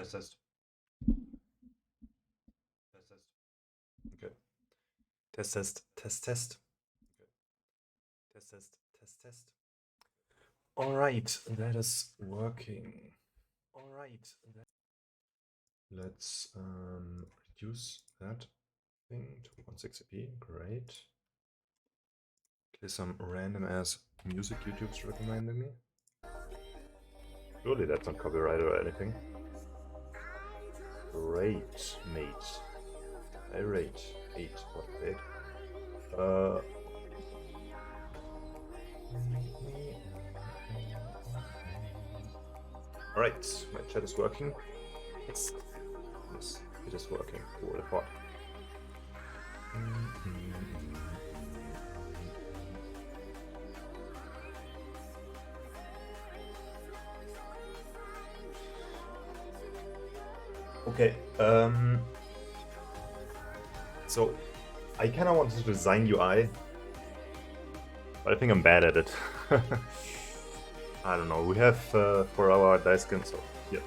Test, test. Test, test. Okay. Test, test, test, test. Okay. Test, test, test, test. All right, that is working. All right. Let's reduce that thing to 160p. Great. Play some random ass music YouTube's recommending me. Surely that's not copyrighted or anything. Great, mate. I rate 8. What, 8? Alright, my chat is working. Yes. Yes, it is working. Cool, I thought. Okay, so I kind of wanted to design UI, but I think I'm bad at it. I don't know. We have for our dice skin, so yeah.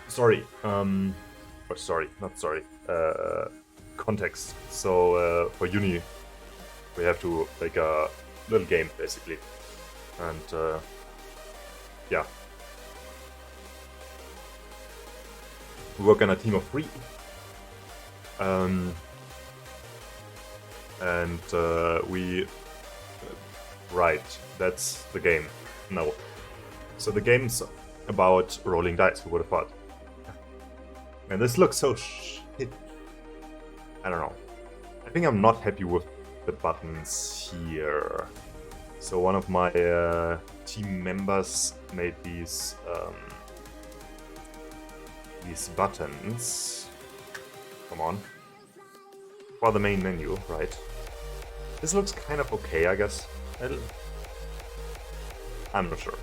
Sorry, or sorry, not sorry. Context. So for uni, we have to make a little game basically, and yeah. We work on a team of 3. And we right, that's the game. No. So the game's about rolling dice, who would have thought? And this looks so shit. I don't know. I think I'm not happy with the buttons here. So one of my team members made these buttons. Come on. For the main menu, right? This looks kind of okay, I guess. I'm not sure.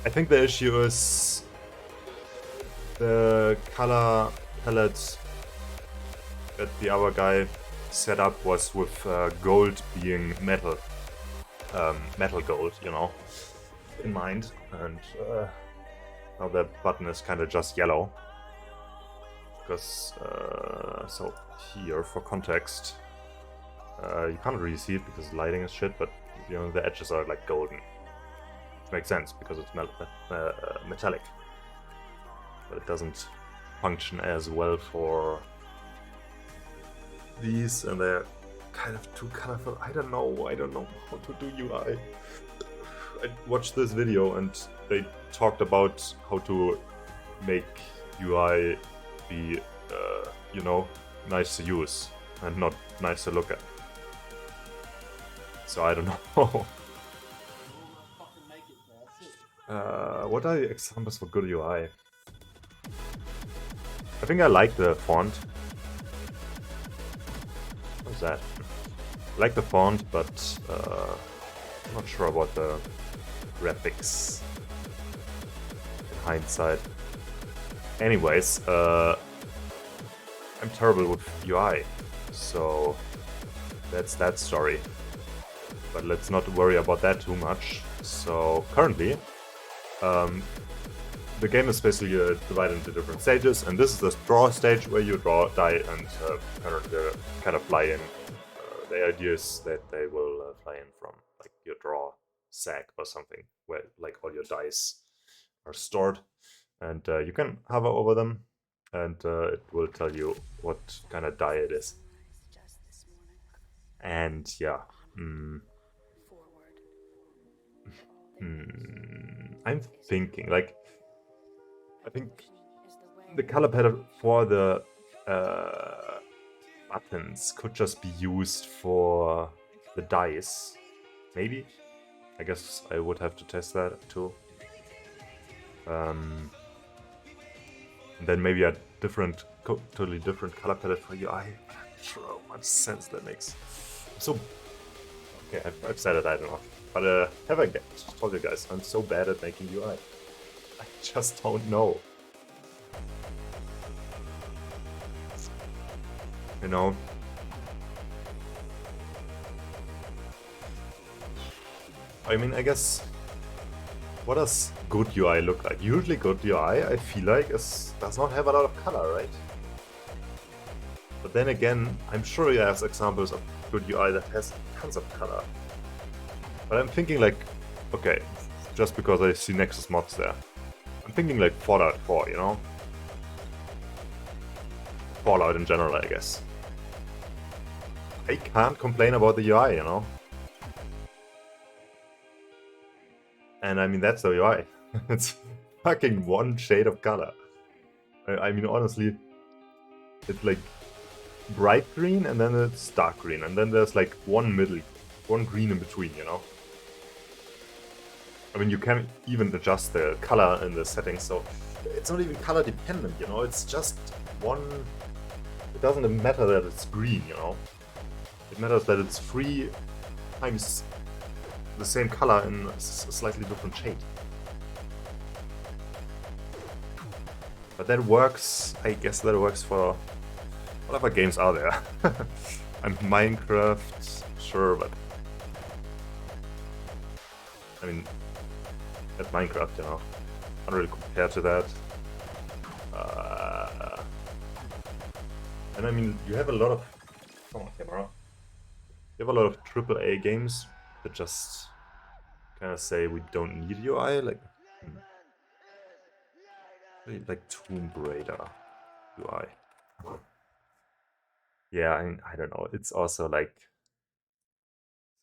I think the issue is the color palette that the other guy set up was with gold being metal. Metal gold, you know, in mind. And now the button is kind of just yellow. Because, so here, for context, you can't really see it because lighting is shit, but you know, the edges are like golden. Which makes sense because it's metallic. But it doesn't function as well for these, and they're kind of too colorful. I don't know how to do UI. I watched this video and they talked about how to make UI be, you know, nice to use and not nice to look at. So I don't know. What are the examples for good UI? I think I like the font. What's that? I like the font, but I'm not sure about the graphics in hindsight. Anyways, I'm terrible with UI, so that's that story. But let's not worry about that too much. So currently, the game is basically divided into different stages, and this is the draw stage where you draw, die, and kind of fly in. The idea is that they will fly in from like your draw sack or something, where like all your dice are stored, and you can hover over them, and it will tell you what kind of die it is. And yeah, I'm thinking like, I think the color palette for the buttons could just be used for the dice. Maybe. I guess I would have to test that too. And then maybe a different, totally different color palette for UI. I'm not sure how much sense that makes. So, okay, I've said it, I don't know. But have I told you guys, I'm so bad at making UI. I just don't know. You know? I mean, I guess what does good UI look like? Usually good UI, I feel like, does not have a lot of color, right? But then again, I'm sure you have examples of good UI that has tons of color. But I'm thinking like, okay, just because I see Nexus mods there. I'm thinking like Fallout 4, you know? Fallout in general, I guess. I can't complain about the UI, you know? And I mean, that's the UI. It's fucking one shade of color. I mean, honestly, it's like bright green and then it's dark green. And then there's like one green in between, you know? I mean, you can even adjust the color in the settings, so it's not even color dependent, you know? It's just one... It doesn't matter that it's green, you know? It matters that it's 3 times the same color in a slightly different shade. But that works, I guess that works for whatever games are there. And Minecraft, sure, but... I mean, at Minecraft, you know, can't really compare to that. And I mean, you have a lot of... Come on, camera. You have a lot of AAA games that just kind of say we don't need UI, like... Like Tomb Raider UI. Yeah, I don't know, it's also like...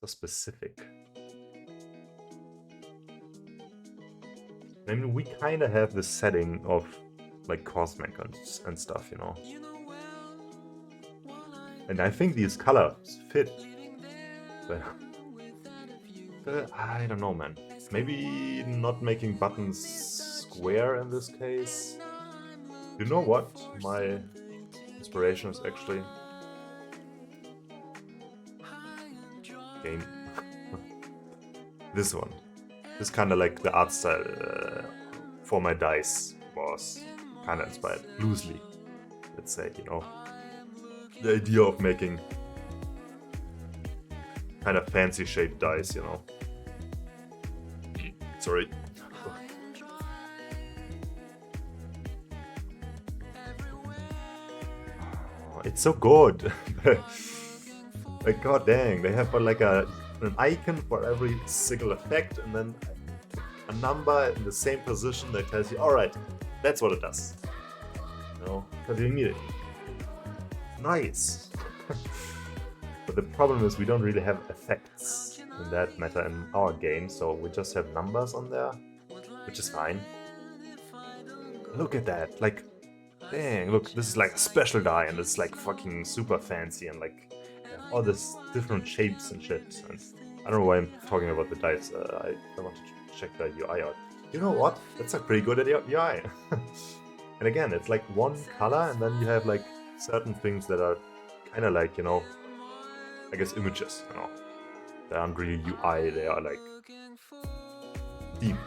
so specific. I mean, we kind of have this setting of like Cosmic and stuff, you know. And I think these colors fit. But I don't know, man. Maybe not making buttons square in this case. You know what? My inspiration is actually game. This one. This kind of like the art style for my dice was kind of inspired loosely, let's say, you know. The idea of making kind of fancy shaped dice, you know. Sorry. Oh, it's so good. Like, god dang, they have like an icon for every single effect and then a number in the same position that tells you, alright, that's what it does. You know, because you need it. Nice. But the problem is we don't really have effects in that matter in our game, so we just have numbers on there, which is fine. Look at that, like, dang, look, this is like a special die and it's like fucking super fancy and like all this different shapes and shit. And I don't know why I'm talking about the dice, I want to check the UI out. You know what? That's a pretty good UI. And again, it's like one color and then you have like certain things that are kind of like, you know, I guess images, you know. They aren't really UI, they are like theme.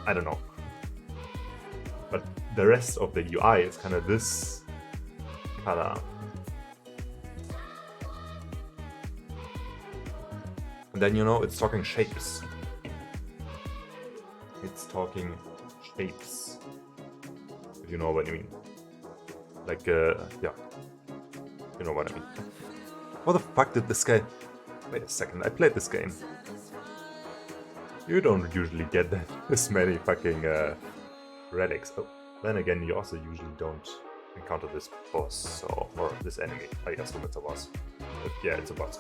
I don't know. But the rest of the UI is kind of this color. And then, you know, it's talking shapes. It's talking shapes. If you know what I mean. Like, yeah. You know what I mean. What the fuck did this guy... Wait a second, I played this game. You don't usually get this many fucking relics. Oh, then again, you also usually don't encounter this boss, so... Or this enemy. I assume it's a boss. But yeah, it's a boss.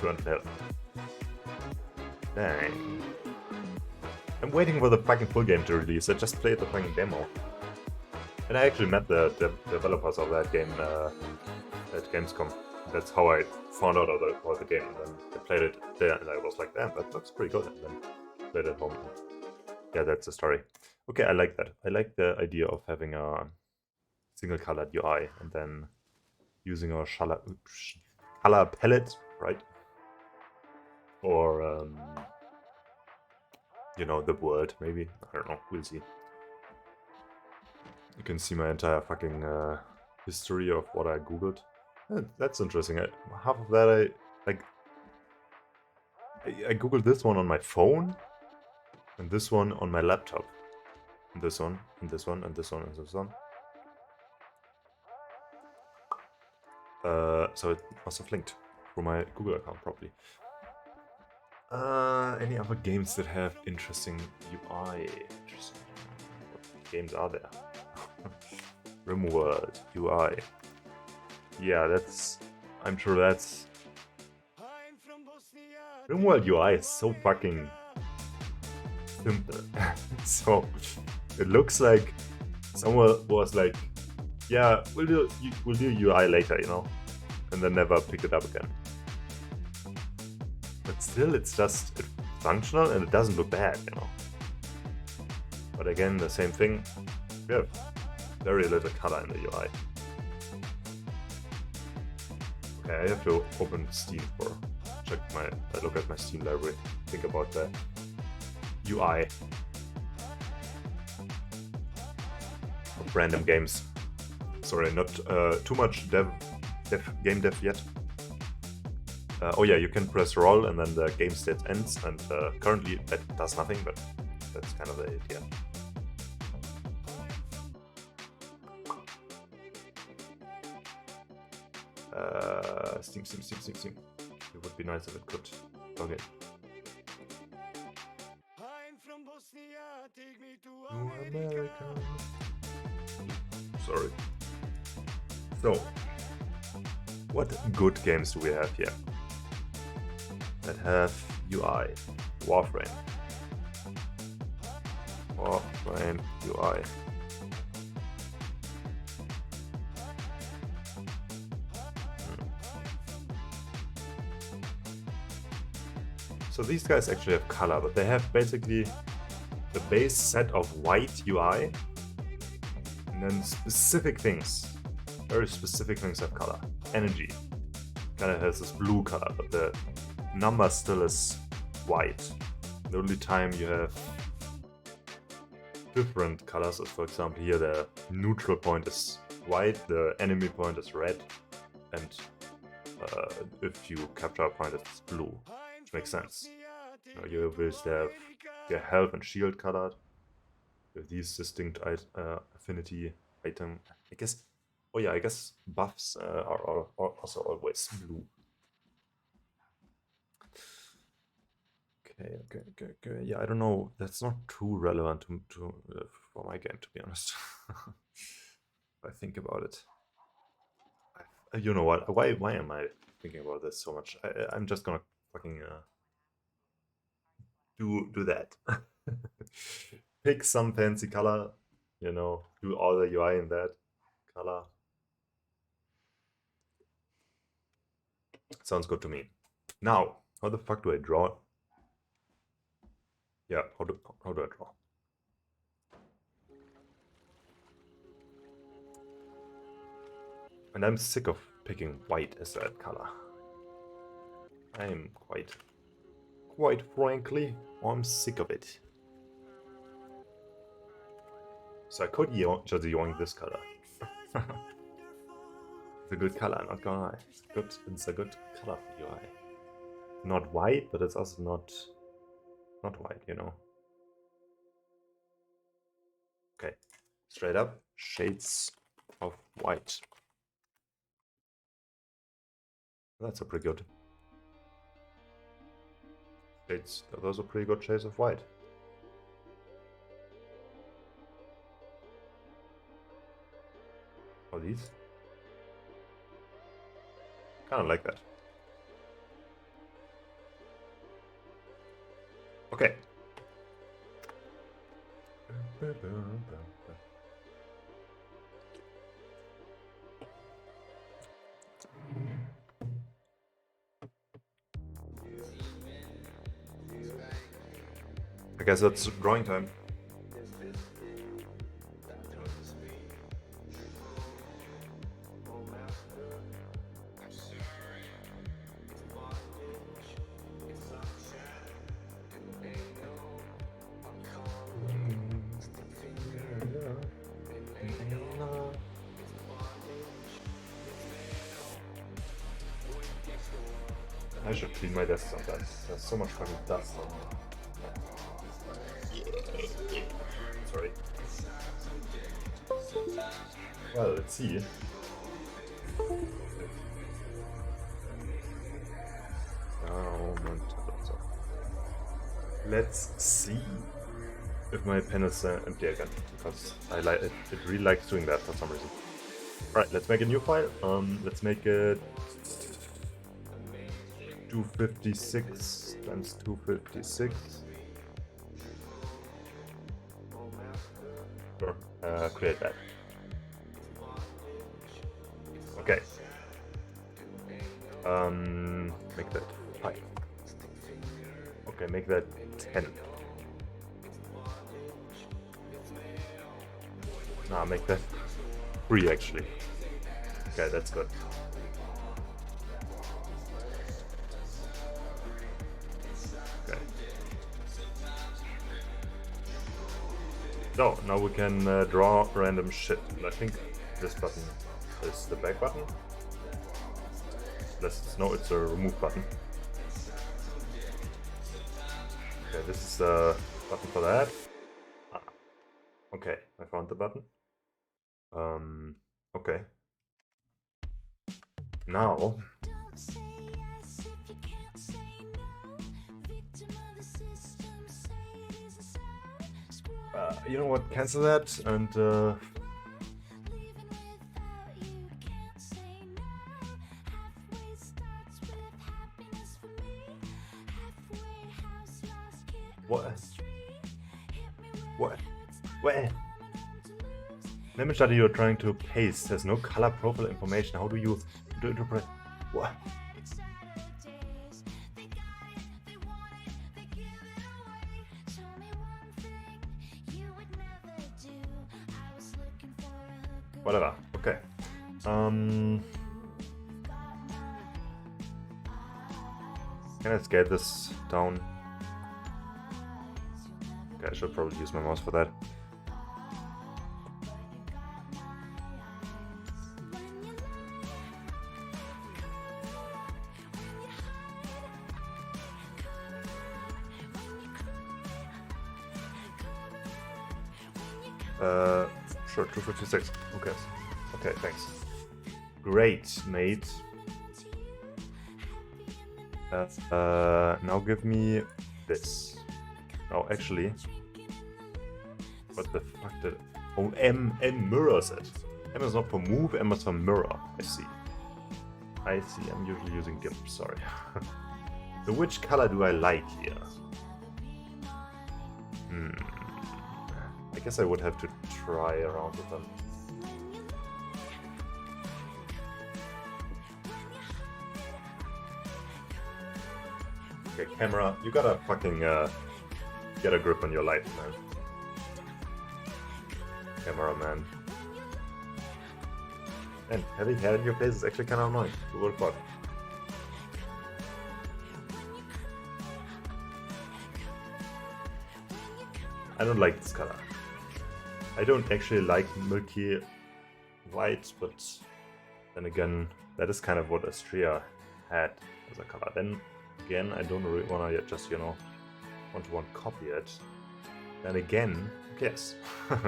200 health. Dang. I'm waiting for the fucking full game to release. I just played the fucking demo. And I actually met the developers of that game at Gamescom. That's how I found out about the game. And then I played it there and I was like, damn, that looks pretty good. And then played it at home. Yeah, that's the story. Okay, I like that. I like the idea of having a single colored UI and then using a color palette, right? Or, you know, the world, maybe. I don't know, we'll see. You can see my entire fucking history of what I googled. That's interesting. Half of that I googled this one on my phone. and this one on my laptop. And this one, and this one, and this one, and this one. So it must have linked through my Google account properly. Any other games that have interesting UI? Interesting. What games are there? RimWorld UI. Yeah, that's. I'm sure that's. RimWorld UI is so fucking simple. So it looks like someone was like, "Yeah, we'll do UI later," you know, and then never pick it up again. But still, it's functional and it doesn't look bad, you know. But again, the same thing. We have very little color in the UI. Okay, I have to open Steam for look at my Steam library. Think about the UI of random games. Sorry, not too much game dev yet. Oh yeah, you can press roll and then the game state ends, and currently that does nothing, but that's kind of the idea. Steam. It would be nice if it could log in. I'm from Bosnia, take me to America. Sorry. So, what good games do we have here that have UI? Warframe UI. So these guys actually have color, but they have basically the base set of white UI, and then specific things, very specific things have color. Energy kind of has this blue color, but the number still is white. The only time you have different colors is, for example, here the neutral point is white, the enemy point is red, and if you capture a point, it's blue. Makes sense. You will have your health and shield colored with these distinct affinity item. I guess. Oh yeah, I guess buffs are also always blue. Okay. Yeah, I don't know. That's not too relevant to for my game, to be honest. If I think about it, you know what? Why am I thinking about this so much? I'm just gonna fucking do that. Pick some fancy color, you know, do all the UI in that color. Sounds good to me. Now, how the fuck do I draw? Yeah, how do I draw? And I'm sick of picking white as that color. I'm quite frankly, I'm sick of it. So I could just yoink this color. It's a good color, not gonna lie. It's a good color for UI. Not white, but it's also not white, you know. Okay, straight up, shades of white. That's a pretty good. Those are pretty good shades of white. Or these? Kind of like that. Okay. I guess that's drawing time. I should clean my desk sometimes. There's so much fucking dust on Well, let's see. Let's see if my pen is empty again, because I like it. It really likes doing that for some reason. All right, let's make a new file. Let's make it 256 times 256. Sure. Create that. Okay. Make that 5. Okay, make that 10. Nah, make that 3 actually. Okay, that's good. Okay. So, now we can draw random shit. I think this button is the back button. No, it's a remove button. Okay, this is the button for that. Ah. Okay, I found the button. Okay. Now, you know what? Cancel that and what? What? Where? An image that you're trying to paste has no color profile information. How do you interpret? What? Whatever. Okay. Can I scale this down? Okay, I should probably use my mouse for that. Sure, 256. Who cares? Okay, thanks. Great, mate. Now give me this. Oh, actually. What the fuck did... Oh, M mirrors it. M is not for move, M is for mirror. I see. I see, I'm usually using GIMP, sorry. So which color do I like here? I guess I would have to try around with them. Okay, camera, you gotta fucking get a grip on your life, man. Cameraman. And having hair in your face is actually kind of annoying. Who would have thought? I don't like this color. I don't actually like milky white, but then again, that is kind of what Astrea had as a color. Then again, I don't really want to just, you know, one copy it. Then again, yes,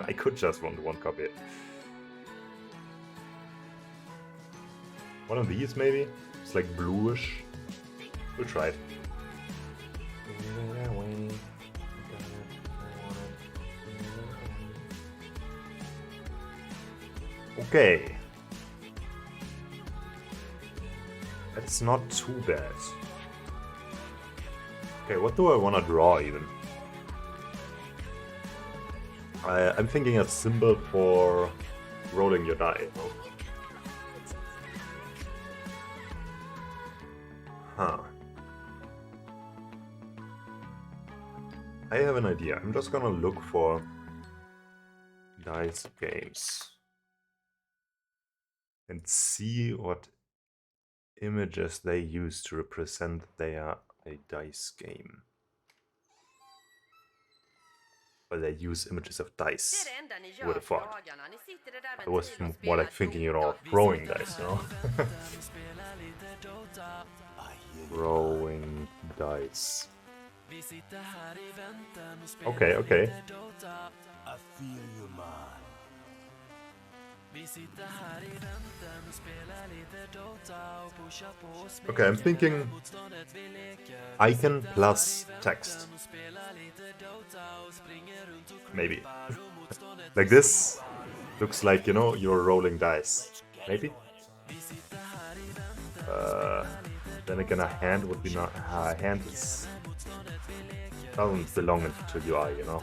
I could just one copy it. One of these maybe? It's like bluish. We'll try it. Okay. That's not too bad. Okay, what do I want to draw even? I'm thinking a symbol for rolling your die. Huh. I have an idea. I'm just gonna look for dice games and see what images they use to represent they are a dice game. But they use images of dice. Who would have thought? I was more like thinking, you know, throwing dice, you know? Throwing dice. Okay, okay. Okay, I'm thinking icon plus text. Maybe. Like this. Looks like, you know, you're rolling dice. Maybe? Then again, a hand would be not... A hand is... doesn't belong to UI, you know?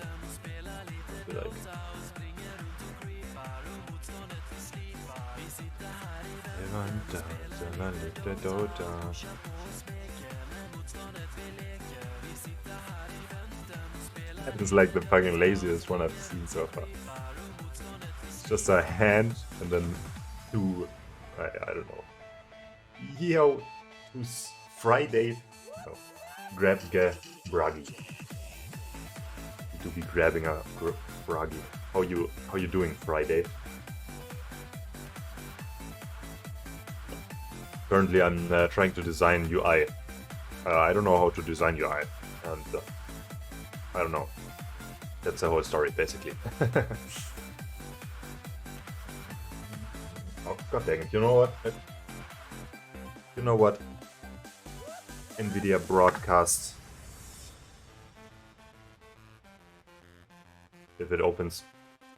Like... It's like the fucking laziest one I've seen so far. It's just a hand and then two... I don't know. Yo, who's Friday? Oh, Grabge Bragi. To be grabbing a Bragi. How you doing, Friday? Currently, I'm trying to design UI. I don't know how to design UI, and I don't know. That's the whole story, basically. Oh, god dang it! You know what? You know what? NVIDIA broadcast. If it opens,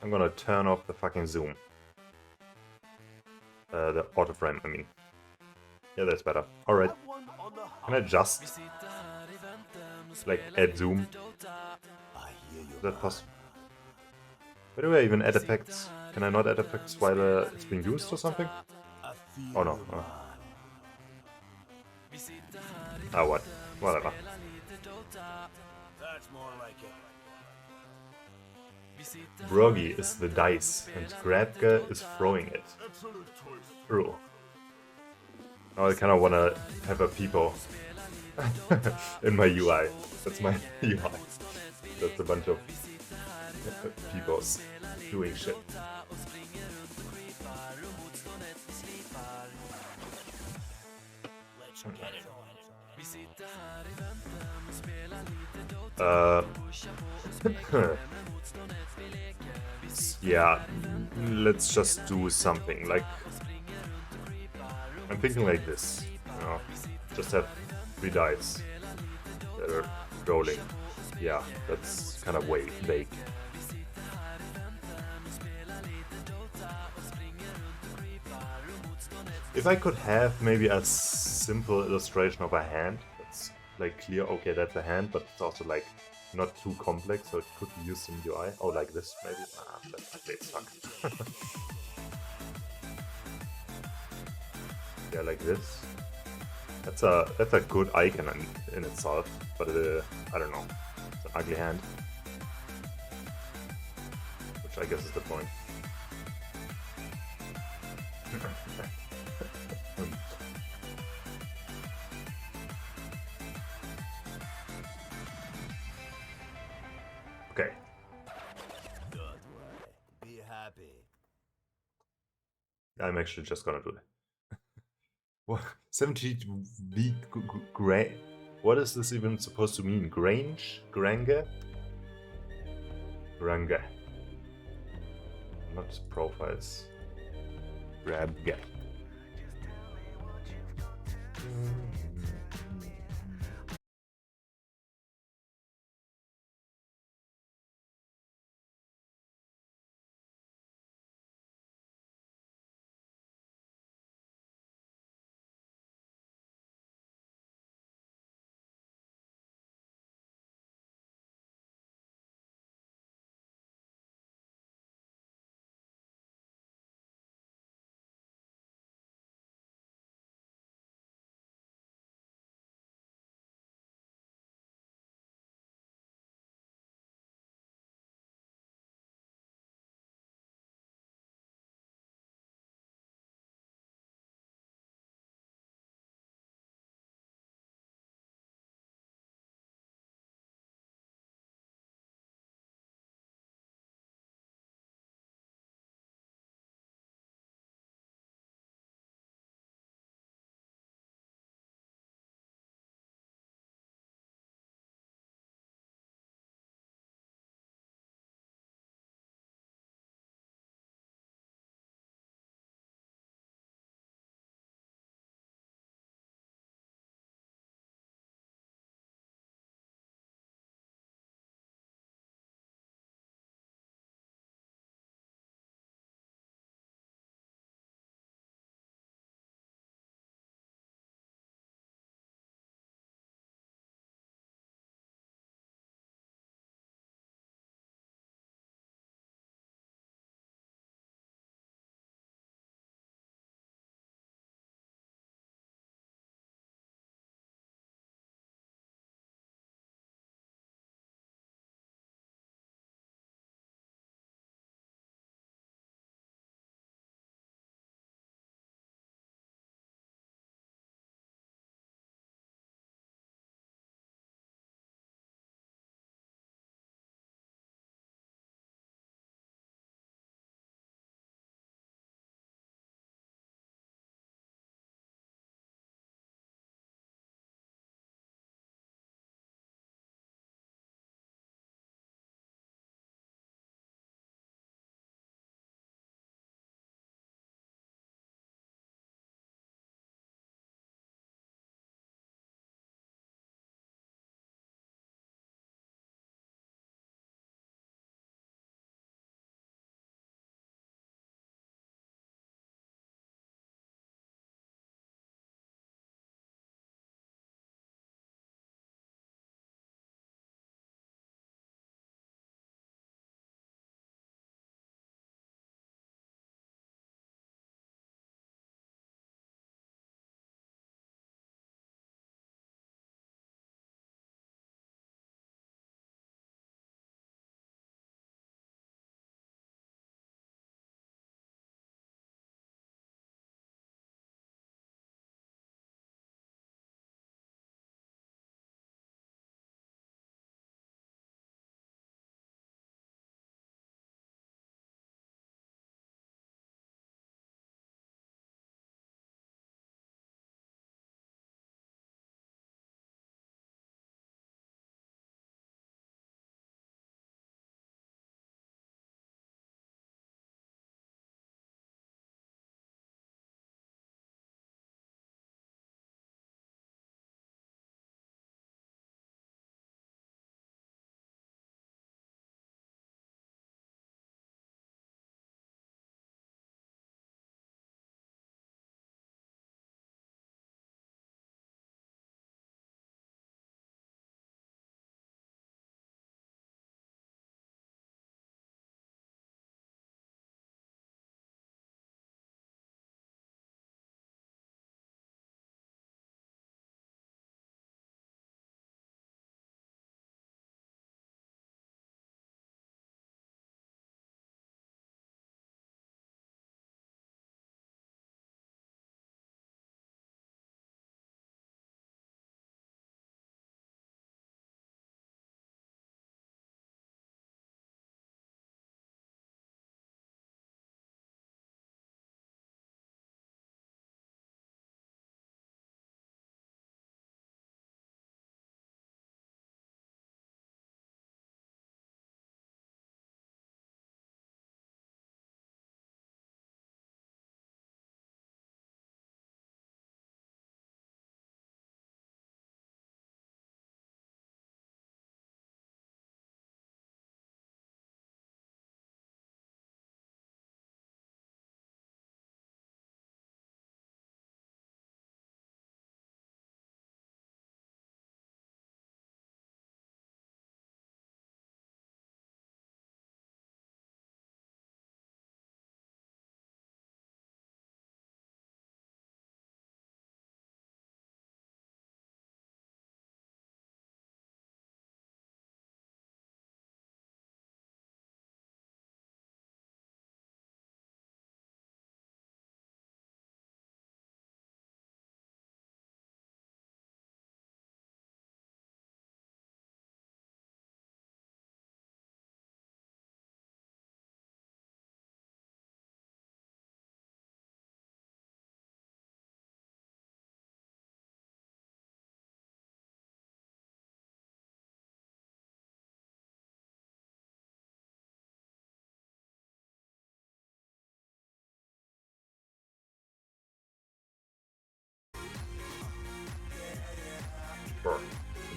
I'm gonna turn off the fucking zoom. The auto frame, I mean. Yeah, that's better. Alright. Can I just like add zoom? Is that possible? Where do I even add effects? Can I not add effects while it's being used or something? Oh no. Ah, what? Whatever. Broggy is the dice, and Grabge is throwing it. True. Now I kind of want to have a people in my UI. That's my UI. That's a bunch of people doing shit. Yeah, let's just do something like... I'm thinking like this, you know, just have 3 dice that are rolling. Yeah, that's kind of vague. If I could have maybe a simple illustration of a hand, that's like clear, okay, that's a hand, but it's also like not too complex, so it could be used in UI. Oh, like this maybe? Ah, that suck. Yeah, like this. That's a good icon in itself, but I don't know. It's an ugly hand, which I guess is the point. Okay. Be happy. I'm actually just gonna do it. What? 70 V gray? What is this even supposed to mean? Grange? Grange? Grange. Not profiles. Grabge.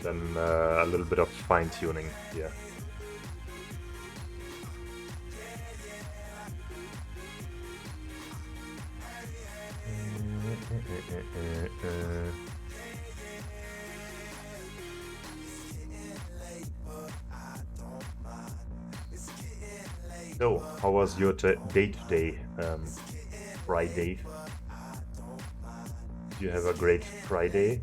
then a little bit of fine-tuning here. So, how was your day today, Friday? Did you have a great Friday?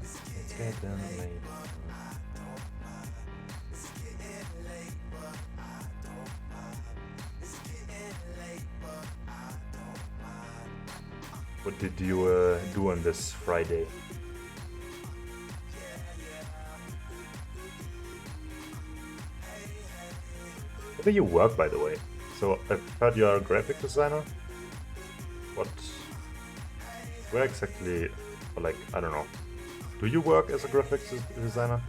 It's getting late. What did you do on this Friday? Where do you work, by the way? So I've heard you're a graphic designer. What? Where exactly? Or like, I don't know. Do you work as a graphics designer?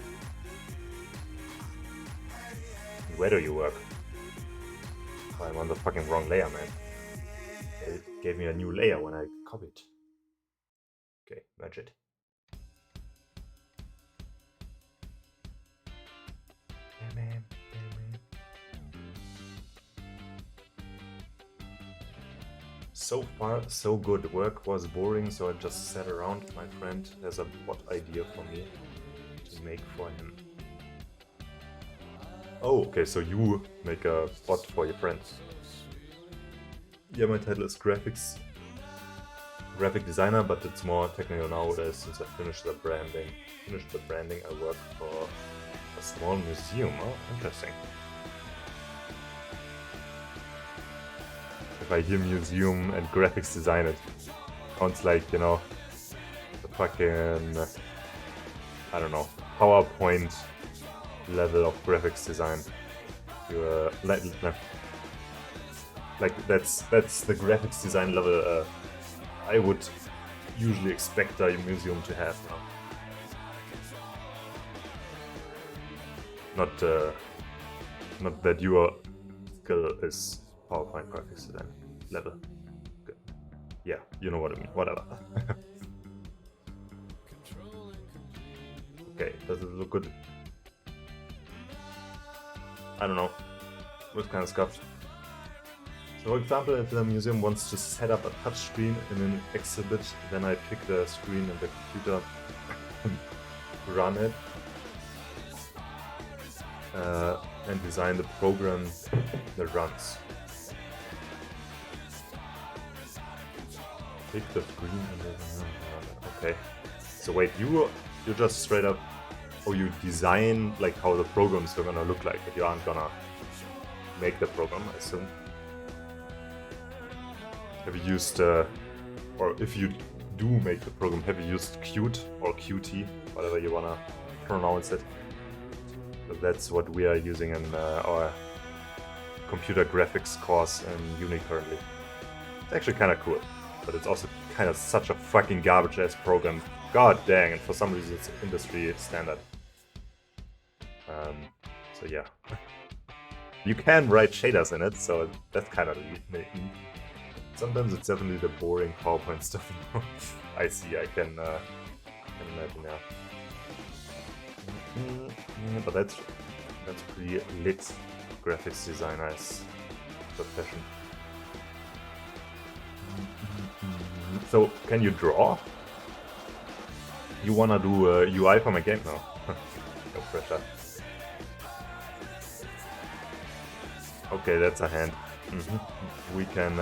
Where do you work? Oh, I'm on the fucking wrong layer, man. It gave me a new layer when I copied. Okay, merge it. So far, so good. Work was boring, so I just sat around. My friend has a bot idea for me to make for him. Oh, okay, so you make a bot for your friends. Yeah, my title is graphic designer, but it's more technical nowadays since I finished the branding. I work for a small museum. Oh, interesting. If I hear museum and graphics design, it sounds like, you know, the fucking, I don't know, PowerPoint level of graphics design. You like that's the graphics design level I would usually expect a museum to have. You know? Not that your skill is PowerPoint graphics design level. Good. Yeah, you know what I mean. Whatever. Okay, does it look good? I don't know. What kind of stuff? So for example, if the museum wants to set up a touchscreen in an exhibit, then I pick the screen and the computer, run it, and design the program that runs. Pick the screen and then... Okay. So wait, you just straight up... Oh, you design like how the programs are gonna look like, but you aren't gonna make the program, I assume. Have you used, or if you do make the program, have you used Qt or Qt, whatever you wanna pronounce it? So that's what we are using in our computer graphics course in uni currently. It's actually kind of cool, but it's also kind of such a fucking garbage-ass program. God dang, and for some reason it's industry standard. So yeah. You can write shaders in it, so that's kind of neat. Sometimes it's definitely the boring PowerPoint stuff. I see, I can imagine now. But that's pretty lit graphics designer's profession. So, can you draw? You wanna do UI for my game now? No pressure. Okay, that's a hand. We can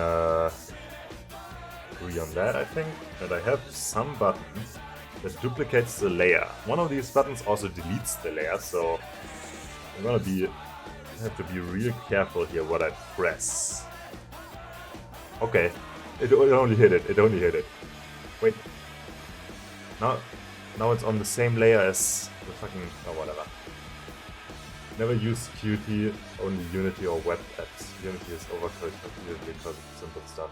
agree on that, I think. And I have some buttons that duplicates the layer. One of these buttons also deletes the layer, so I'm gonna have to be real careful here what I press. Okay, it only hit it. It only hit it. Wait. Now it's on the same layer as the fucking... oh, whatever. Never use Qt, only Unity or web apps. Unity is overkill because of simple stuff.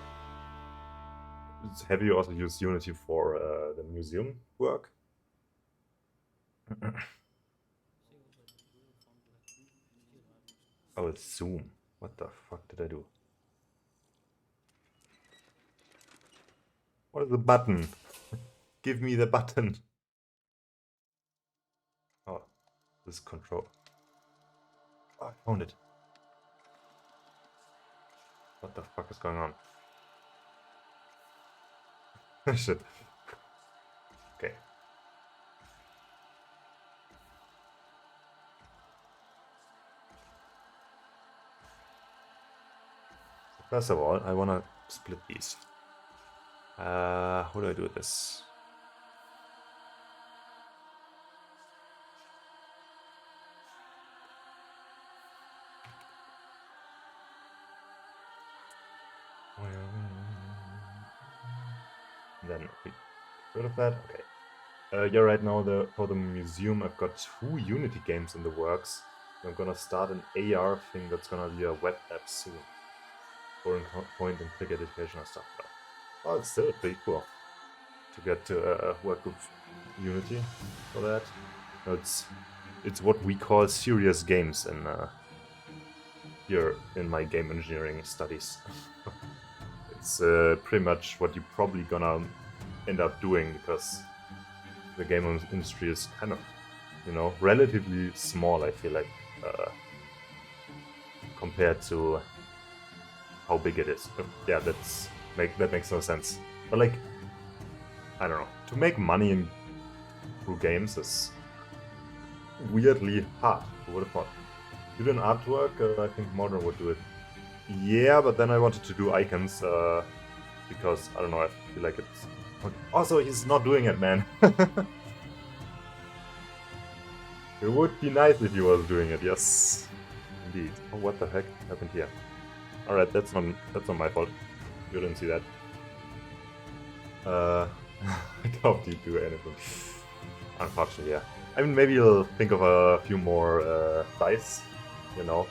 Have you also used Unity for the museum work? Oh, it's Zoom. What the fuck did I do? What is the button? Give me the button. Oh, this control. Oh, I found it. What the fuck is going on? Shit. Okay. So first of all, I wanna split these. How do I do this? Then we rid of that. Okay. Yeah, right now for the museum I've got 2 Unity games in the works. I'm gonna start an AR thing that's gonna be a web app soon. For point and click educational stuff. Oh, it's still pretty cool to get to work with Unity for that. No, it's what we call serious games in here in my game engineering studies. It's pretty much what you're probably gonna end up doing because the game industry is kind of, you know, relatively small. I feel like compared to how big it is. Yeah, that makes no sense. But like, I don't know, to make money through games is weirdly hard. Who would have thought? You do an artwork, I think Modern would do it. Yeah, but then I wanted to do icons because I don't know. I feel like it's. Also, he's not doing it, man. It would be nice if he was doing it. Yes, indeed. Oh, what the heck happened here? All right, that's not my fault. You didn't see that. I doubt you do anything. Unfortunately, yeah. I mean, maybe you'll think of a few more dice. You know,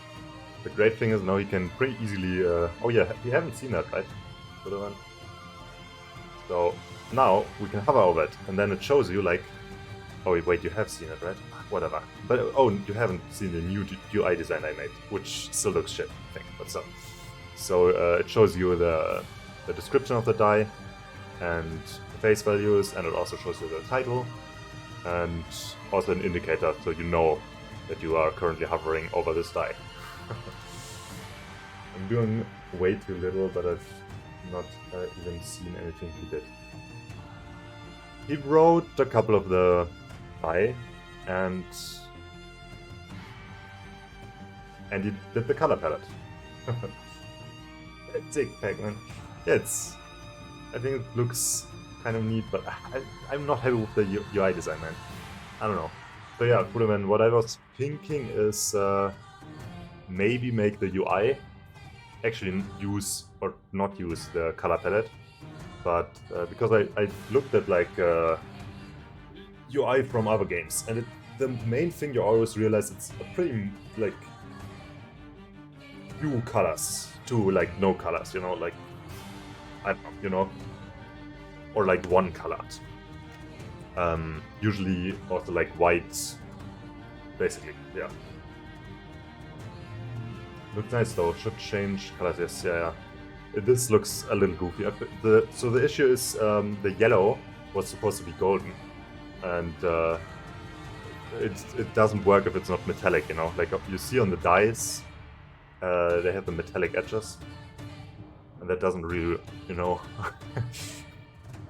the great thing is now he can pretty easily. Oh yeah, you haven't seen that, right? So now we can hover over it, and then it shows you like. Oh wait, you have seen it, right? Whatever. But oh, you haven't seen the new UI design I made, which still looks shit, I think. But still. So it shows you the description of the die and the face values, and it also shows you the title and also an indicator, so you know that you are currently hovering over this die. I'm doing way too little, but I've not even seen anything he did. He wrote a couple of the die, and he did the color palette. Dick Pac-Man. Yeah, I think it looks kind of neat, but I'm not happy with the UI design, man. I don't know. So yeah, Pudeman, what I was thinking is maybe make the UI actually use or not use the color palette, but because I looked at like UI from other games, and the main thing you always realize it's a pretty like few colors to like no colors, you know, like I don't know, you know, or like one colored. Usually also like white, basically, yeah. Looks nice though, should change colors, yes, yeah. This looks a little goofy. So the issue is the yellow was supposed to be golden, and it doesn't work if it's not metallic, you know? Like you see on the dice, they have the metallic edges, and that doesn't really, you know...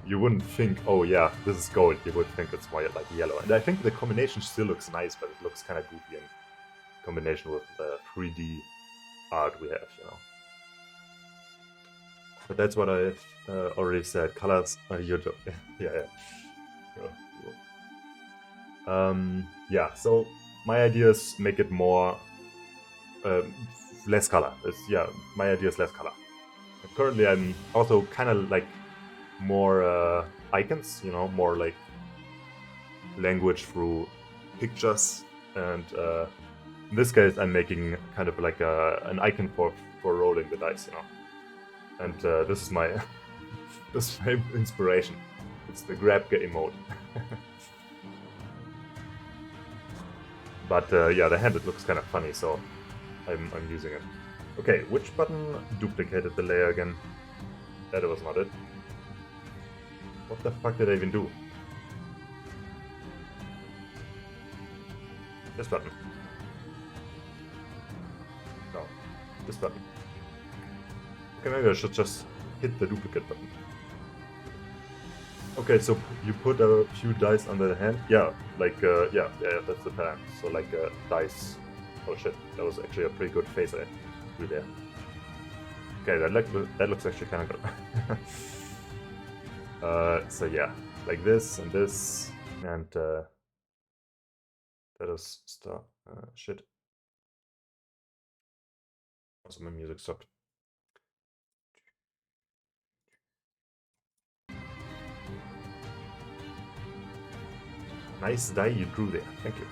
You wouldn't think, oh yeah, this is gold, you would think it's more like yellow. And I think the combination still looks nice, but it looks kind of goofy in combination with the 3D art we have, you know. But that's what I already said. Colors are YouTube. Yeah. Yeah, so my idea is make it more... less color. My idea is less color. But currently I'm also kind of like more icons, you know, more like language through pictures, and in this case I'm making kind of like an icon for rolling the dice, you know. And this is my this is my inspiration. It's the grab game mode. But yeah, the hand, it looks kind of funny, so I'm using it. Okay, which button duplicated the layer again? That was not it. What the fuck did I even do? This button. No. This button. Okay, maybe I should just hit the duplicate button. Okay, so you put a few dice under the hand. Yeah, like, yeah, that's the plan. So, like, dice. Oh shit, that was actually a pretty good face I do there. Okay, that looks actually kind of good. So yeah, like this and this, and that is stuff. Shit. Also, my music stopped. Nice die you drew there. Thank you.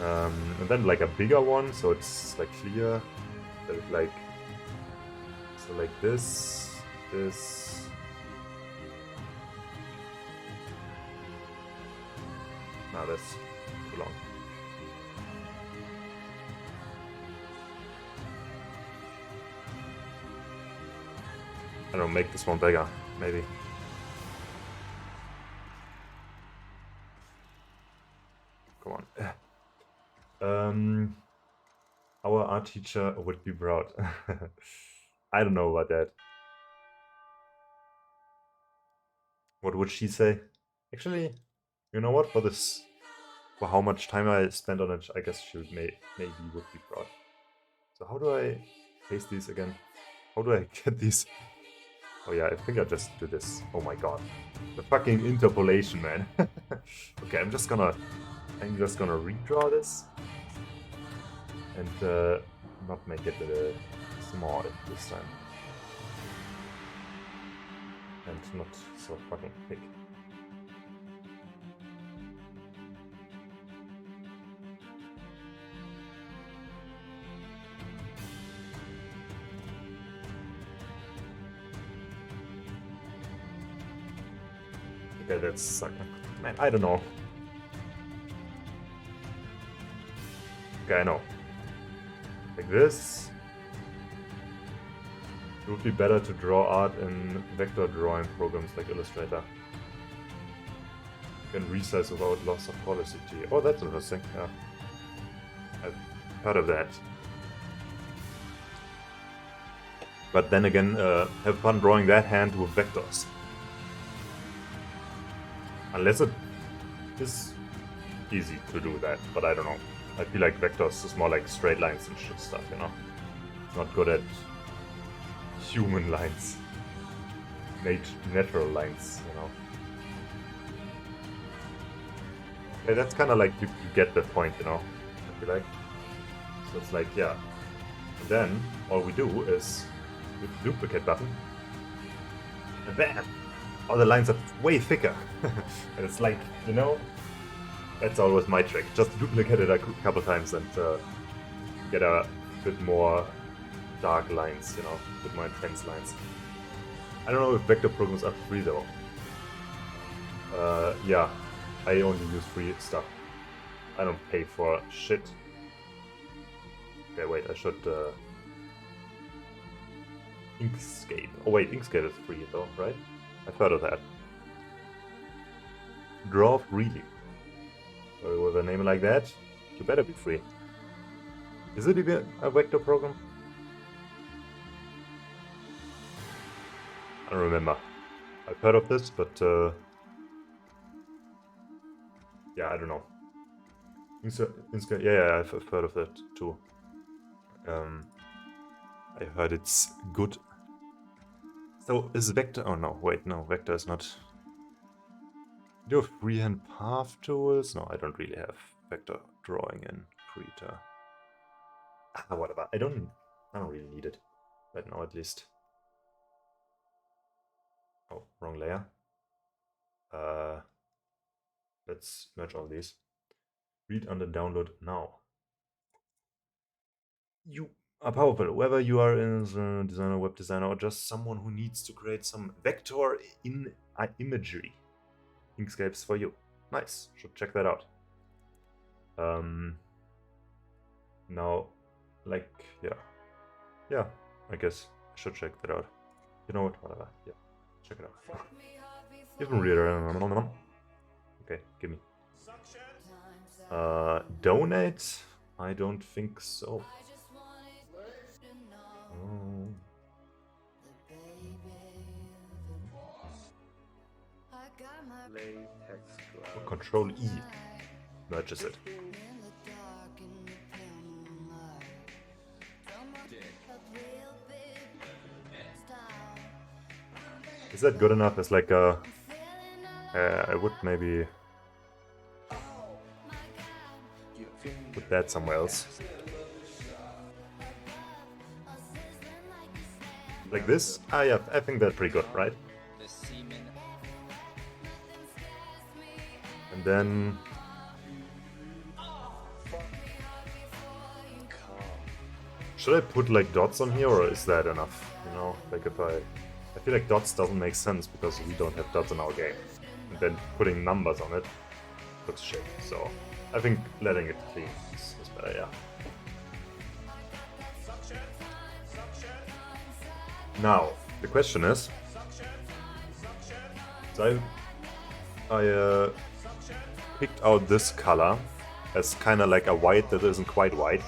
And then like a bigger one, so it's like clear. That is like so like this. Nah, that's too long. I don't know, make this one bigger, maybe. Come on. Our art teacher would be proud. I don't know about that. What would she say? Actually, you know what? For how much time I spent on it, I guess she maybe would be proud. So how do I paste these again? How do I get these? Oh yeah, I think I just do this. Oh my god. The fucking interpolation, man. Okay, I'm just gonna redraw this. And not make it small this time. And not so fucking thick. Okay, that's sucking. Man, I don't know. Okay, I know. Like this. It would be better to draw art in vector drawing programs like Illustrator. You can resize without loss of quality. Oh, that's interesting. Yeah, I've heard of that. But then again, have fun drawing that hand with vectors. Unless it is easy to do that, but I don't know. I feel like vectors is more like straight lines and shit stuff, you know? It's not good at human lines. Natural lines, you know? Okay, that's kind of like, you get the point, you know? I feel like. So it's like, yeah. And then, all we do is, with the duplicate button, and bam! All the lines are way thicker. And it's like, you know, that's always my trick. Just duplicate it a couple times and get a bit more dark lines, you know, a bit more intense lines. I don't know if vector programs are free though. Yeah, I only use free stuff. I don't pay for shit. Okay, wait, I should... Inkscape. Oh wait, Inkscape is free though, right? I've heard of that. Draw freely. With a name like that, you better be free. Is it even a vector program? I don't remember. I've heard of this, but yeah, I don't know. Inkscape, yeah, I've heard of that too. I heard it's good. So is vector? Oh no, wait, no, vector is not. Do you have freehand path tools? No, I don't really have vector drawing in Krita. Ah, whatever. I don't really need it right now, at least. Oh, wrong layer. Let's merge all these. Read under download now. You are powerful, whether you are a designer, web designer, or just someone who needs to create some vector in imagery. Inkscape's for you. Nice, should check that out. Now, like, yeah, I guess I should check that out. You know what, whatever, yeah, check it out. Even reader. Okay, give me. Donate? I don't think so. Oh. Control E merges it. Is that good enough as like a... I would maybe put that somewhere else. Like this? Ah, yeah, I think that's pretty good, right? And then... should I put like dots on here, or is that enough? You know, like if I feel like dots doesn't make sense because we don't have dots in our game. And then putting numbers on it looks shit. So I think letting it clean is better, yeah. Now, the question is... so I picked out this color as kind of like a white that isn't quite white.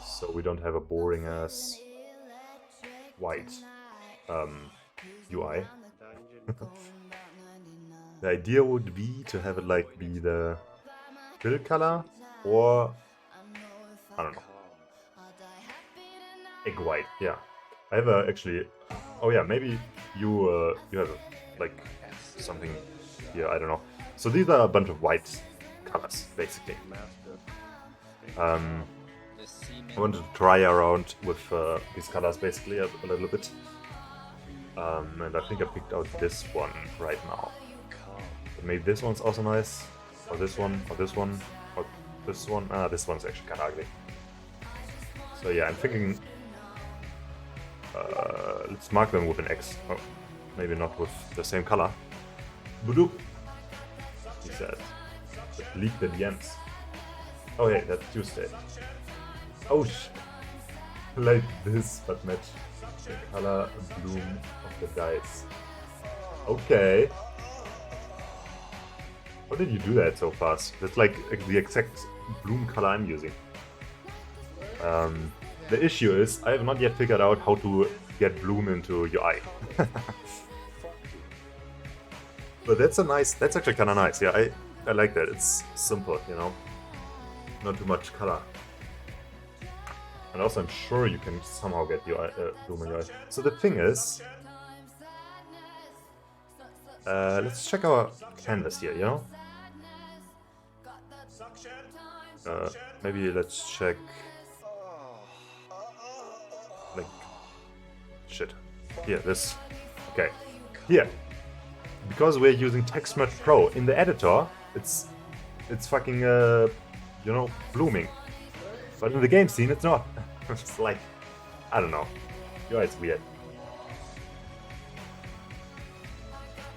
So we don't have a boring ass white UI. The idea would be to have it like be the fill color, or I don't know, egg white. Yeah, I have actually. Oh yeah, maybe you have like something here. I don't know. So these are a bunch of white colors basically. I wanted to try around with these colors basically a little bit. And I think I picked out this one right now. But maybe this one's also nice. Or this one, or this one, or this one. Ah, this one's actually kind of ugly. So yeah, I'm thinking... let's mark them with an X. Oh, maybe not with the same color. Boodoo! He said. Leak the DMs. Oh hey, that's Tuesday. Oh like this, but match the color bloom of the dice. Okay. How did you do that so fast? That's like the exact bloom color I'm using. The issue is I have not yet figured out how to get bloom into UI. But that's actually kind of nice. Yeah, I like that. It's simple, you know, not too much color. And also, I'm sure you can somehow get UI, bloom in UI. So the thing is, let's check our canvas here, you know? Maybe let's check, like, shit. Here, this. Okay. Here. Because we're using TextMerge Pro in the editor, it's fucking, you know, blooming. But in the game scene, it's not. It's like, I don't know. UI is weird.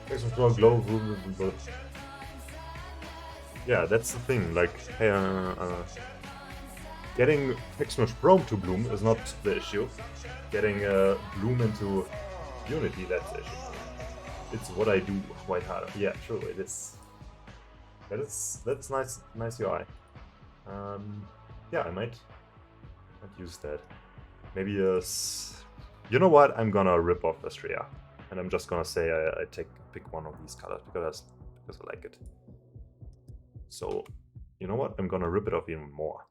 TextMerge Pro glow. Yeah, that's the thing. Like, getting TextMerge Pro to bloom is not the issue. Getting bloom into Unity, that's the issue. It's what I do quite hard. Yeah, true, it is. That's nice UI. Yeah, I might use that. Maybe you know what? I'm gonna rip off Astrea, and I'm just gonna say I pick one of these colors because I like it. So, you know what? I'm gonna rip it off even more.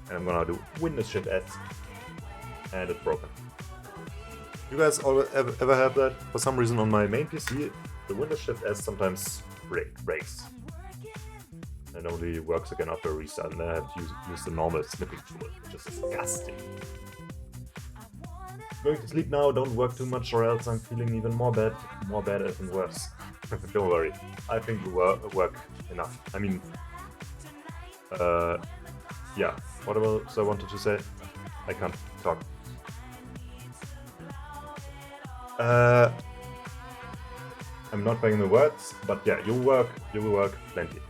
And I'm gonna do Windows Shift S, and it's broken. You guys ever have that? For some reason on my main PC, the Windows Shift S sometimes breaks. And only works again after a restart, and then I have to use the normal snipping tool, which is disgusting. Going to sleep now, don't work too much or else I'm feeling even more bad as in worse. Don't worry, I think we work enough. I mean, yeah, what else I wanted to say? I can't talk. I'm not banging the words, but yeah, you will work plenty.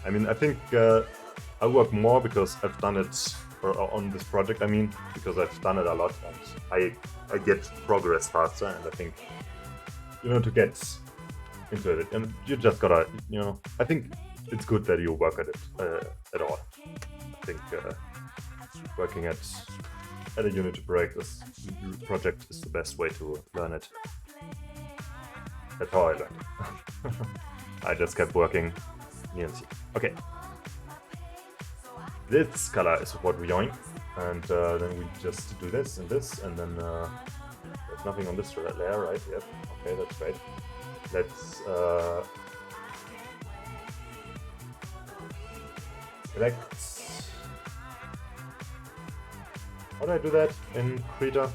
I mean, I think I'll work more because I've done it or on this project, I mean, because I've done it a lot and I get progress faster, and I think, to get into it, and you just gotta, I think it's good that you work at it at all. I think working at a Unity project is the best way to learn it. That's how I learned. I just kept working Unity. Okay. This color is what we're doing, and then we just do this, and then there's nothing on this layer, right? Yep. Okay, that's great. Let's select. How do I do that in Krita?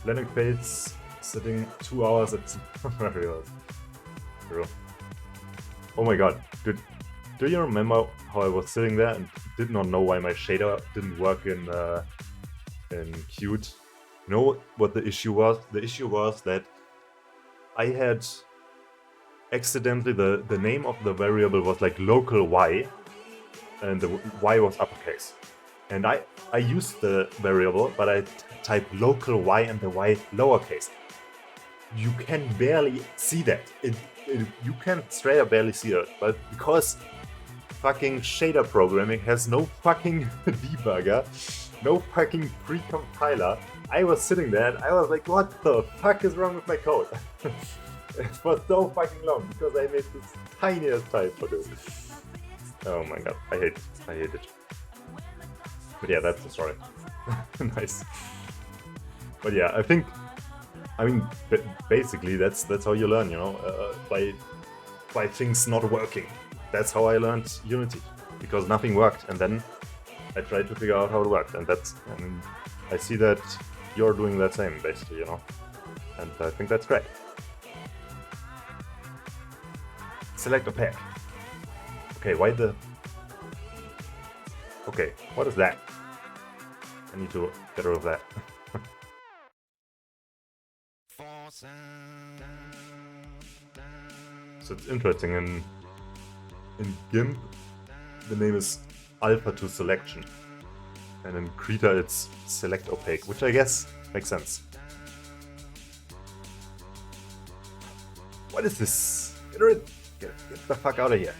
Blending phase sitting 2 hours at very well. True. Oh my god, do you remember how I was sitting there and did not know why my shader didn't work in Qt? You know what the issue was? The issue was that I had accidentally the name of the variable was like local y, and the y was uppercase. And I used the variable, but I typed local y and the y lowercase. You can barely see that. You can straight up barely see it, but because fucking shader programming has no fucking debugger, no fucking pre-compiler, I was sitting there and I was like, what the fuck is wrong with my code? It was so fucking long because I made this tiniest type for this. Oh my god, I hate it. But yeah, that's the story. Nice. But yeah, I mean, basically that's how you learn, by things not working. That's how I learned Unity, because nothing worked, and then I tried to figure out how it worked, and I see that you're doing that same, basically, and I think that's great. Select opaque. Okay, why the... Okay, what is that? I need to get rid of that. So it's interesting, in GIMP the name is alpha2 selection, and in Krita it's select opaque, which I guess makes sense. What is this? Get the fuck out of here.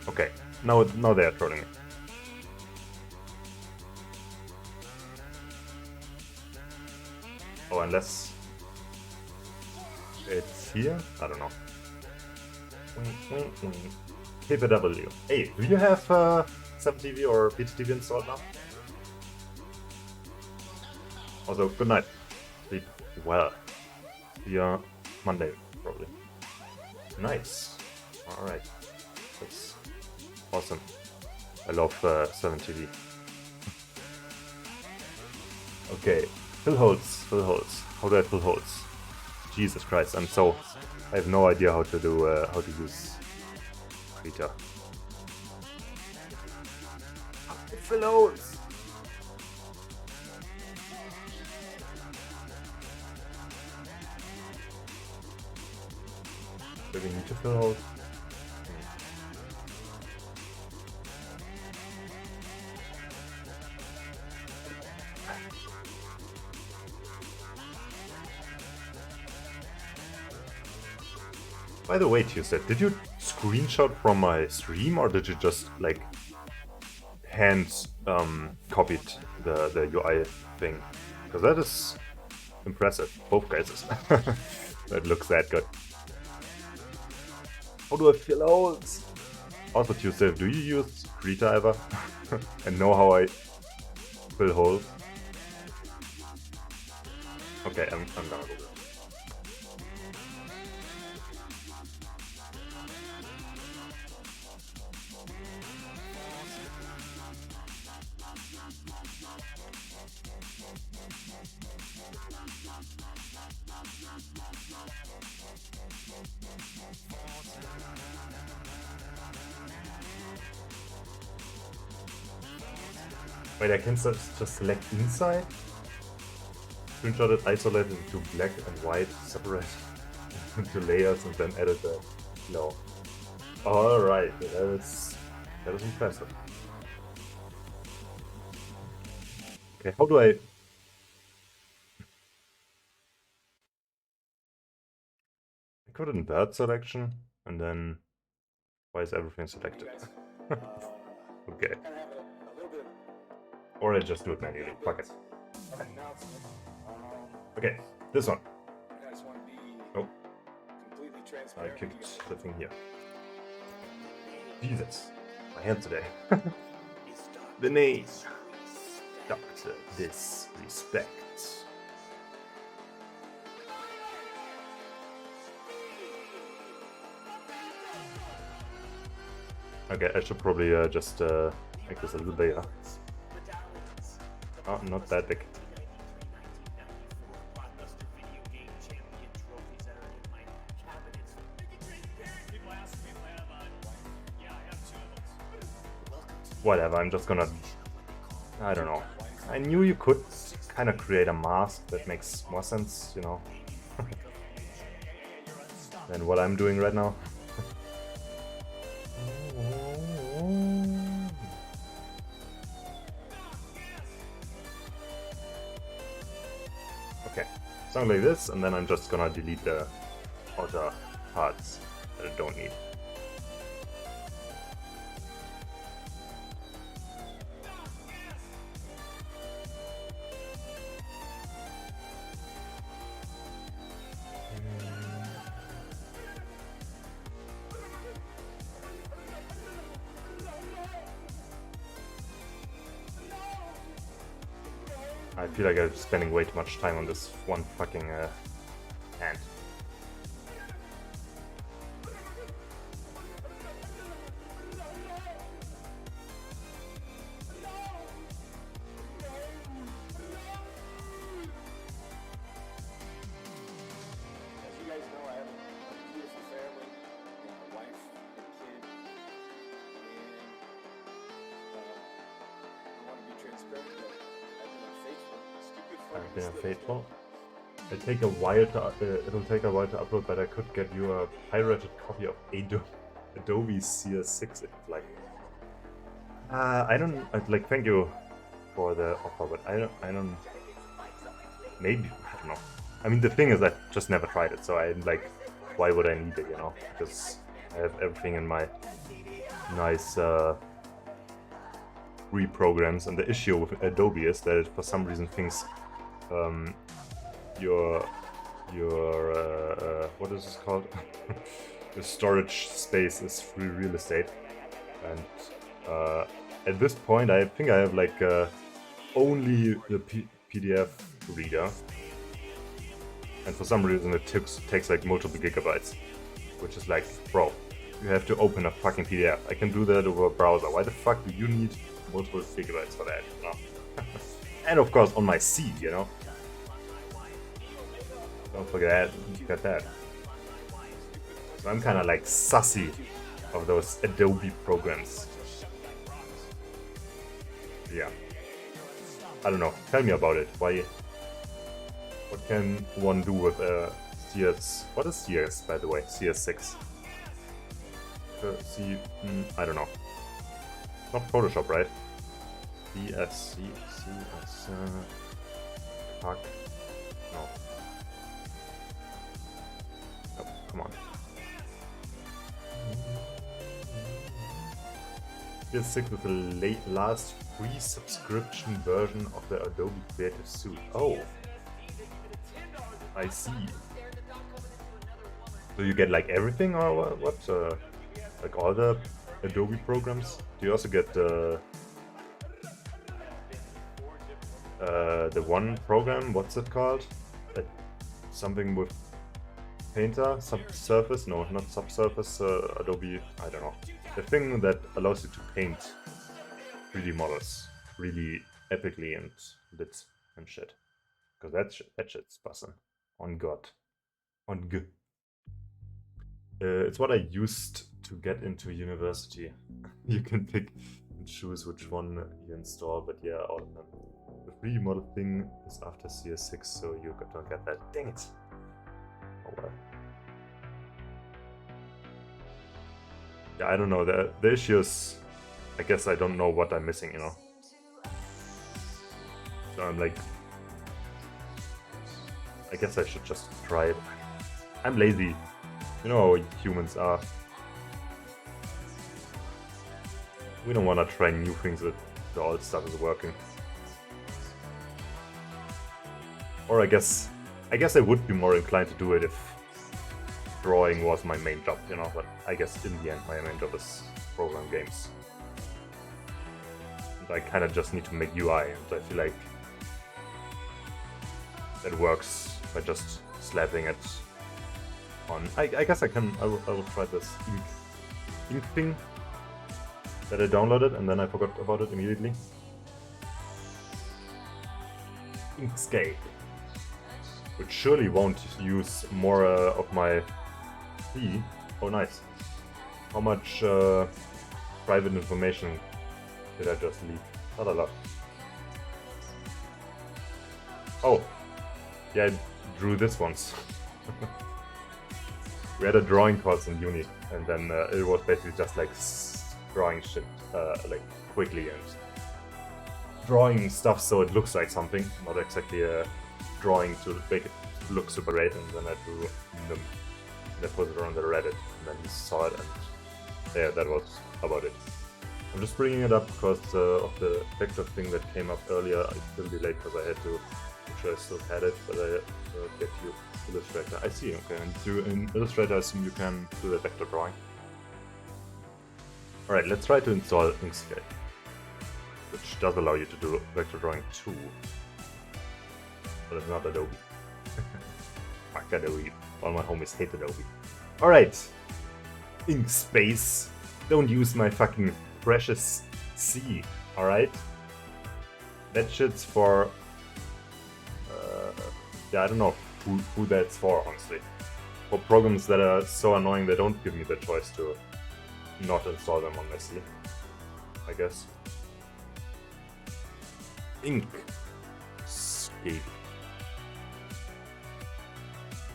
Okay, now they are trolling me. Oh, unless it's here? I don't know. PPW. Hey, do you have 7TV or PTTV installed now? Also, good night. Sleep well. See you Monday, probably. Nice. Alright. That's awesome. I love 7TV. Okay. Fill holes. How do I fill holes? Jesus Christ, I have no idea how to use Krita. Fill holes! Do we need to fill holes? By the way, Tuesday, did you screenshot from my stream, or did you just like hand copied the UI thing? Because that is impressive, both cases. That looks that good. How do I fill holes? Also, Tuesday, do you use Krita ever? And know how I fill holes? Okay, I'm gonna go. Wait, I can just select inside, screenshot it, isolate it into black and white, separate into layers, and then edit the glow. Alright, That is impressive. Okay, how do I... I could invert selection, and then... Why is everything selected? Okay. Or I just do it manually. Fuck it. Okay, this one. Oh. I kicked the thing here. Jesus. My hand today. The name. Doctor Disrespect. Okay, I should probably just make this a little bigger. Oh, not that big. Whatever, I'm just gonna... I don't know. I knew you could kind of create a mask that makes more sense, you know, than what I'm doing right now. Okay, something like this, and then I'm just gonna delete the outer parts that I don't need. I feel like I'm spending way too much time on this one fucking hand. I've been unfaithful. It'll take a while to upload, but I could get you a pirated copy of Adobe CS6 if you'd like. I don't like. Thank you for the offer, but I don't. Maybe I don't know. I mean, the thing is, I just never tried it, so I'm like, why would I need it? You know, because I have everything in my nice free programs, and the issue with Adobe is that it, for some reason thinks your what is this called? The storage space is free real estate, and at this point I think I have like only the PDF reader, and for some reason it takes like multiple gigabytes, which is like, bro, you have to open a fucking PDF. I can do that over a browser. Why the fuck do you need multiple gigabytes for that? You know? And of course on my seat, you know. Don't forget that. So I'm kind of like sussy of those Adobe programs. Yeah. I don't know. Tell me about it. Why? What can one do with CS? What is CS, by the way? CS6. I don't know. Not Photoshop, right? CS. Fuck. No. Oh, come on. CS6 with the last free subscription version of the Adobe Creative Suite. Oh, I see. So you get like everything, or what? Like all the Adobe programs? Do you also get the one program? What's it called? Something with Painter, Subsurface? No, not Subsurface. Adobe. I don't know. The thing that allows you to paint 3D models really epically and lit and shit. Because that shit's bussin'. On God. On G. It's what I used to get into university. You can pick and choose which one you install, but yeah, all of them. The 3D model thing is after CS6, so you don't get that. Dang it! Oh well. Yeah, I don't know. The issue is I guess I don't know what I'm missing, you know. So I'm like, I guess I should just try it. I'm lazy. You know how humans are. We don't want to try new things if the old stuff is working. Or I guess I would be more inclined to do it if drawing was my main job, you know, but I guess in the end my main job is program games. And I kind of just need to make UI, and I feel like that works by just slapping it on. I guess I will try this ink thing that I downloaded and then I forgot about it immediately. Inkscape, which surely won't use more of my fee. Oh, nice. How much private information did I just leak? Not a lot. Oh, yeah, I drew this once. We had a drawing course in uni, and then it was basically just like drawing shit like quickly and drawing stuff so it looks like something, not exactly a drawing to make it look super great, and then I drew them and I put it on the Reddit, and then you saw it, and yeah, that was about it. I'm just bringing it up because of the vector thing that came up earlier. I still delayed because I had to, which I still had it, but I get you Illustrator. I see, okay, and in Illustrator I assume you can do the vector drawing. Alright, let's try to install Inkscape, which does allow you to do vector drawing too, but it's not Adobe. Fuck Adobe. All my homies hate Adobe. Alright, Inkspace. Don't use my fucking precious C, alright? That shit's for... yeah, I don't know who that's for, honestly. For programs that are so annoying they don't give me the choice to not install them on my C, I guess. Inkscape.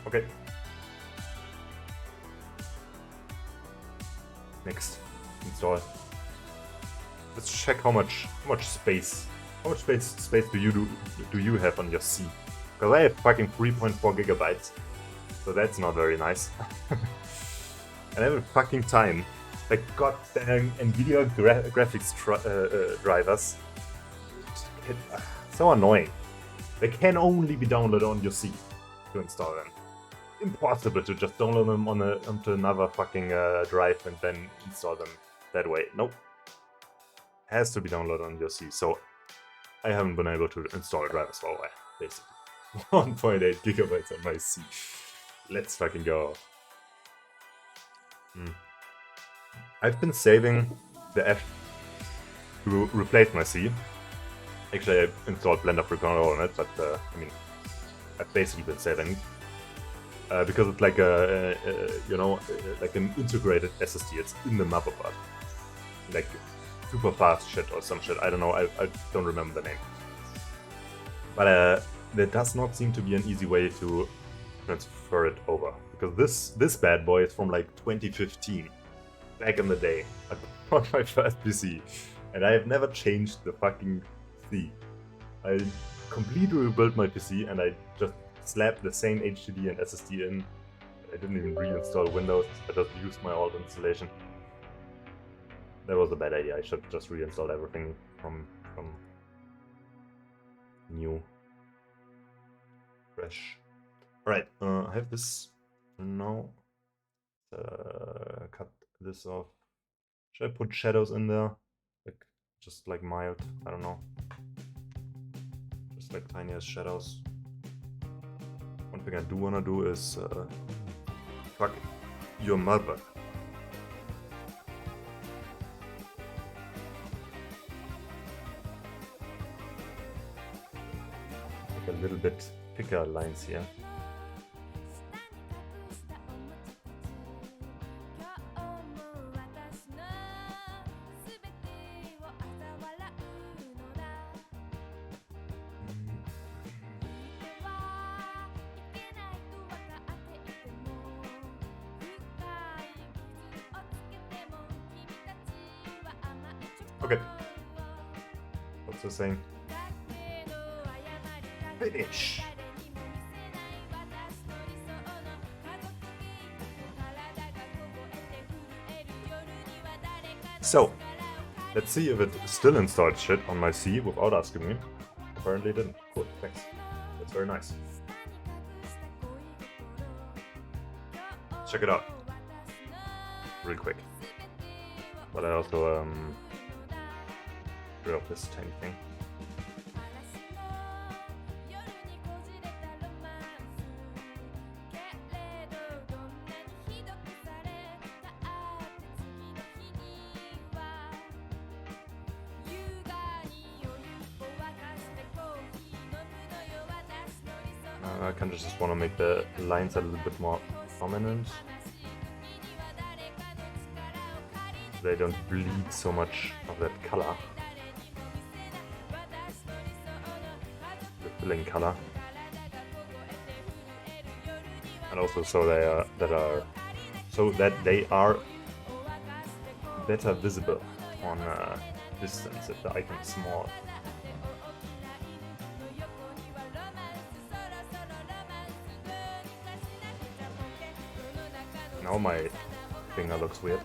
Okay. Next, install. Let's check how much space do you have on your C? Because I have fucking 3.4 gigabytes, so that's not very nice. And every fucking time, the goddamn NVIDIA graphics drivers, so annoying. They can only be downloaded on your C to install them. Impossible to just download them onto another fucking drive and then install them that way. Nope. Has to be downloaded on your C, so I haven't been able to install drivers for a while, basically. 1.8 gigabytes on my C. Let's fucking go. I've been saving the F to replace my C. Actually, I installed Blender Free Control on it, but I mean, I've basically been saving because it's like a you know, like an integrated SSD. It's in the motherboard, like super fast shit or some shit. I don't know. I don't remember the name. But there does not seem to be an easy way to transfer it over, because this bad boy is from like 2015, back in the day. I bought my first PC, and I have never changed the fucking C. I completely rebuilt my PC, and I just slapped the same HDD and SSD in. I didn't even reinstall Windows. I just used my old installation. That was a bad idea. I should just reinstall everything from new, fresh. Alright, I have this now. Cut this off. Should I put shadows in there? Like, just like mild, I don't know. Just like tiniest shadows. One thing I do wanna do is fuck your mother. Like a little bit thicker lines here. Okay. What's the saying? Finish! So, let's see if it still installed shit on my C without asking me. Apparently it didn't. Cool, thanks. That's very nice. Check it out. Real quick. But I also rid of this tiny thing. I kind of just want to make the lines a little bit more prominent. They don't bleed so much of that color. The filling color. And also so they are better visible on distance if the icon is small. Now my finger looks weird.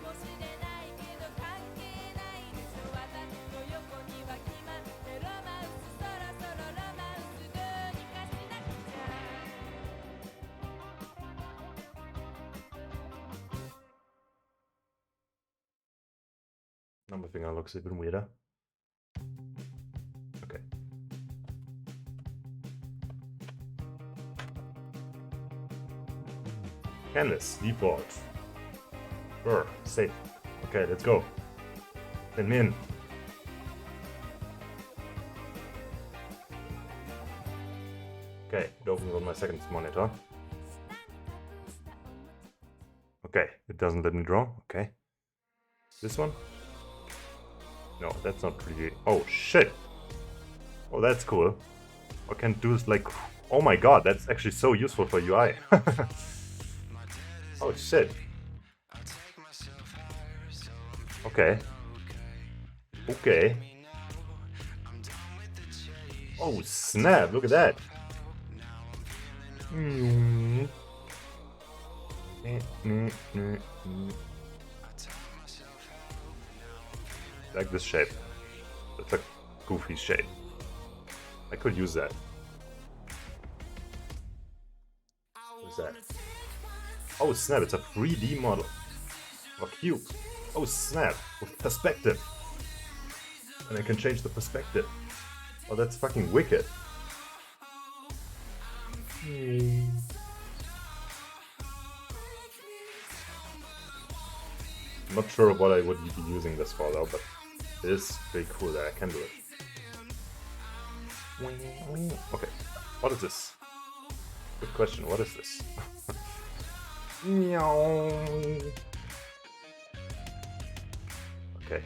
Now my finger looks even weirder. Okay. Canvas, default. Sure, safe. Okay, let's go. Send me in. Okay, it opens on my second monitor. Okay, it doesn't let me draw. Okay. This one? No, that's not really... Oh, shit! Oh, that's cool. I can do this like... Oh my god, that's actually so useful for UI. Oh, shit. Okay. Okay. Oh, snap, look at that. Like this shape. It's a goofy shape. I could use that. What is that? Oh snap, it's a 3D model. Or cube. Oh snap, with perspective. And I can change the perspective. Oh, that's fucking wicked. I'm not sure what I would be using this for though, but it is pretty cool that I can do it. Okay, what is this? Good question, what is this? Okay,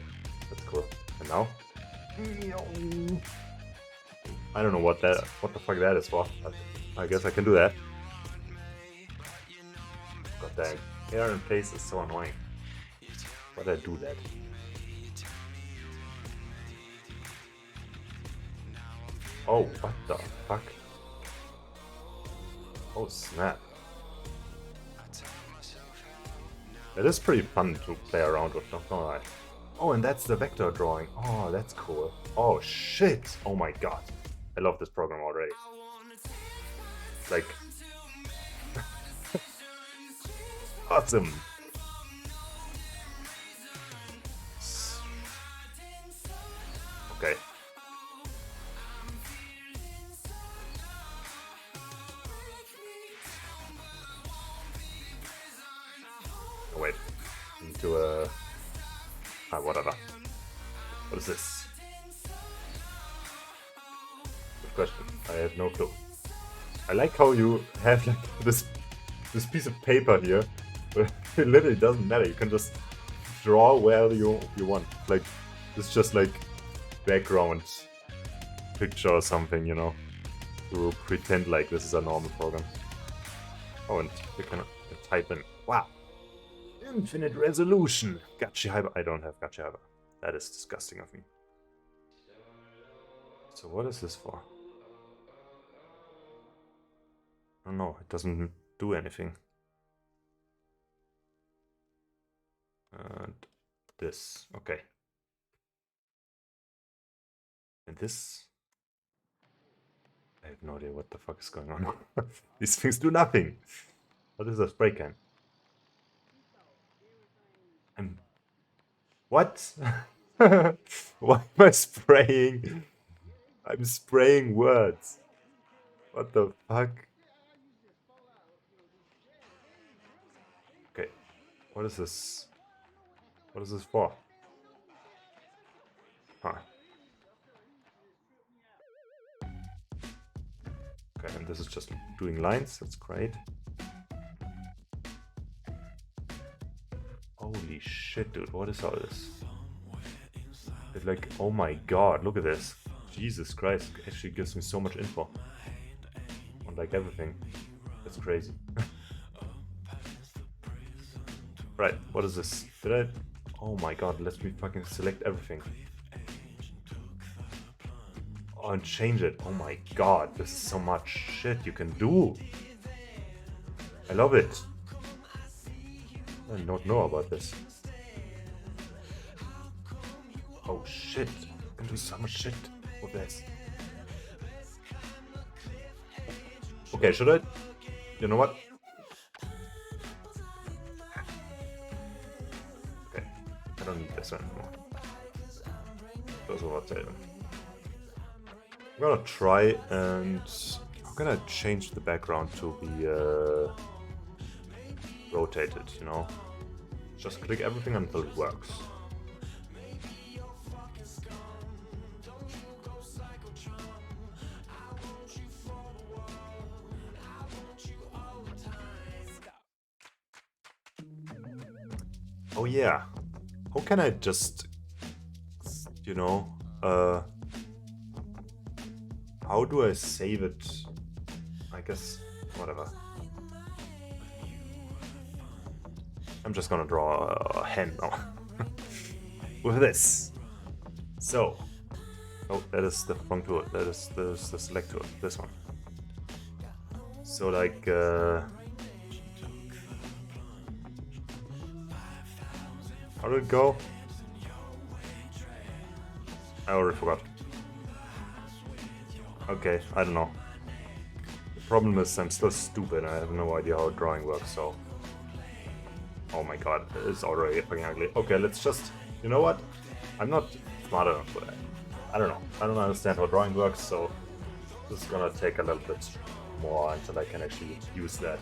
that's cool. And now? I don't know what the fuck that is for. I guess I can do that. God dang, hair in place is so annoying. Why'd I do that? Oh, what the fuck? Oh snap. It is pretty fun to play around with, not gonna lie. Oh, and that's the vector drawing. Oh, that's cool. Oh shit! Oh my god. I love this program already. Like... awesome! Okay. Oh, wait. I need to, whatever. What is this? Good question. I have no clue. I like how you have like this piece of paper here, but it literally doesn't matter. You can just draw wherever you want. Like, it's just like background picture or something, you know, to pretend like this is a normal program. Oh, and you can type in. Wow. Infinite resolution. Gachi Hyper. I don't have Gachi Hyper. that is disgusting of me. So what is this for? Oh no, it doesn't do anything. And this, okay. And this, I have no idea what the fuck is going on. These things do nothing. What is a spray can? What? Why am I spraying? I'm spraying words. What the fuck? Okay, what is this? What is this for? Huh. Okay, and this is just doing lines. That's great. Holy shit, dude. What is all this? It's like, oh my god, look at this. Jesus Christ, it actually gives me so much info. On like everything. That's crazy. Right, what is this? Did I... Oh my god, let me fucking select everything. Oh, and change it. Oh my god, this is so much shit you can do. I love it. I don't know about this. Oh shit, I can do so much shit with this. Okay, should I? You know what? Okay, I don't need this one anymore. Those are what I'm gonna try and I'm gonna change the background to be rotated, you know? Just click everything until it works. Oh yeah, how can I just, you know, how do I save it? I guess, whatever. I'm just gonna draw a hand now. With this. So. Oh, that is the wrong tool. That is the select tool. This one. So like, how did it go? I already forgot. Okay, I don't know. The problem is I'm still stupid and I have no idea how drawing works, so... Oh my god, it's already fucking ugly. Okay, let's just... You know what? I'm not smart enough for that. I don't know. I don't understand how drawing works, so... This is gonna take a little bit more until I can actually use that.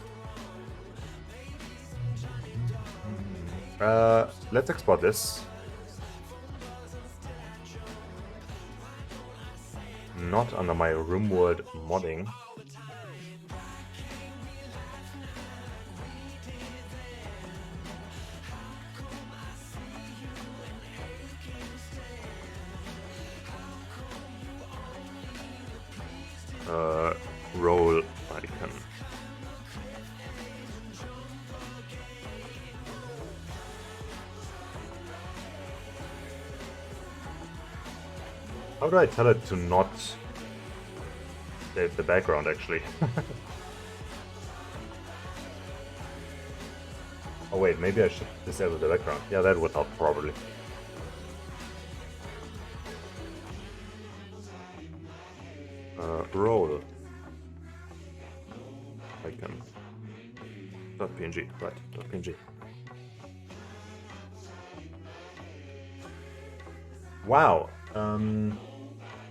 Let's export this. Not under my RimWorld modding. Roll icon. How do I tell it to not save the background, actually? Oh wait, maybe I should disable the background. Yeah, that would help, probably. Roll icon. .png, right, .png. Wow,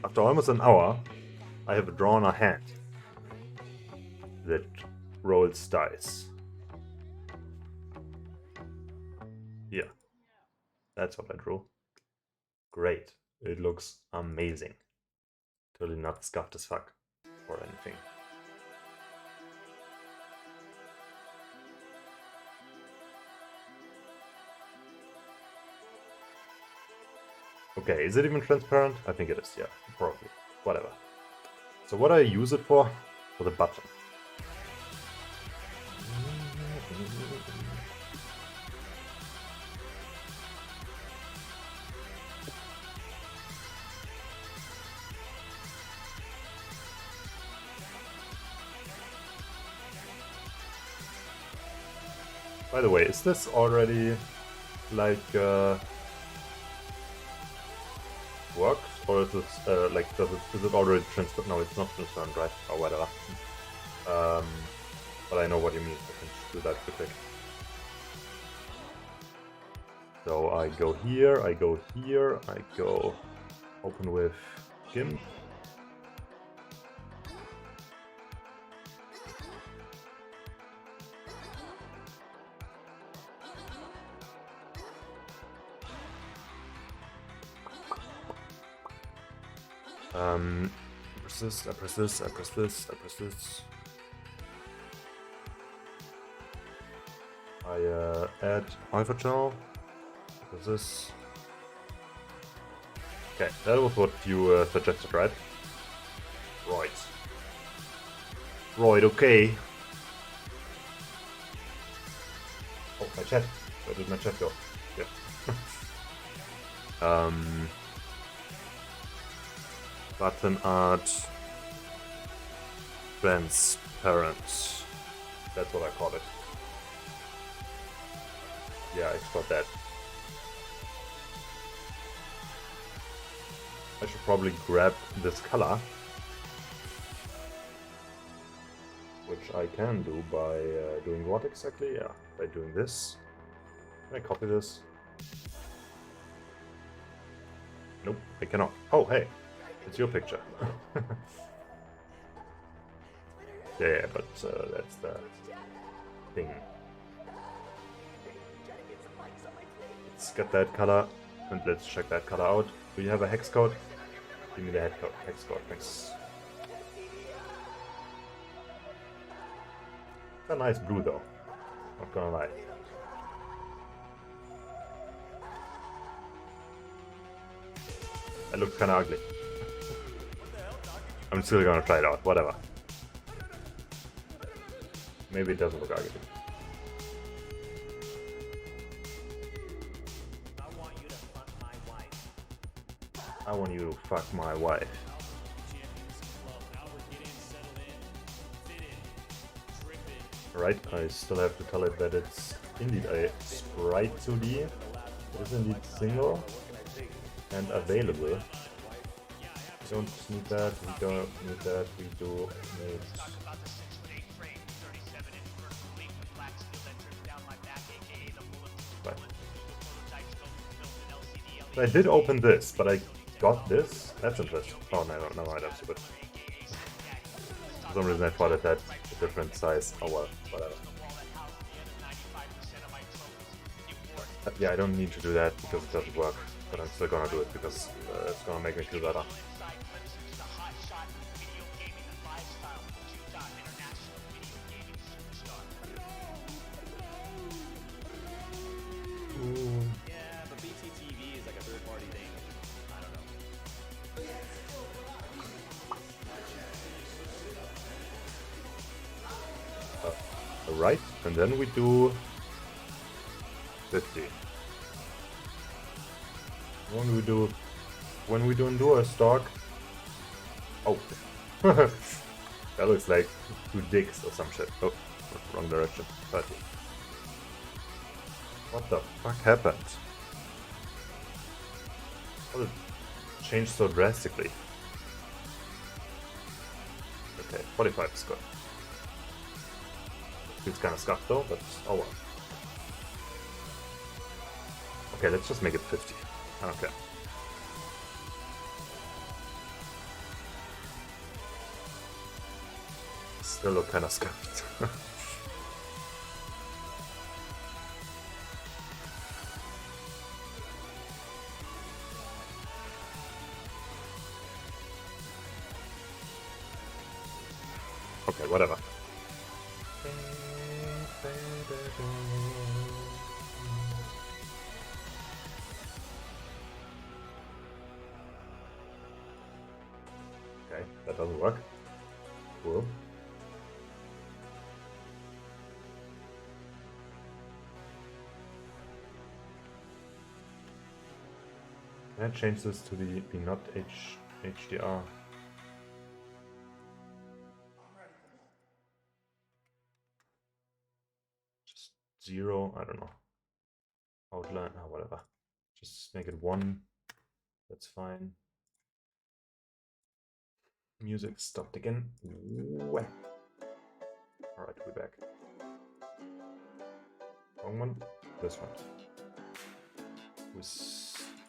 after almost an hour, I have drawn a hand that rolls dice. Yeah, that's what I drew. Great, it looks amazing. Totally not scuffed as fuck or anything. Okay, is it even transparent? I think it is, yeah, probably. Whatever. So what do I use it for? For the button. By the way, is this already like worked, or is it like is it already transferred? No, it's not transferred, right? Or whatever. But I know what you mean. I can just do that quick. So I go here, I go here, I go open with GIMP. I press this, I press this, I press this, I press this. I add Alpha Channel. Press this. Okay, that was what you suggested, right? Right. Right, okay. Oh, my chat. Where did my chat go? Yeah. Button art. Transparent. That's what I call it. Yeah, export that. I should probably grab this color, which I can do by doing what exactly? Yeah, by doing this. Can I copy this? Nope, I cannot. Oh, hey, it's your picture. Yeah, but that's the thing. Let's get that color and let's check that color out. Do you have a hex code? Give me the hex code, thanks. It's a nice blue though, not gonna lie. That looks kinda ugly. I'm still gonna try it out, whatever. Maybe it doesn't look ugly. I want you to fuck my wife. Right, I still have to tell it that it's indeed a sprite 2D. It is indeed single and available. We don't need that, we don't need that, we do need... Right. I did open this, but I got this? That's interesting. Oh no, no, I'm stupid. For some reason I thought it had a different size. Oh well, whatever. Yeah, I don't need to do that because it doesn't work, but I'm still gonna do it because it's gonna make me feel better. Yeah, but BTTV is like a third-party thing. I don't know. Right, and then we do 50. When we do endure stock. Oh, that looks like 2 dicks or some shit. Oh, wrong direction. 30. What the fuck happened? How did it change so drastically? Okay, 45 is good. Feels kind of scuffed though, but oh well. Okay, let's just make it 50. I don't care. Still look kind of scuffed. Okay, whatever. Okay, that doesn't work. Cool. Can I change this to be not HDR? Just 0, I don't know. Outline, whatever. Just make it 1. That's fine. Music stopped again. Alright, we're back. Wrong one. This one.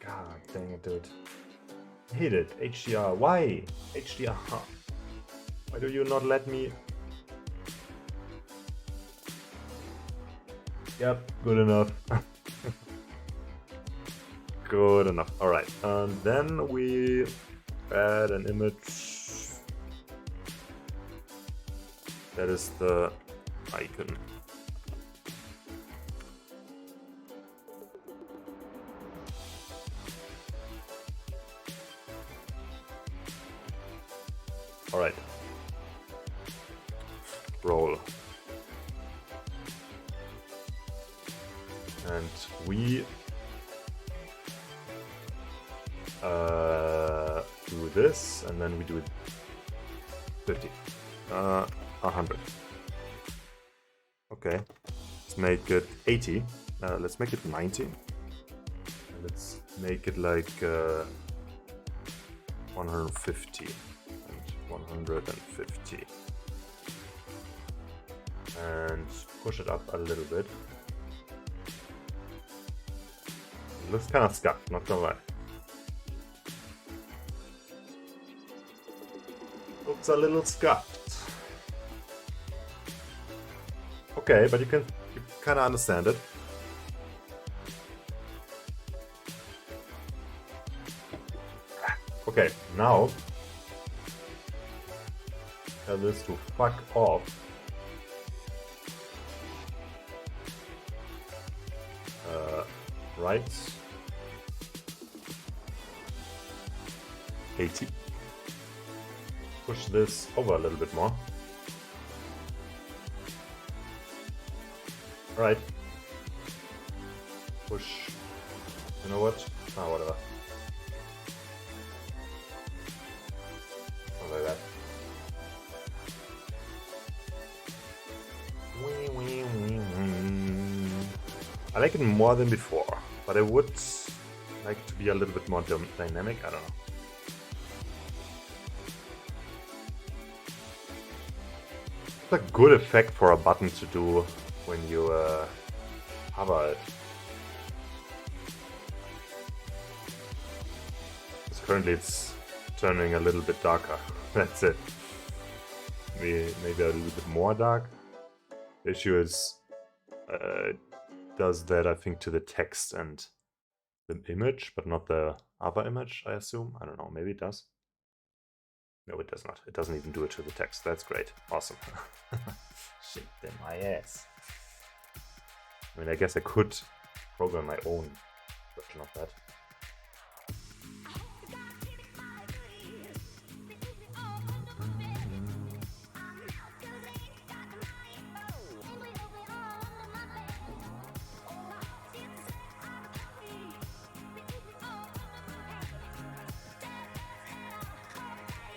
God dang it, dude. I hate it. HDR. Why? HDR. Why do you not let me? Yep, good enough. Good enough. Alright, and then we add an image. That is the icon. Alright. Roll. And we do this, and then we do it 50. 100. Okay. Let's make it 80. Let's make it 90. Let's make it like 150 and 150. And push it up a little bit. It looks kind of scuffed, not gonna lie. Looks a little scuffed. Okay, but you kind of understand it. Okay, now tell this to fuck off. Right. 80. Push this over a little bit more. Right. Push. You know what? Whatever. Something like that. I like it more than before, but I would like to be a little bit more dynamic. I don't know. It's a good effect for a button to do when you hover it. Because currently it's turning a little bit darker. That's it. Maybe a little bit more dark. The issue is it does that, I think, to the text and the image, but not the other image, I assume. I don't know, maybe it does. No, it does not. It doesn't even do it to the text. That's great. Awesome. Shit in my ass. I mean, I guess I could program my own version of that.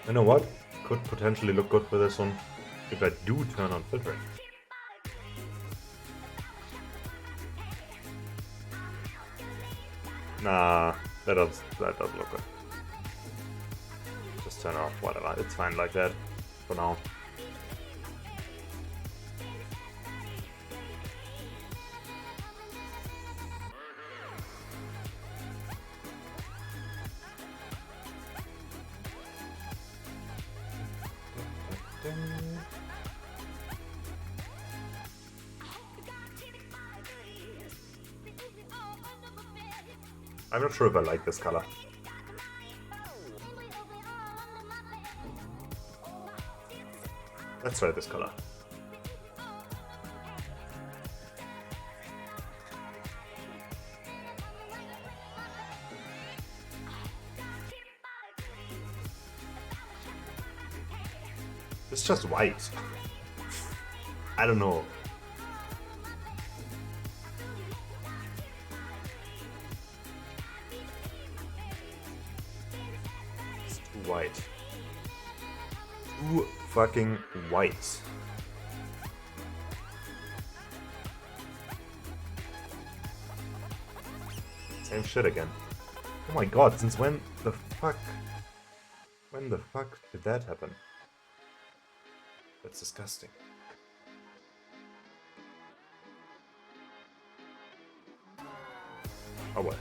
You know what? Could potentially look good for this one if I do turn on filtering. Nah, that doesn't look good. Just turn off, whatever. It's fine like that for now. I'm not sure if I like this color. Let's try this color. It's just white. I don't know. It's too white. Too fucking white. Same shit again. Oh my god, since when the fuck? When the fuck did that happen? That's disgusting. Oh well.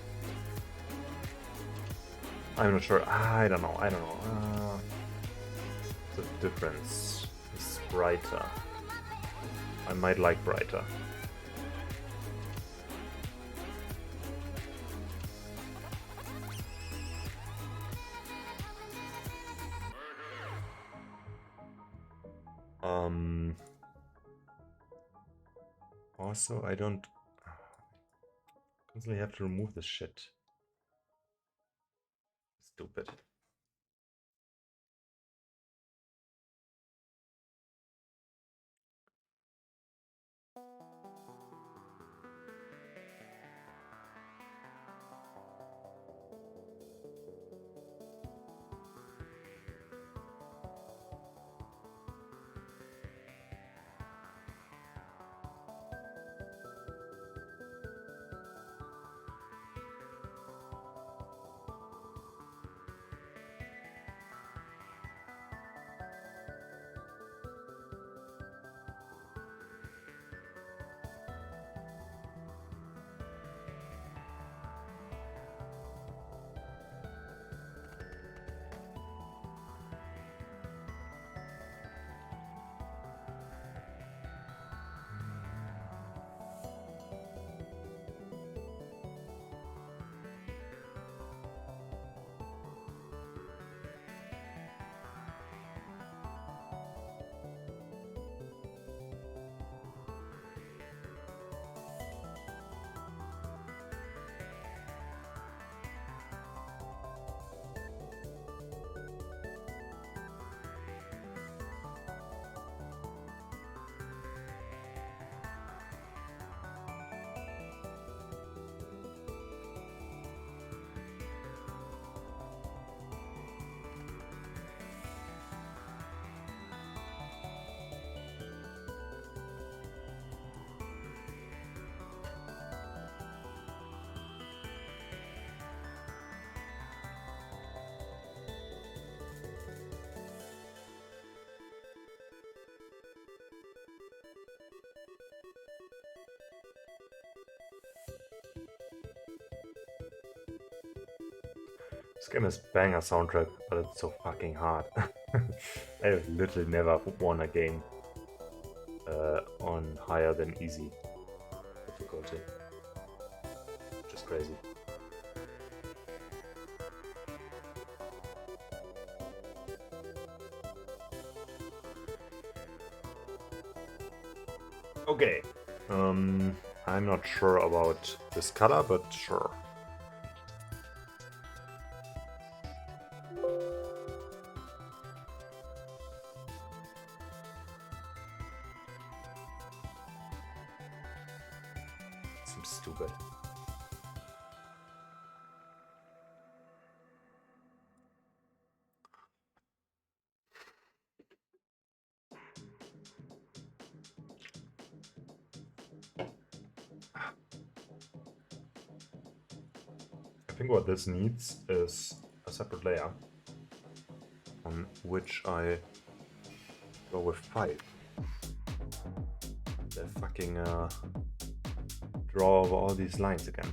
I'm not sure. I don't know. The difference is brighter. I might like brighter. Also, I don't constantly have to remove this shit. Stupid. This game has banger soundtrack, but it's so fucking hard. I have literally never won a game on higher than easy difficulty. Just crazy. Okay. I'm not sure about this color, but sure. Seems stupid. I think what this needs is a separate layer on which I go with 5. The fucking draw over all these lines again.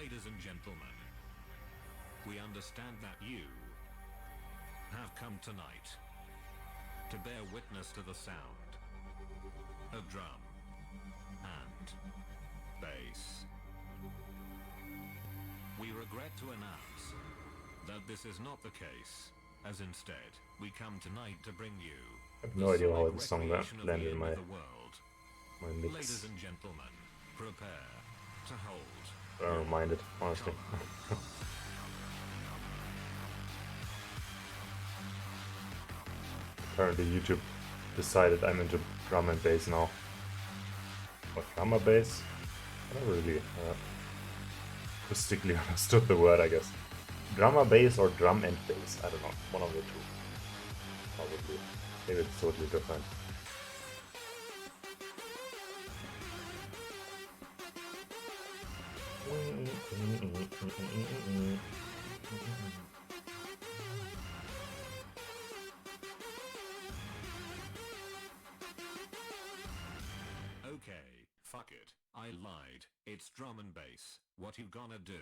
Ladies and gentlemen, we understand that you have come tonight to bear witness to the sound of drum and bass. We regret to announce that this is not the case, as instead we come tonight to bring you I have no idea how this song landed in my mix. Ladies and gentlemen, prepare to hold. I don't mind it, honestly. Apparently YouTube decided I'm into drum and bass now. What, drum or bass? I don't really acoustically understood the word, I guess. Drum or bass or drum and bass? I don't know. One of the two. Probably. Maybe it's totally different. Okay, fuck it. I lied. It's drum and bass. What you gonna do?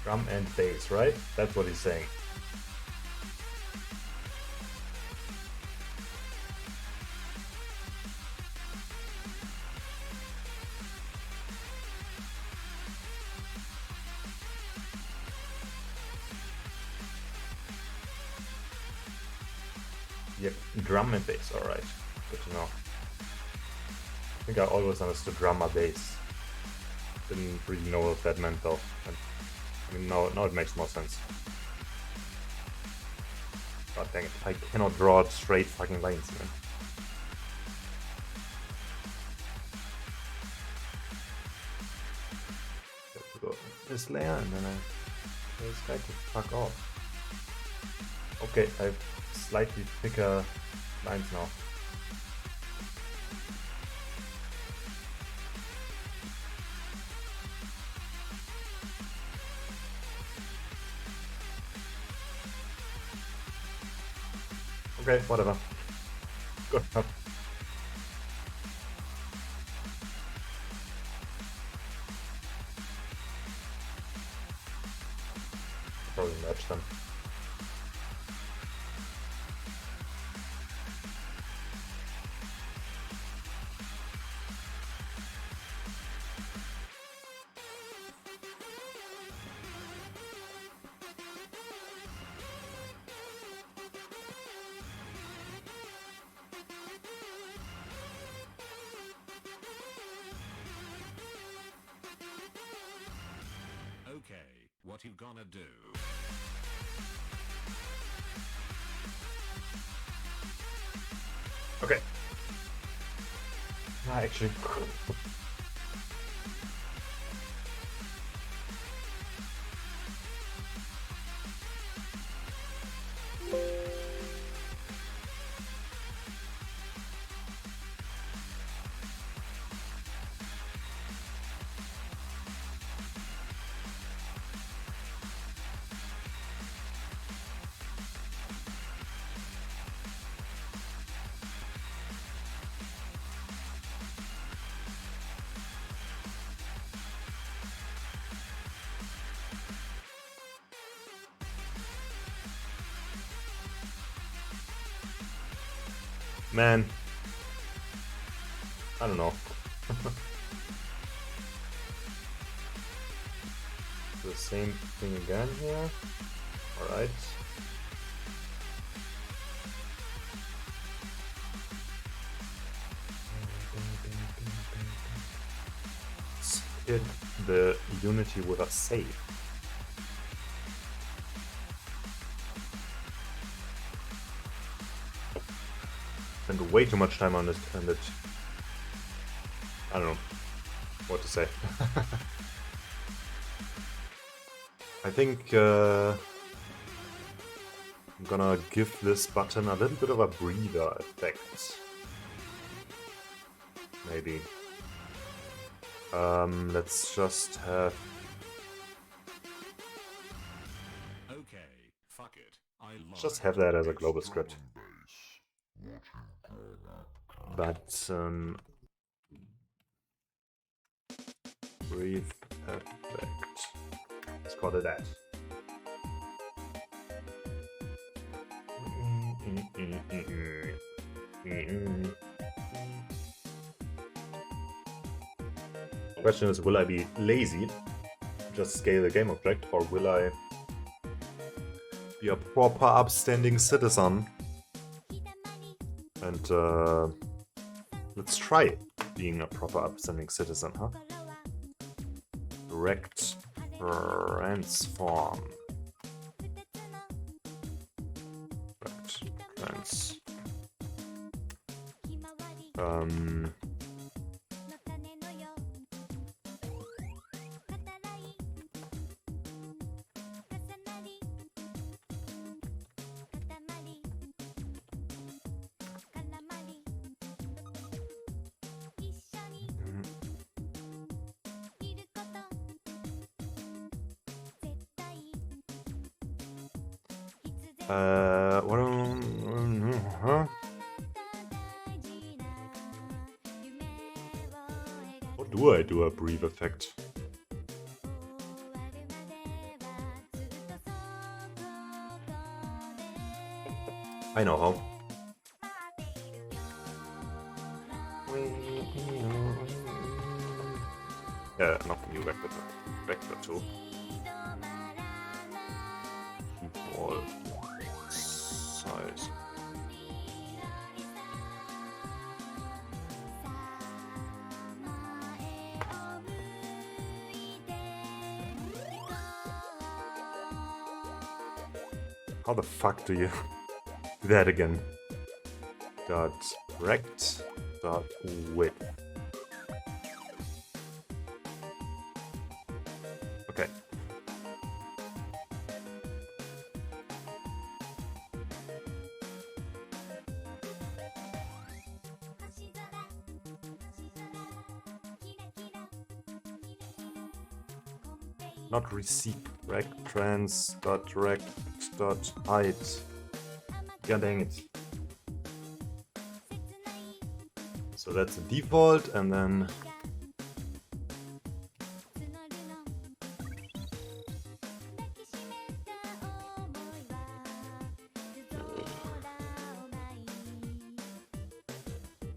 Drum and bass, right? That's what he's saying. Yep, drum and bass, alright. Good to know. I think I always understood drum or bass. Didn't really know what that meant though. And, I mean, now it makes more sense. God dang it, I cannot draw straight fucking lines, man. Have to go this layer and then I tell this guy to fuck off. Okay, I have slightly thicker lines now. Okay, whatever. Good enough. Probably match them. Okay, what you gonna do? Okay. Actually. Man. I don't know. The same thing again here. Alright. Let's hit the unity with a save. Spent way too much time on this and it. I don't know what to say. I think I'm gonna give this button a little bit of a breather effect. Maybe. Let's just have. Okay, fuck it. I lied. Just have that as a It's global drum script. and bass. But breathe effect. Let's call it that. Question is, will I be lazy, just scale the game object, or will I be a proper upstanding citizen? And let's try being a proper upstanding citizen, huh? Direct transform. Direct trans. What do I do a brief effect? I know how. Not new vector. Vector 2. Keep all size. How the fuck do you do that again? Dot rect dot width. Okay. Not receive rect trans dot rect dot height. God dang it. So that's the default, and then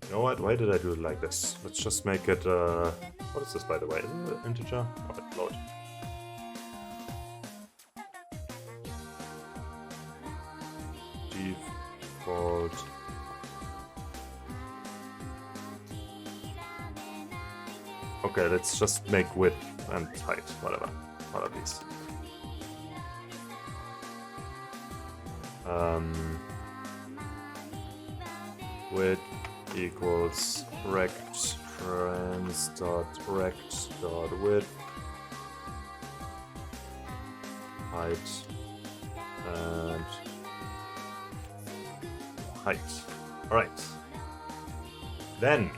you know what? Why did I do it like this? Let's just make it what is this, by the way? Is it an integer? Oh, it's float. Default. Okay, let's just make width and height, whatever. One of these. Width equals rect trans dot rect dot width height and height. Alright. Then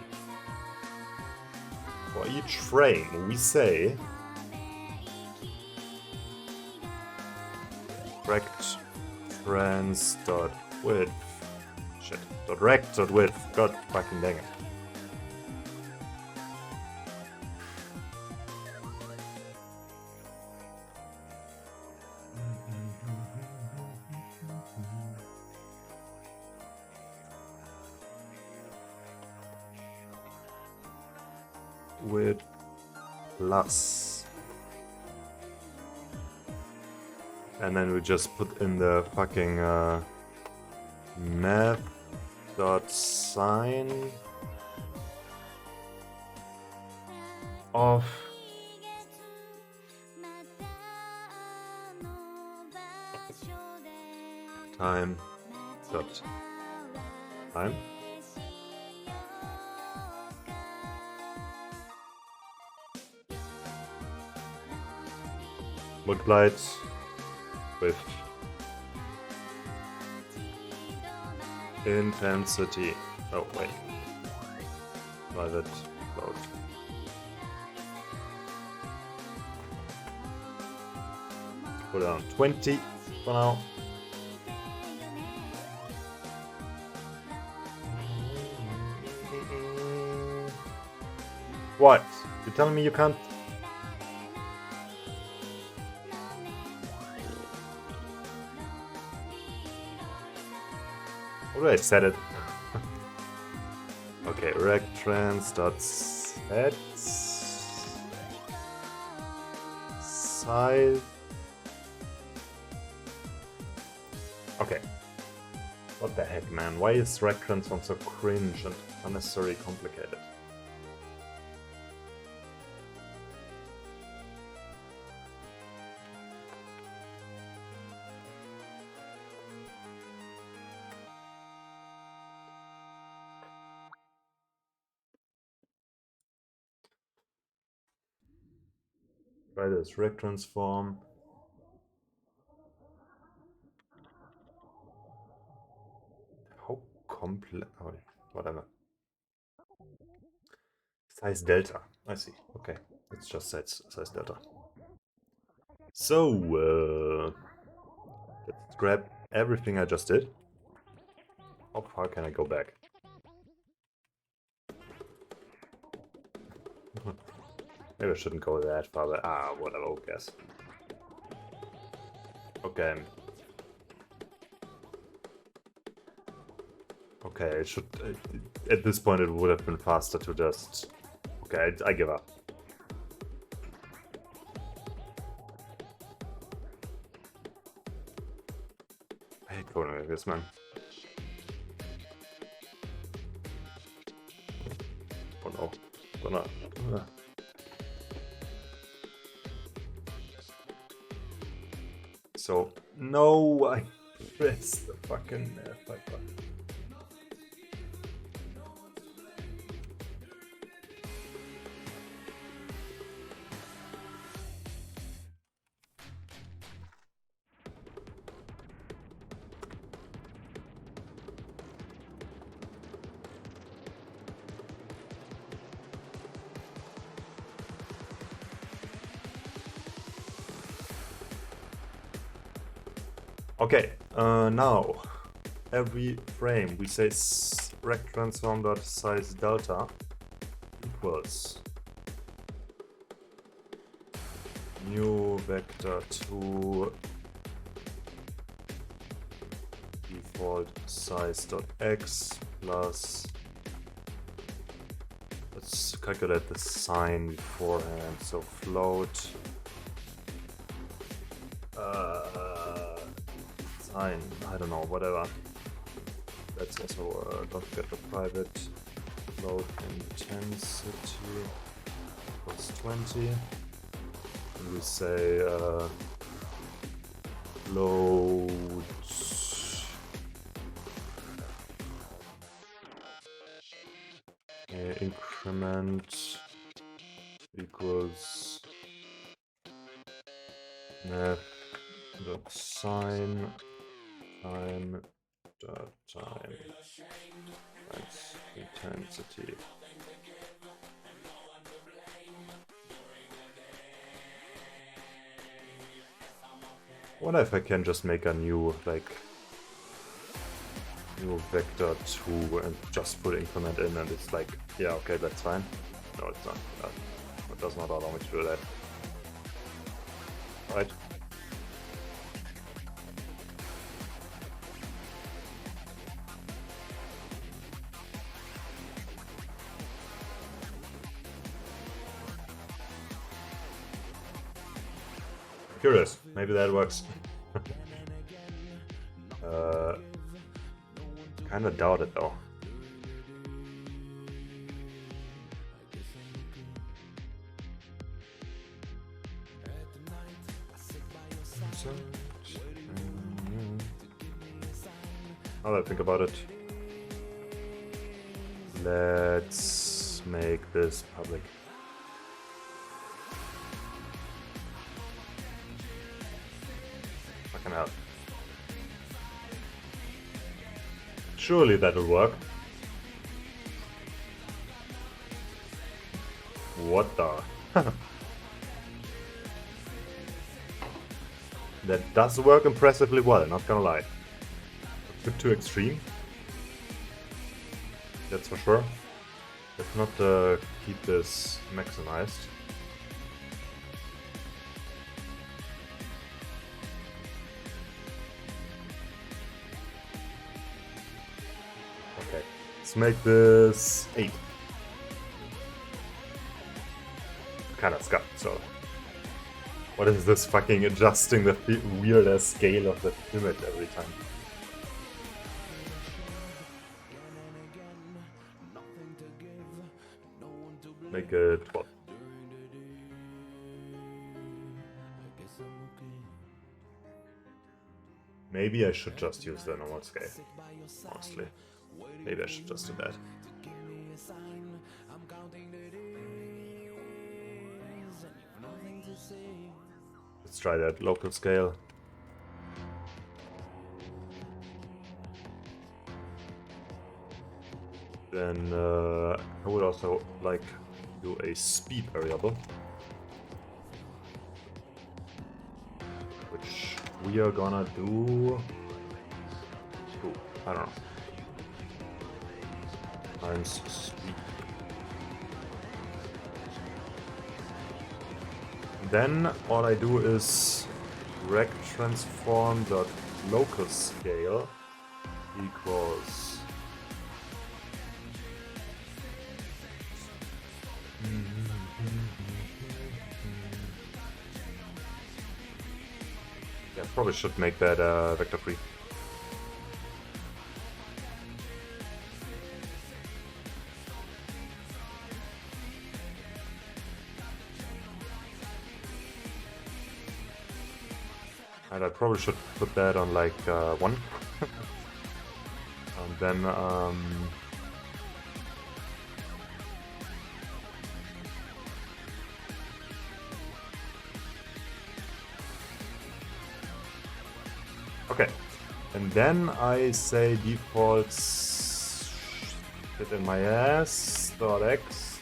for each frame we say rect trans dot width shit dot rect dot width. God fucking dang it. With plus, and then we just put in the fucking math dot sign of time dot time. Multiplied with intensity. Oh wait, private float. Put it on 20 for now. What? You're telling me you can't? Or I set it. Okay, rectrans.set size. Okay. What the heck, man? Why is rec transform so cringe and unnecessarily complicated? Try this rec transform. How complex? Oh, whatever. Size delta. I see. Okay, it's just size delta. So let's grab everything I just did. How far can I go back? Maybe I shouldn't go that far, but whatever, who cares? Okay. Okay, it should. At this point, it would have been faster to just. Okay, I give up. I hate coding like this, man. Oh no. Gonna. So, no, I pressed the fucking F button. Okay, now every frame we say rect transform dot size delta equals new vector 2 default size dot x plus, let's calculate the sign beforehand, so float sign, I don't know, whatever. Let's also don't forget the private float intensity plus 20, and we say load increment equals nav dot sign time dot time times intensity. What if I can just make a new new vector 2 and just put increment in, and it's like, yeah, okay, that's fine. No, it's not. It does not allow me to do that. Right. Curious, maybe that works. Kinda doubt it though. Now that I think about it, let's make this public. Fucking hell. Surely that'll work. What the? That does work impressively well, not gonna lie. A bit too extreme. That's for sure. Let's not keep this maximized. make this 8. Kind of scuffed, so. What is this fucking adjusting the weirder scale of the image every time? Make it 12. Maybe I should just use the normal scale, honestly. Maybe I should just do that. Let's try that local scale. Then I would also like to do a speed variable, which we are gonna do. I don't know. Times speed. Then all I do is rect transform dot local scale equals yeah, probably should make that vector free. And I probably should put that on like 1. And then okay. And then I say defaults fit in my ass dot x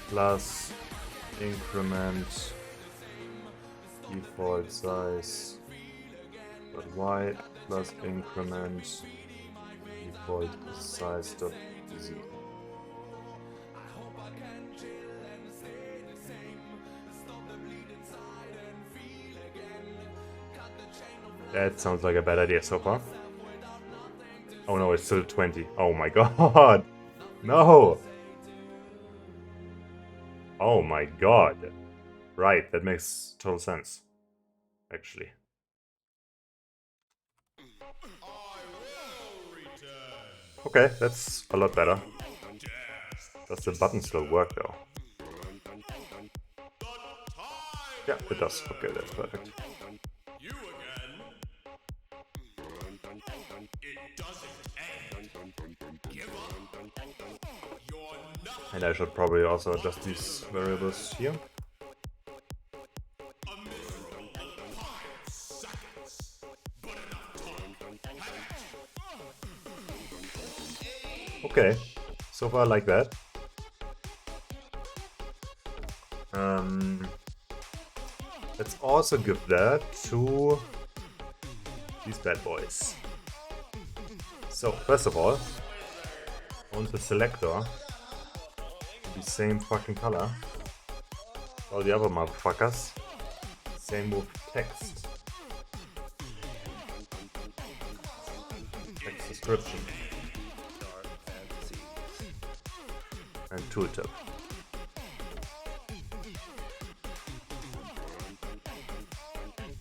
plus increment default size dot y plus increment default size dot z. That sounds like a bad idea so far. Oh no, it's still 20. Oh my god! No! Oh my god. Right, that makes total sense. Actually. Okay, that's a lot better. Does the button still work though? Yeah, it does. Okay, that's perfect. And I should probably also adjust these variables here. Okay, so far I like that. Let's also give that to these bad boys. So, first of all, I want the selector to be same fucking color. All the other motherfuckers, same with text. Text description. And tooltip.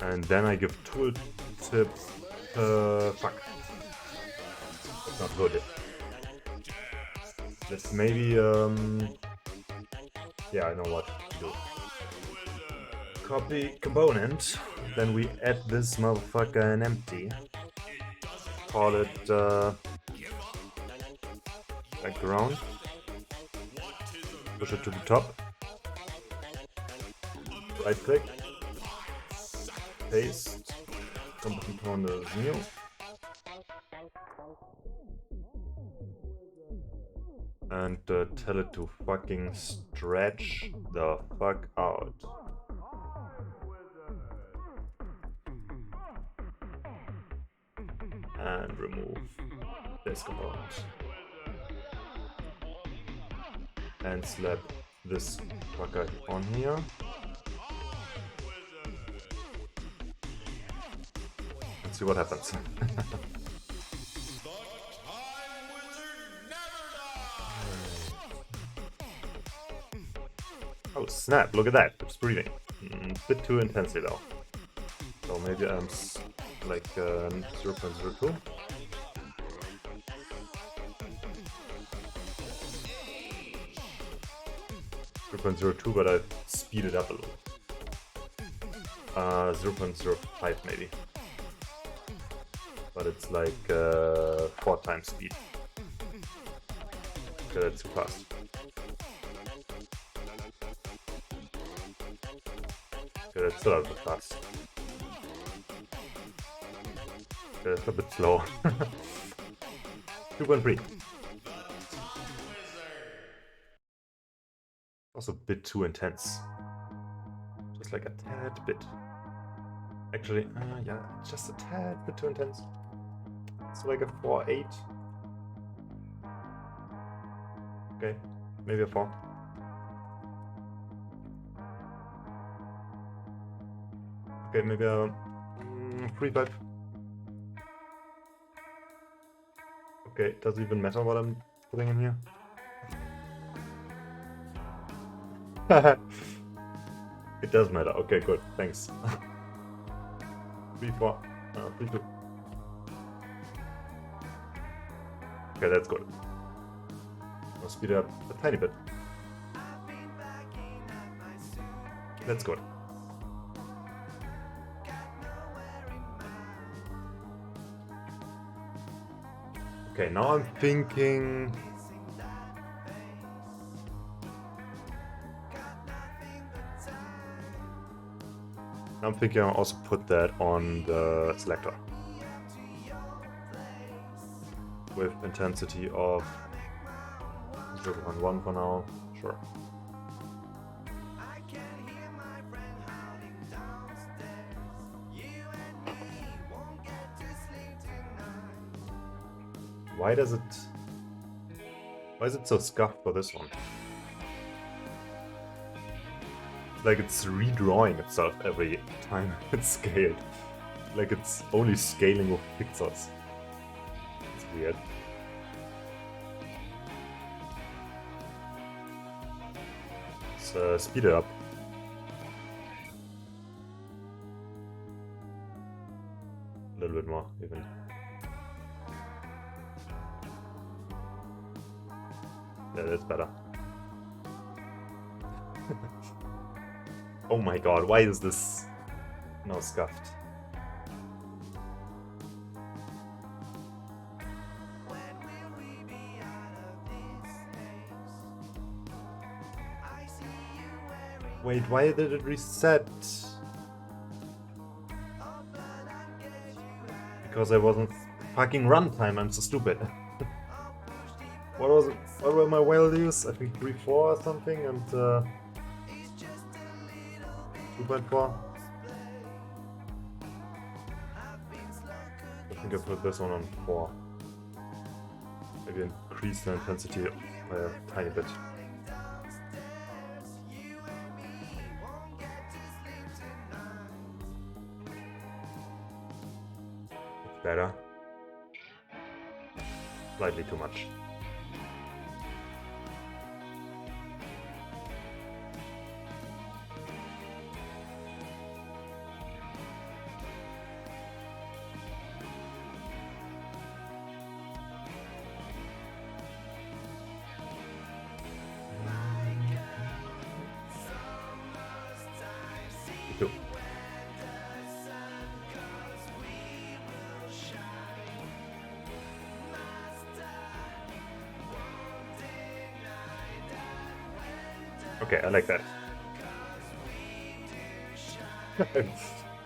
And then I give tooltip. Fuck. That's not good. Let's maybe. Yeah, I know what to do. Copy component. Then we add this motherfucker an empty. Call it background. Push it to the top. Right click. Paste. Component is new. And tell it to fucking stretch the fuck out. And remove this component. And slap this fucker on here. Let's see what happens. Oh snap, look at that, it's breathing. Bit too intensely though. So maybe I'm like 0.02. 0.02, but I speed it up a little. 0.05 maybe. But it's like 4 times speed. Okay, that's too fast. Okay, that's still a bit fast. Okay, that's a bit slow. 2.3. Also a bit too intense. Just like a tad bit. Actually, yeah, just a tad bit too intense. It's like a 4.8. Okay, maybe a 4. Okay, maybe a 3.5. Okay, does it even matter what I'm putting in here? It does matter. Okay, good. Thanks. 3.4. 3.2. Okay, that's good. I'll speed it up a tiny bit. That's good. Okay, now I'm thinking... I'll also put that on the selector. With intensity of 0.1 for now, sure. Why is it so scuffed for this one? It's like it's redrawing itself every time it's scaled. Like it's only scaling with pixels. It's weird. Let's speed it up. A little bit more, even. Yeah, that's better. Oh my god, why is this now scuffed? Wait, why did it reset? Because I wasn't fucking runtime, I'm so stupid. What was it? What were my values? I think 3.4 or something, and 2.4. I think I put this one on 4. Maybe increase the intensity by a tiny bit. Better. Slightly too much. Two. Okay, I like that.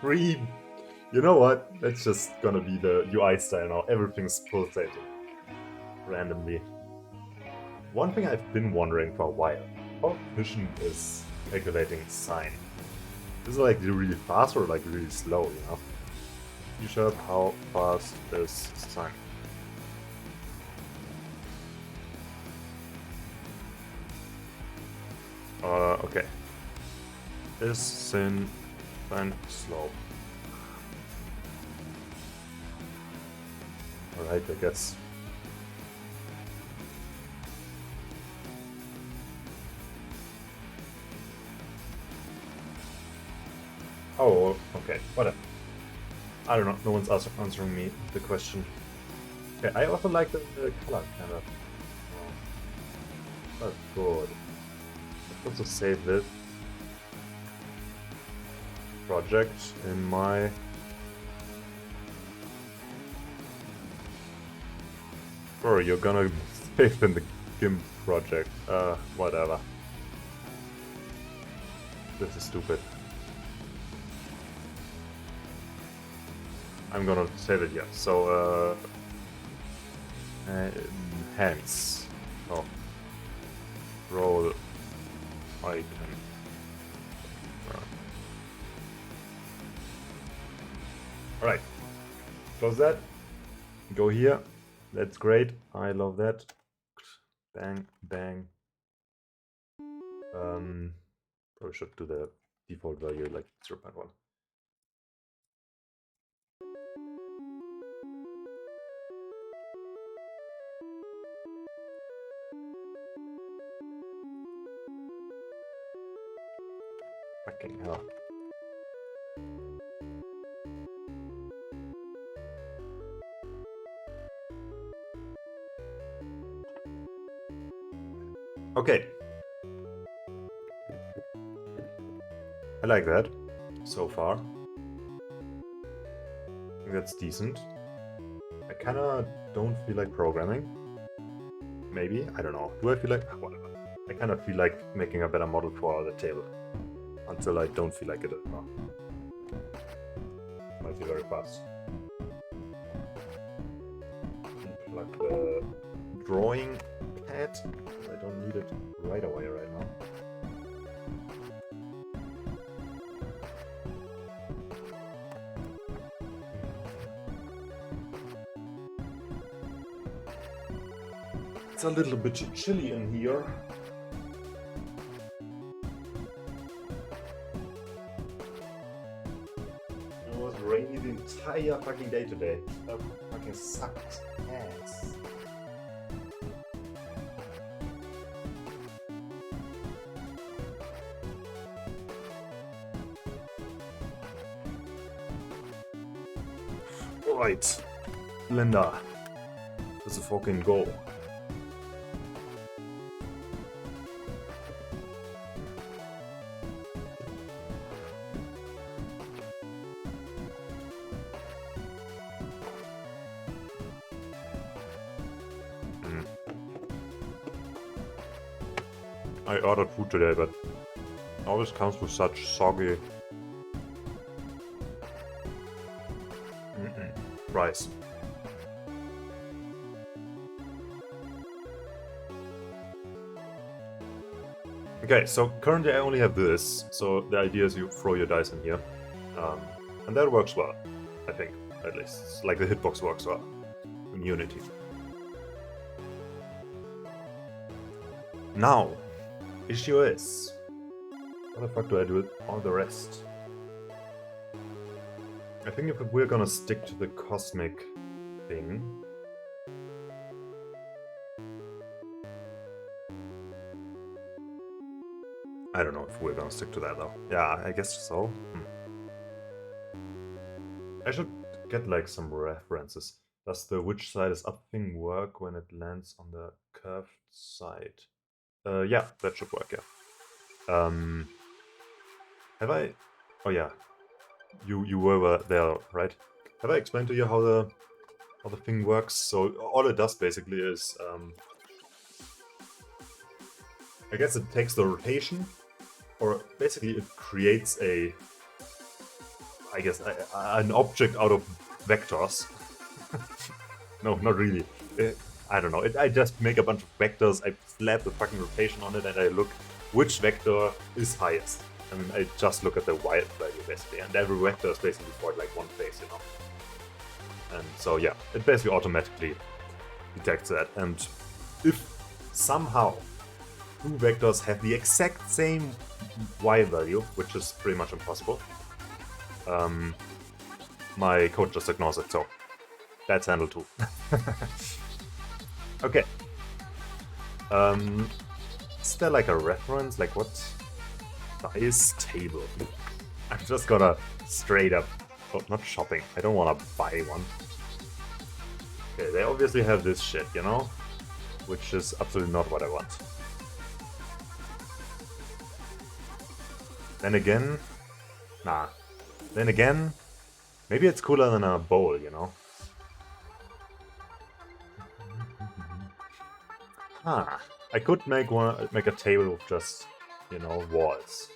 3. You know what? That's just gonna be the UI style now. Everything's pulsating randomly. One thing I've been wondering for a while: how efficient is calculating sine? Is it like really fast or like really slow? You know? You sure how fast is sine? Okay. Is sine slow? Alright, I guess. Oh, okay, whatever. I don't know, no one's answering me the question. Okay, I also like the color kind of. Oh, that's good. Let's also save this project in my... Bro, you're gonna save in the GIMP project. Whatever. This is stupid. I'm gonna save it here. So, hands. Oh. Roll icon. Alright. Close that. Go here. That's great. I love that. Bang, bang. Probably should do the default value like 0.1. Fucking hell. Okay. I like that so far. I think that's decent. I kinda don't feel like programming. Maybe? I don't know. Do I feel like... whatever. I kinda feel like making a better model for the table. Until I don't feel like it anymore. Might be very fast. Plug the drawing pad. I don't need it right away right now. It's a little bit chilly in here. It was rainy the entire fucking day today. That fucking sucked ass. Alright, Linda. Let's fucking go. I ordered food today, but it always comes with such soggy rice. Okay, so currently I only have this, so the idea is you throw your dice in here. And that works well, I think, at least. It's like the hitbox works well in Unity. Now, issue is, what the fuck do I do with all the rest? I think if we're gonna stick to the cosmic thing, I don't know if we're gonna stick to that though. Yeah, I guess so. I should get like some references. Does the which side is up thing work when it lands on the curved side? Yeah, that should work, yeah. Have I... oh yeah. You were there, right? Have I explained to you how the thing works? So all it does basically is... I guess it takes the rotation, or basically it creates a... I guess an object out of vectors. No, not really. I don't know. I just make a bunch of vectors, I slap the fucking rotation on it, and I look which vector is highest. I mean, I just look at the y value basically, and every vector is basically for like one place, you know. And so yeah, it basically automatically detects that. And if somehow two vectors have the exact same y value, which is pretty much impossible, my code just ignores it, so that's handled too. Okay. Is there like a reference? Like what? Dice table. I'm just gonna straight up... Oh, not shopping. I don't wanna buy one. Okay, they obviously have this shit, you know? Which is absolutely not what I want. Then again... Nah. Then again... Maybe it's cooler than a bowl, you know? Ah, I could make a table with just, you know, walls.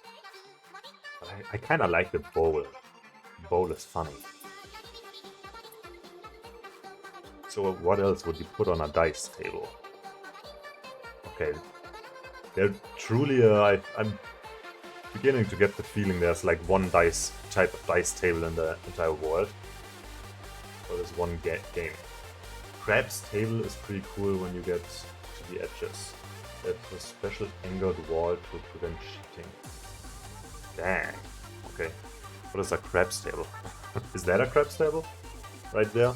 But I kind of like the bowl. The bowl is funny. So what else would you put on a dice table? Okay, there truly, I'm beginning to get the feeling there's like one type of dice table in the entire world. So there's one game. Crab's table is pretty cool when you get to the edges. There's a special angled wall to prevent cheating. Dang. Okay. What is a crab's table? Is that a crab's table? Right there?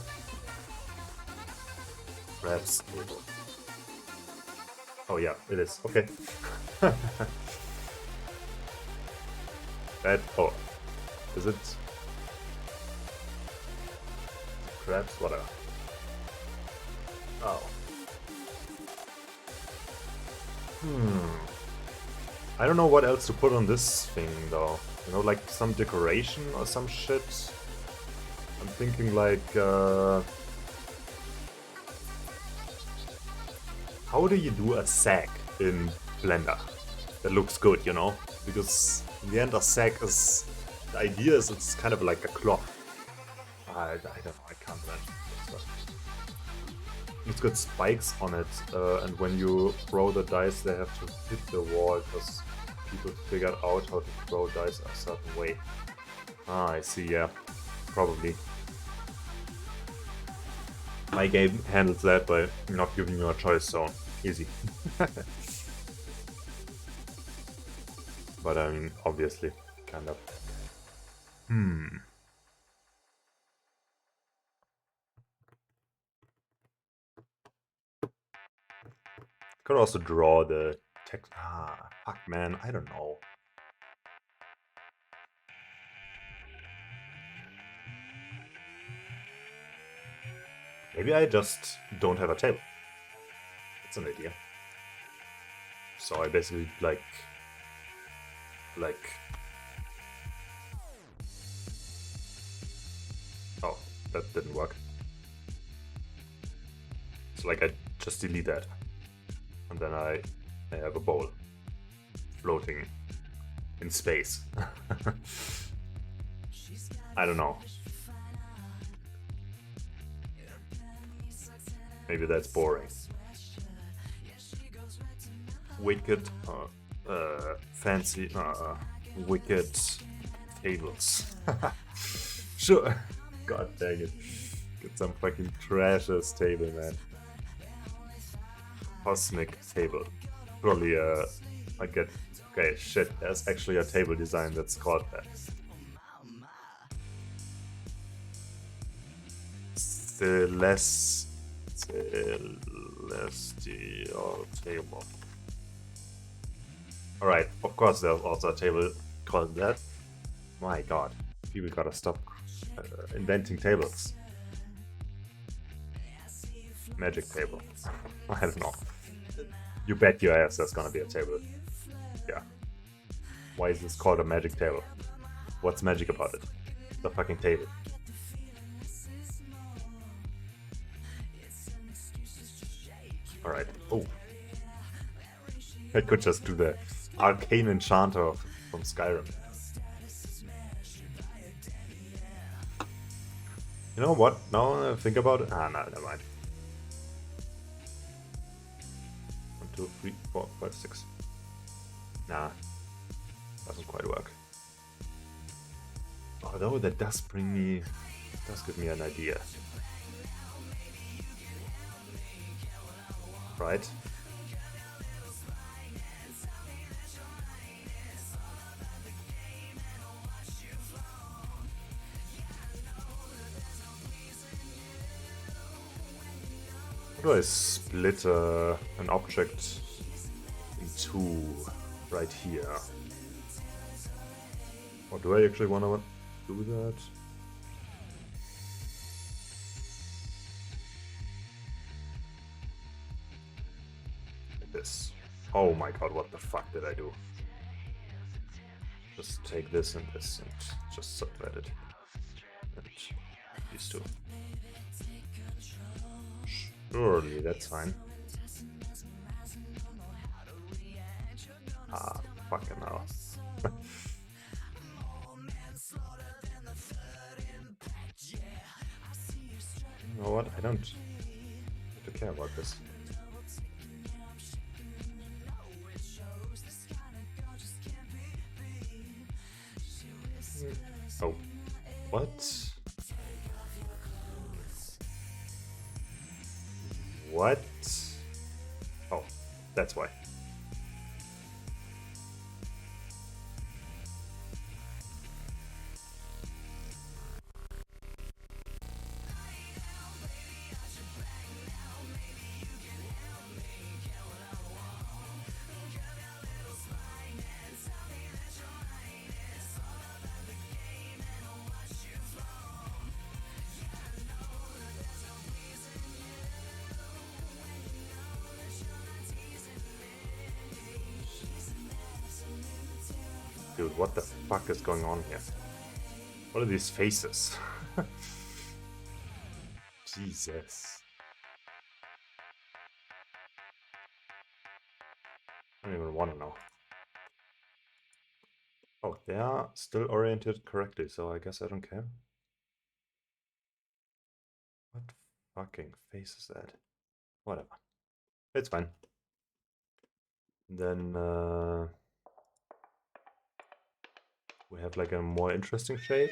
Crab's table. Oh yeah, it is. Okay. Oh. Is it... crabs? Whatever. Oh. I don't know what else to put on this thing though. You know, like some decoration or some shit. I'm thinking like, how do you do a sack in Blender that looks good, you know? Because in the end a sack is... the idea is it's kind of like a cloth. I don't know, I can't imagine. It's got spikes on it, and when you throw the dice, they have to hit the wall because people figured out how to throw dice a certain way. Ah, I see, yeah. Probably. My game handles that by not giving you a choice zone. Easy. But I mean, obviously, kind of. Could also draw the text. Ah, fuck, man, I don't know. Maybe I just don't have a table. That's an idea. So I basically like. Oh, that didn't work. So like I just delete that. And then I have a bowl floating in space. I don't know. Maybe that's boring. Wicked, fancy, wicked tables. Sure. God dang it. Get some fucking trash-ass table, man. Cosmic table. Probably I get... Okay, shit, there's actually a table design that's called that. Celestial table. Alright, of course there's also a table called that. My god, people gotta stop inventing tables. Magic table. I don't know. You bet your ass there's gonna be a table. Yeah. Why is this called a magic table? What's magic about it? The fucking table. Alright. Oh. I could just do the arcane enchanter from Skyrim. You know what? Now I think about it. Ah, no, never mind. 1, 2, 3, 4, 5, 6. Nah. Doesn't quite work. Although that does bring me... does give me an idea. Right? How do I split an object in two right here? Or do I actually want to do that? This. Oh my god, what the fuck did I do? Just take this and just sublet it. And these two. Surely that's fine. Ah, fucking hell. You know what? I don't have to care about this. Oh, what? What? Oh, that's why. Dude, what the fuck is going on here? What are these faces? Jesus. I don't even want to know. Oh, they are still oriented correctly, so I guess I don't care. What fucking face is that? Whatever. It's fine. Then we have like a more interesting shape.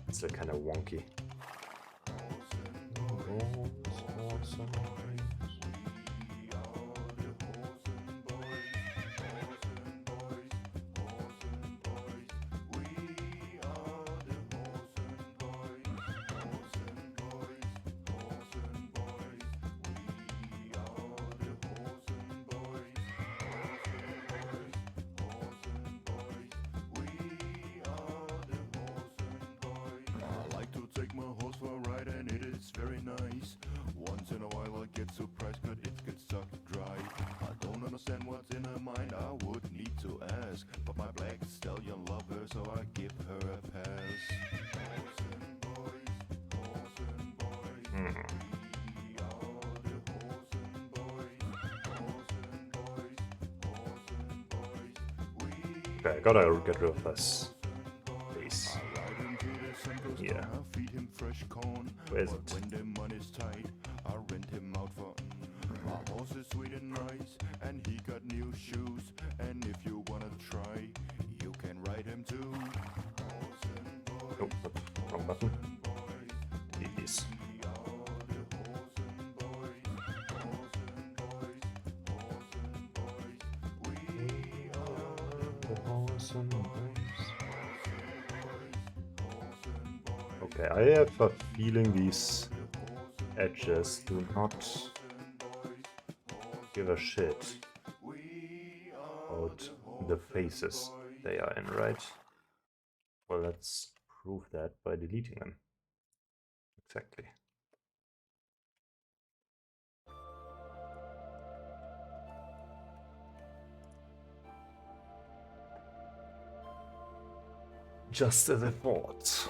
It's like kind of wonky. Okay, I gotta get rid of this face. Yeah. Where is it? Oh, wrong button. These. Okay, I have a feeling these edges do not give a shit about the faces they are in, right? Well, let's prove that by deleting them. Exactly. Just as I thought.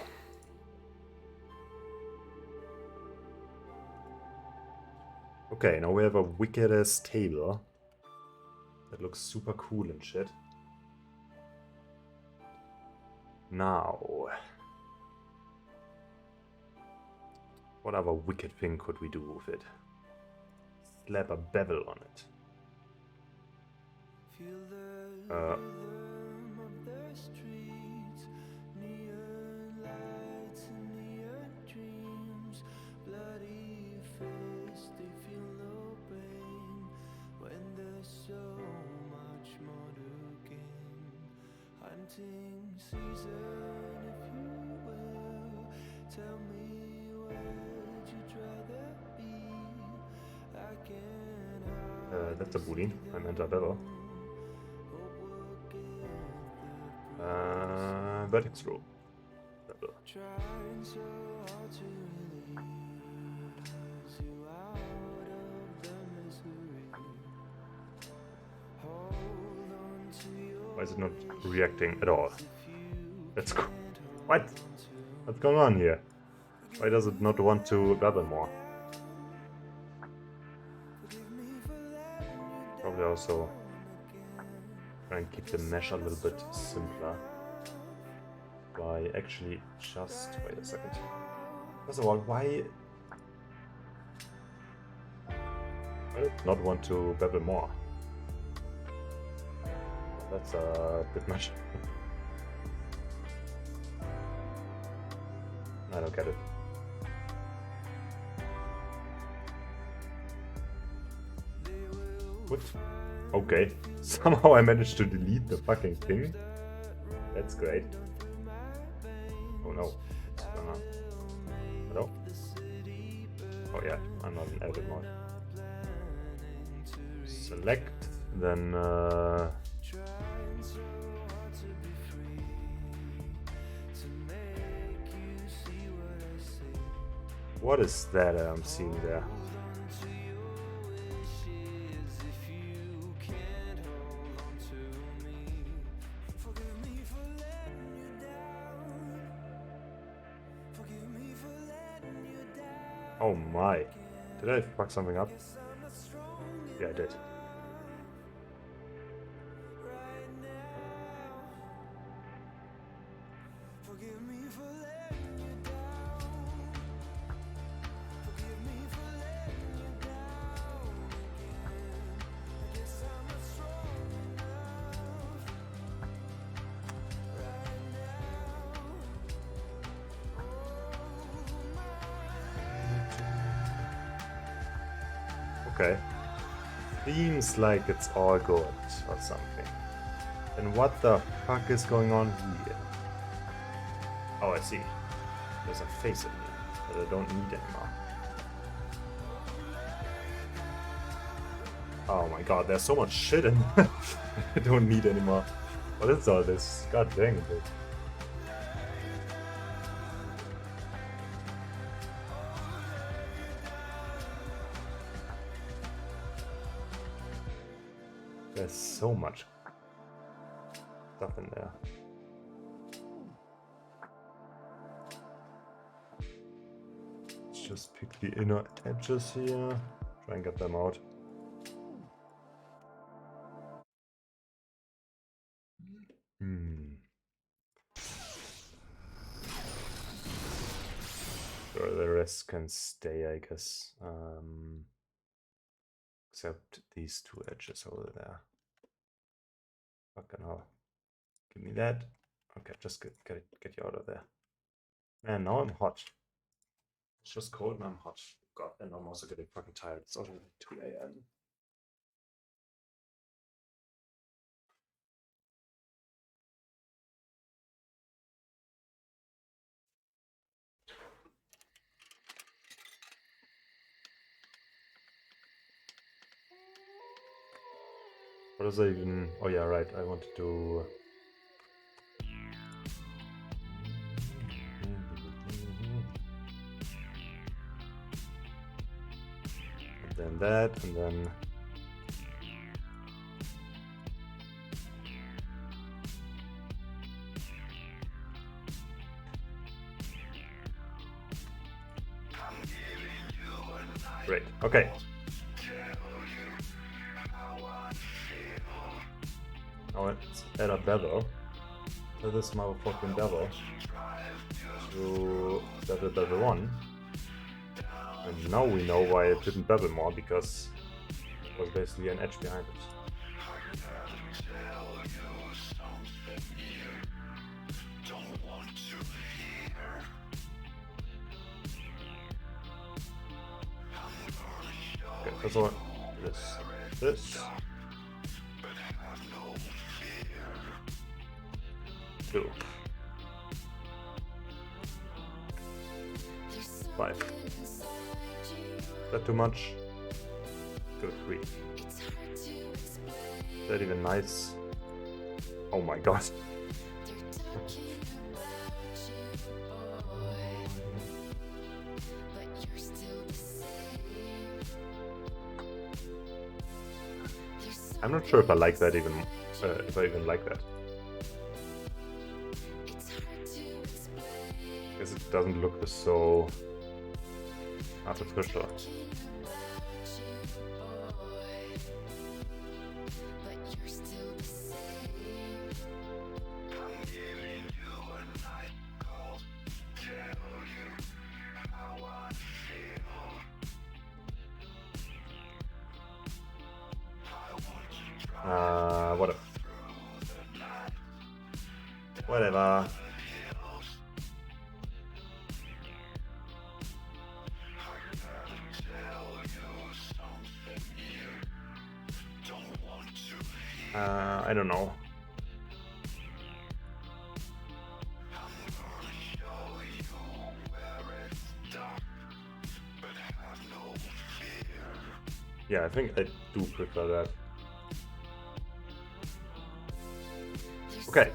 Okay, now we have a wicked ass table that looks super cool and shit. Now, what other wicked thing could we do with it? Slap a bevel on it. That's a bully. I meant a bevel. Vertex roll. Bevel. Why is it not reacting at all? Let's go. What? What's going on here? Why does it not want to bevel more? Probably also try and keep the mesh a little bit simpler by actually just wait a second. First of all, why did it not want to bevel more? That's a bit much. I don't get it. What? Okay. Somehow I managed to delete the fucking thing. That's great. Oh no. What's going on? Hello? Oh yeah, I'm not in edit mode. Select, then what is that I'm seeing there? Oh my. Did I fuck something up? Yeah, I did. Okay. Seems like it's all good or something. And what the fuck is going on here? Oh, I see. There's a face in here that I don't need anymore. Oh my god, there's so much shit in there I don't need anymore. What is all this? God dang it. There's so much stuff in there. Let's just pick the inner edges here. Try and get them out. Sure, the rest can stay, I guess. Except these two edges over there. Fucking hell. Give me that. Okay, just get you out of there. Man, now I'm hot. It's just cold and I'm hot. God, and I'm also getting fucking tired. It's already 2 a.m. What is I even... Oh yeah, right, I want to do... And then that, and then... Great, okay. Now let's add a bevel to this motherfucking bevel to bevel 1. And now we know why it didn't bevel more, because it was basically an edge behind it. Okay, first of all, this. 2. 5. Is that too much? Go 3. Is that even nice? Oh my god. I'm not sure if I like that even, if I even like that. Because it doesn't look so artificial. Whatever. Whatever. I don't know. Yeah, I think I do prefer that. Okay.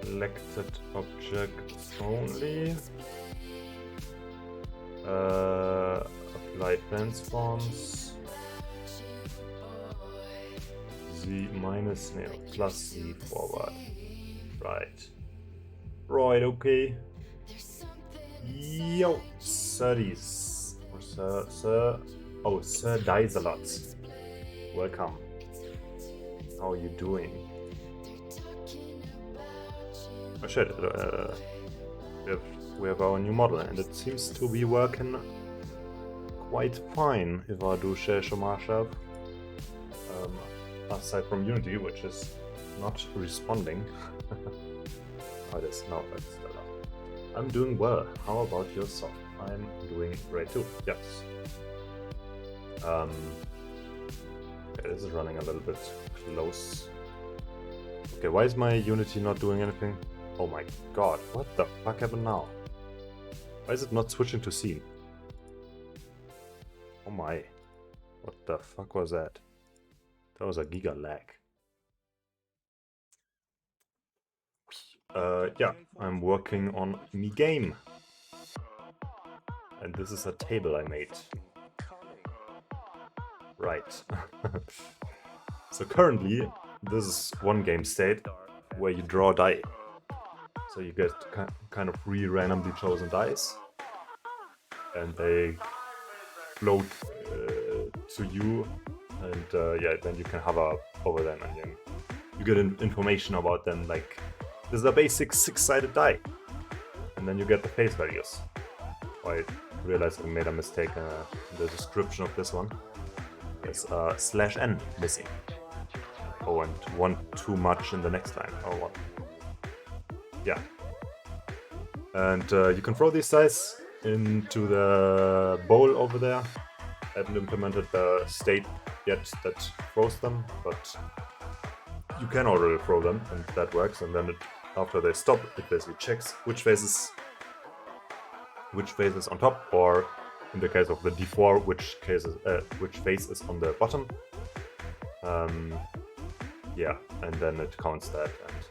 Selected objects only. Apply transforms. Z minus no, plus Z forward. Right. Right, okay. Yo, Sirdies. Or Sir. Oh, Sir Dice-a-lot. Welcome. How are you doing? Oh shit, we have our new model and it seems to be working quite fine if I do share myself. Aside from Unity, which is not responding. Oh, it is now, it's stellar. I'm doing well. How about yourself? I'm doing great too. Yes. Okay, this is running a little bit close. Okay, why is my Unity not doing anything? Oh my god, what the fuck happened now? Why is it not switching to scene? Oh my. What the fuck was that? That was a giga lag. Yeah, I'm working on me game. And this is a table I made. Right. So currently, this is one game state where you draw die. So you get kind of randomly chosen dice, and they float to you, and yeah, then you can hover over them, and then you get information about them, like this is a basic 6-sided die, and then you get the face values. I realized I made a mistake in the description of this one. There's /n missing. Oh, and one too much in the next line. Oh, what? Yeah. And you can throw these dice into the bowl over there. I haven't implemented the state yet that throws them, but you can already throw them, and that works. And then after they stop, it basically checks which face is on top, or in the case of the D4, which face is on the bottom. Yeah, and then it counts that, and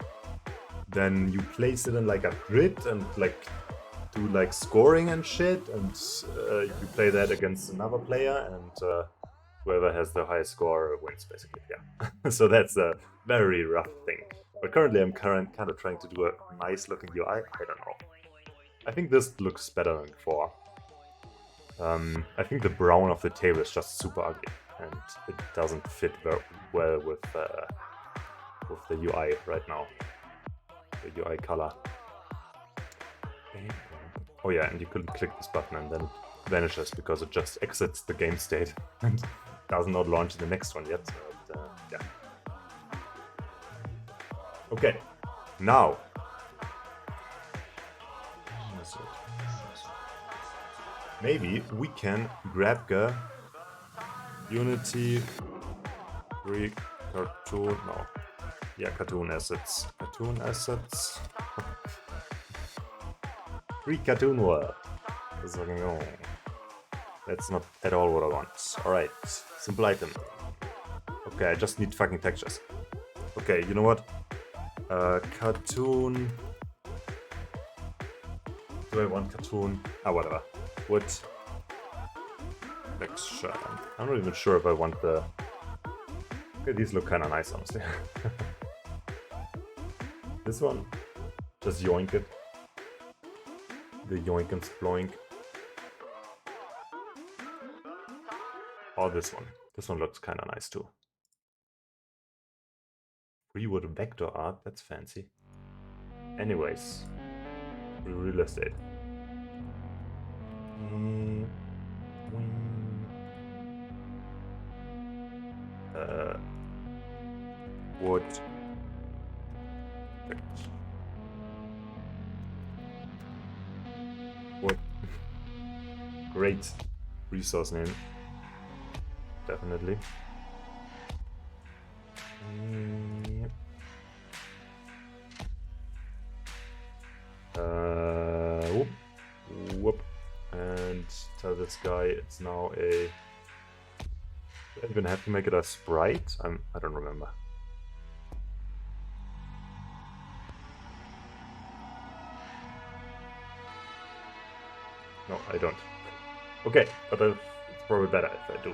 then you place it in like a grid and like do like scoring and shit, and you play that against another player, and whoever has the highest score wins, basically. Yeah. So that's a very rough thing. But currently I'm kind of trying to do a nice looking UI. I don't know. I think this looks better than before. I think the brown of the table is just super ugly, and it doesn't fit very well with the UI right now. The UI color. Oh yeah, and you can click this button and then it vanishes because it just exits the game state and does not launch the next one yet. So yeah. Okay, now. Maybe we can grab the Unity free cartoon. No. Yeah, cartoon assets. Cartoon assets. Free cartoon world. That's not at all what I want. Alright, simple item. Okay, I just need fucking textures. Okay, you know what? Cartoon. Do I want cartoon? Ah, whatever. Wood. Texture. I'm not even sure if I want the. Okay, these look kind of nice, honestly. This one. Just yoink it. The yoink and sploink. Or this one. This one looks kind of nice too. Freewood vector art, that's fancy. Anyways, real estate. Wood. Wood. Great resource name. Definitely. Whoop. Whoop. And tell this guy it's now a. Do I even have to make it a sprite? I don't remember. No, I don't. Okay, but it's probably better if I do.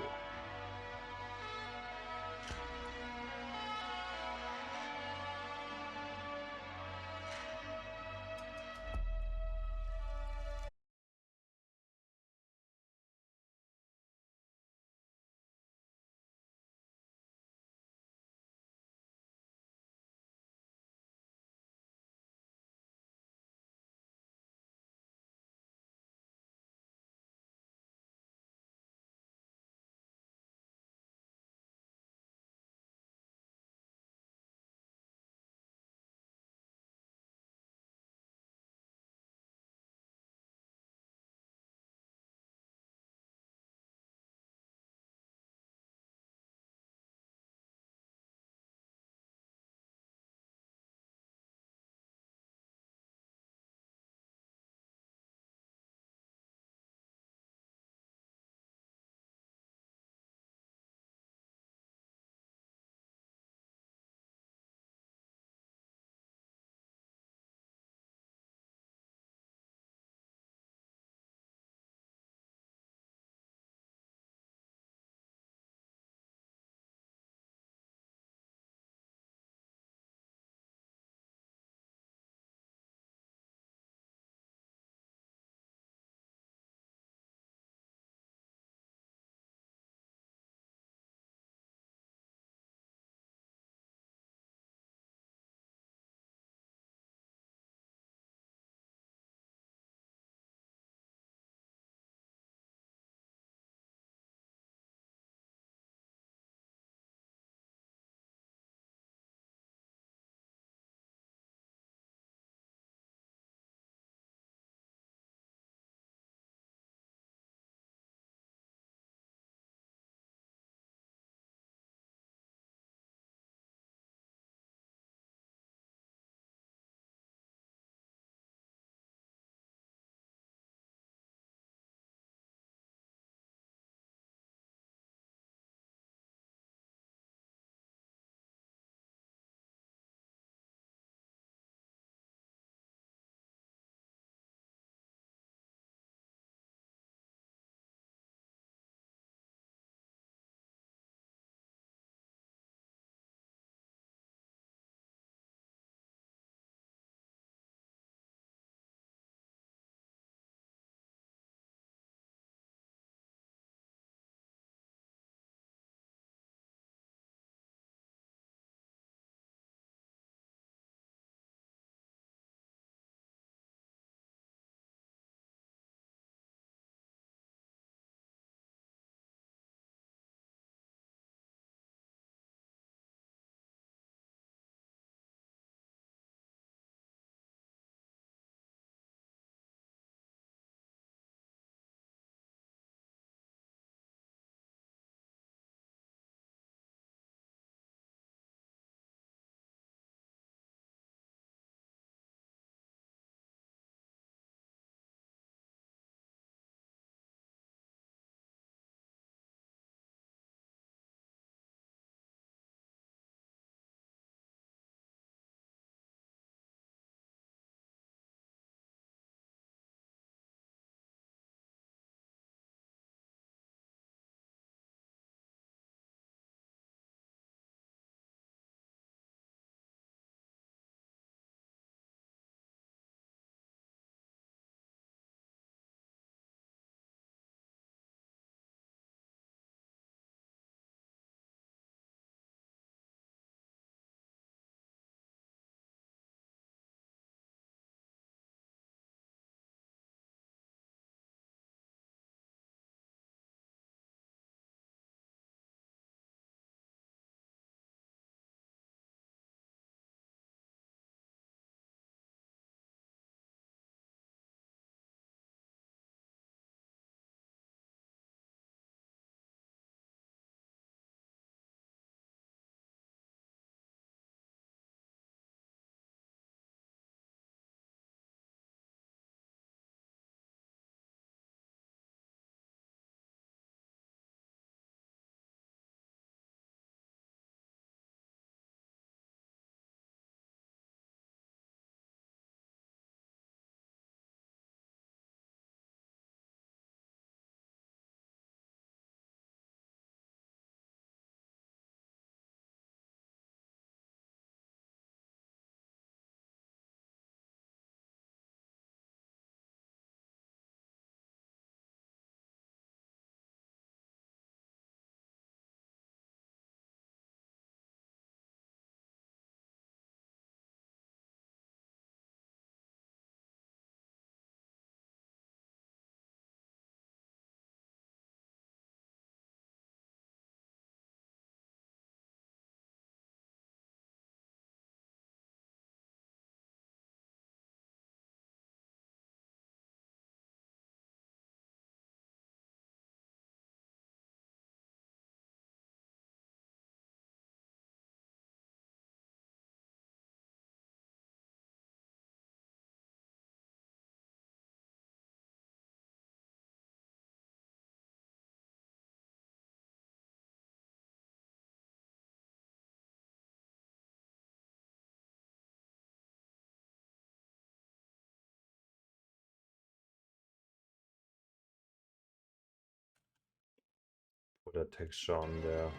put a texture on there.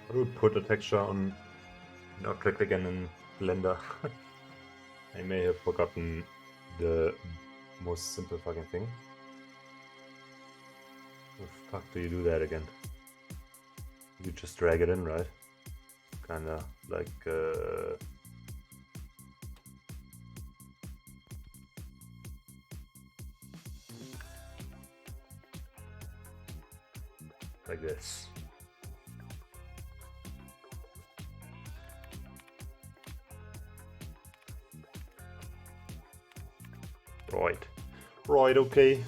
How do we put a texture on an object again in Blender? I may have forgotten the most simple fucking thing. How the fuck do you do that again? You just drag it in, right? Kinda like like this. Right. Right, okay.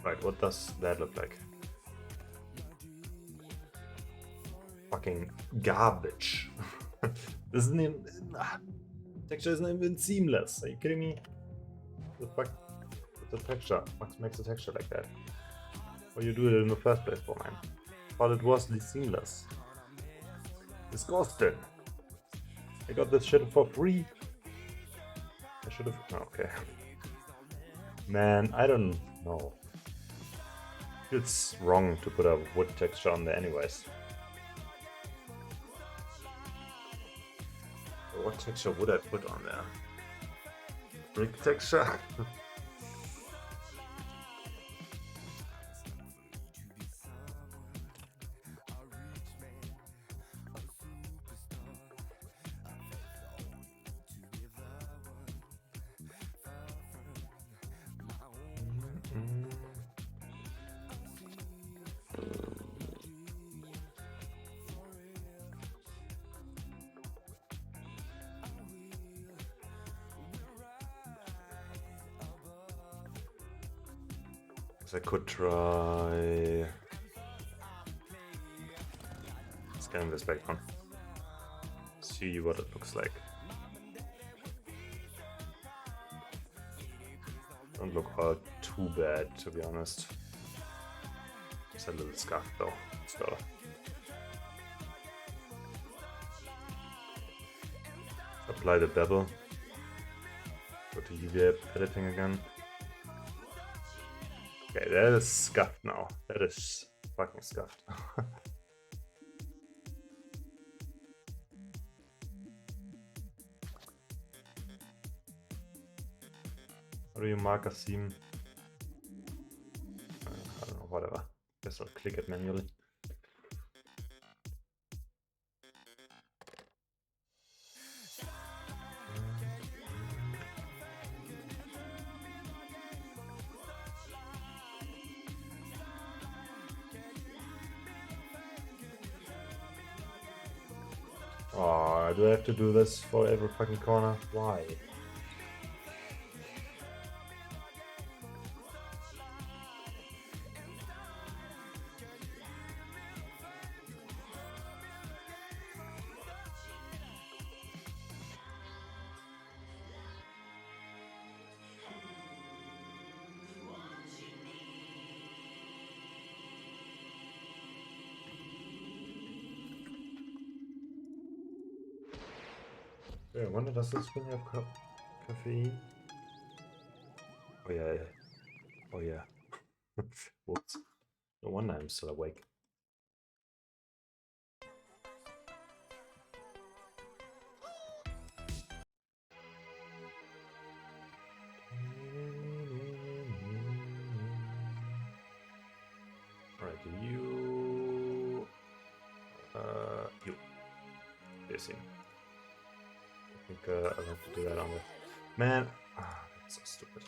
Right, what does that look like? Fucking garbage. This isn't even... texture isn't even seamless. Are you kidding me? The fuck? The texture. What makes the texture like that? Why you do it in the first place, for man? But it was seamless. Disgusting. I got this shit for free. I should have... Oh, okay. Man, I don't know. It's wrong to put a wood texture on there anyways. What texture would I put on there? Brick texture? I could try scanning this background. See what it looks like. Don't look all too bad, to be honest. It's a little scuffed though, still. Apply the bevel. Go to UV editing again. Okay, that is scuffed now. That is fucking scuffed. How do you mark a seam? I don't know, whatever. Guess I'll click it manually. Oh, do I have to do this for every fucking corner? Why? Yeah, I wonder, does this thing have caffeine? Oh yeah, yeah. Oh yeah. Whoops. No wonder I'm still awake. Alright, you... you. Busy. I think I'll have to do that on the... Man! Ah, that's so stupid.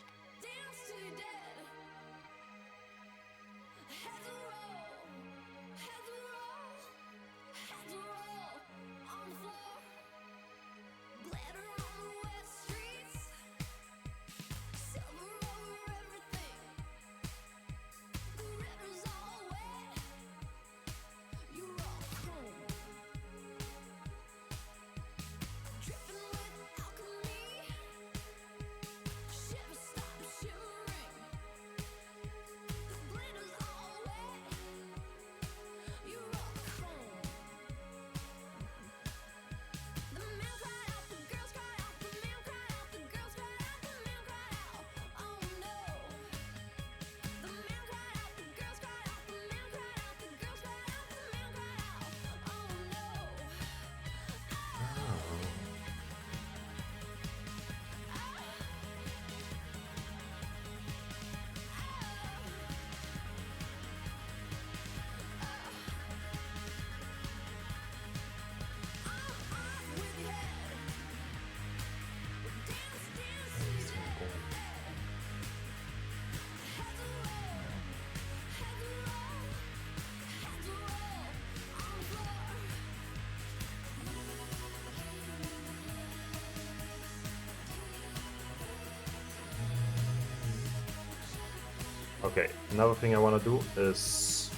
Okay, another thing I want to do is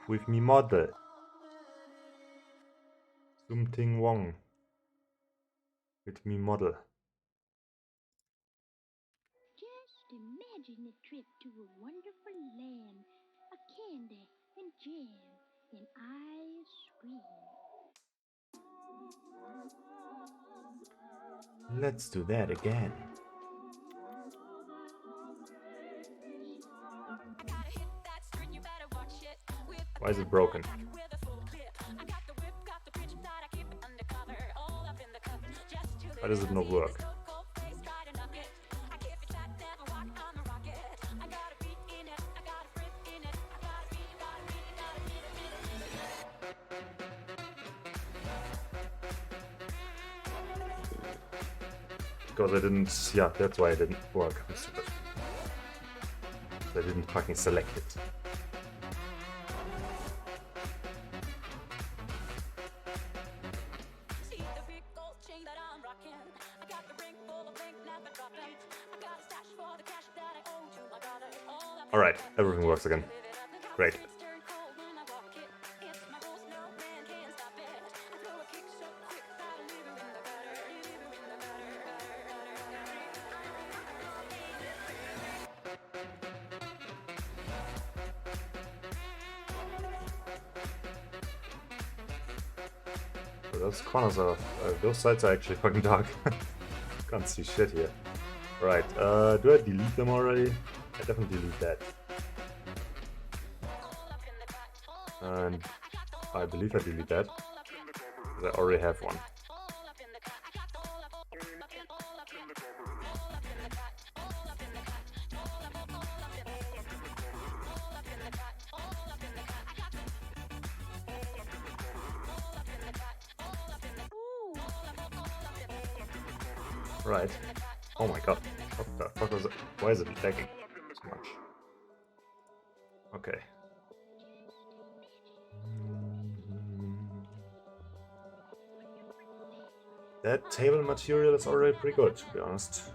with me model. Something wrong with me model. Just imagine a trip to a wonderful land, a candy and jam and ice cream. Let's do that again. Why is it broken? Why does it not work? Because I didn't, yeah, that's why it didn't work. I'm stupid. I didn't fucking select it. Alright, everything works again. Great. So those corners are, those sides are actually fucking dark. Can't see shit here. Right, do I delete them already? I definitely delete that. And I believe I delete that, because I already have one. Right. Oh my god. What the fuck was it? Why is it lagging so much? Okay. That table material is already pretty good, to be honest.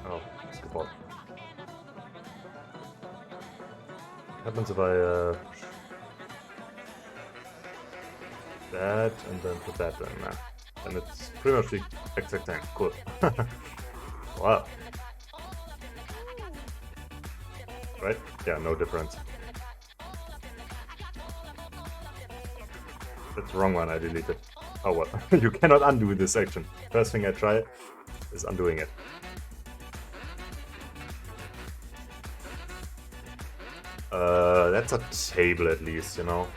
Oh, basketball. What happens if I that and then put that in there? And it's pretty much the exact same. Cool. Wow. Right? Yeah, no difference. That's the wrong one, I deleted. Oh well, you cannot undo this action. First thing I try is undoing it. That's a table at least, you know.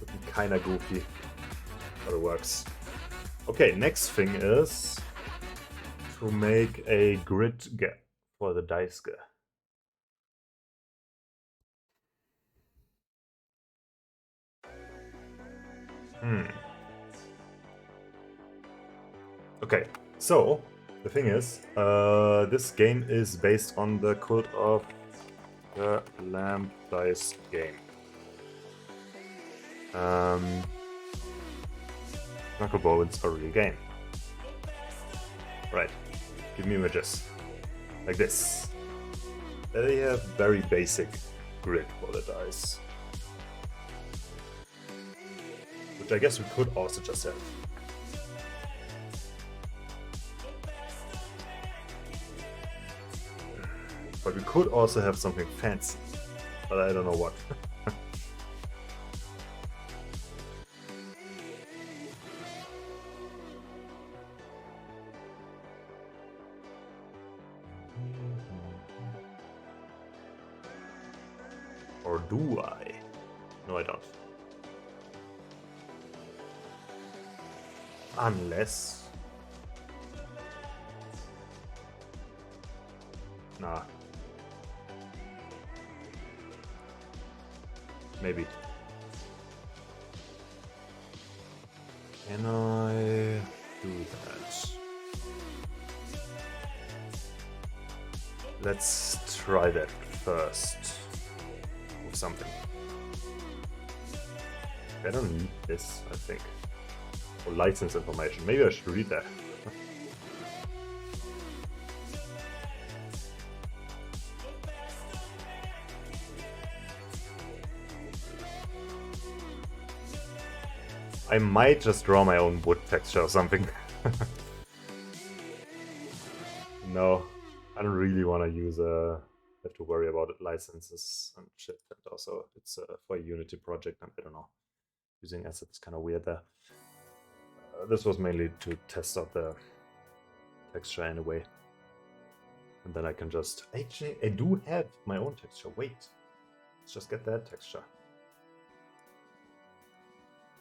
Would be kinda goofy, but it works. Okay, next thing is to make a grid gap for the dice gap. Okay, so the thing is, this game is based on the Cult of the Lamb dice game. Knuckleball is a real game. Right, give me images. Like this. They have very basic grid for the dice. Which I guess we could also just have. But we could also have something fancy. But I don't know what. Or do I? No, I don't. Unless... Nah. Maybe. Can I do that? Let's try that first. With something. I don't need this, I think. Or license information. Maybe I should read that. I might just draw my own wood texture or something. No, I don't really want to use have to worry about licenses and shit. And also, it's for a Unity project, and I don't know. Using assets is kind of weird there. This was mainly to test out the texture anyway. And then I can just... Actually, I do have my own texture. Wait. Let's just get that texture.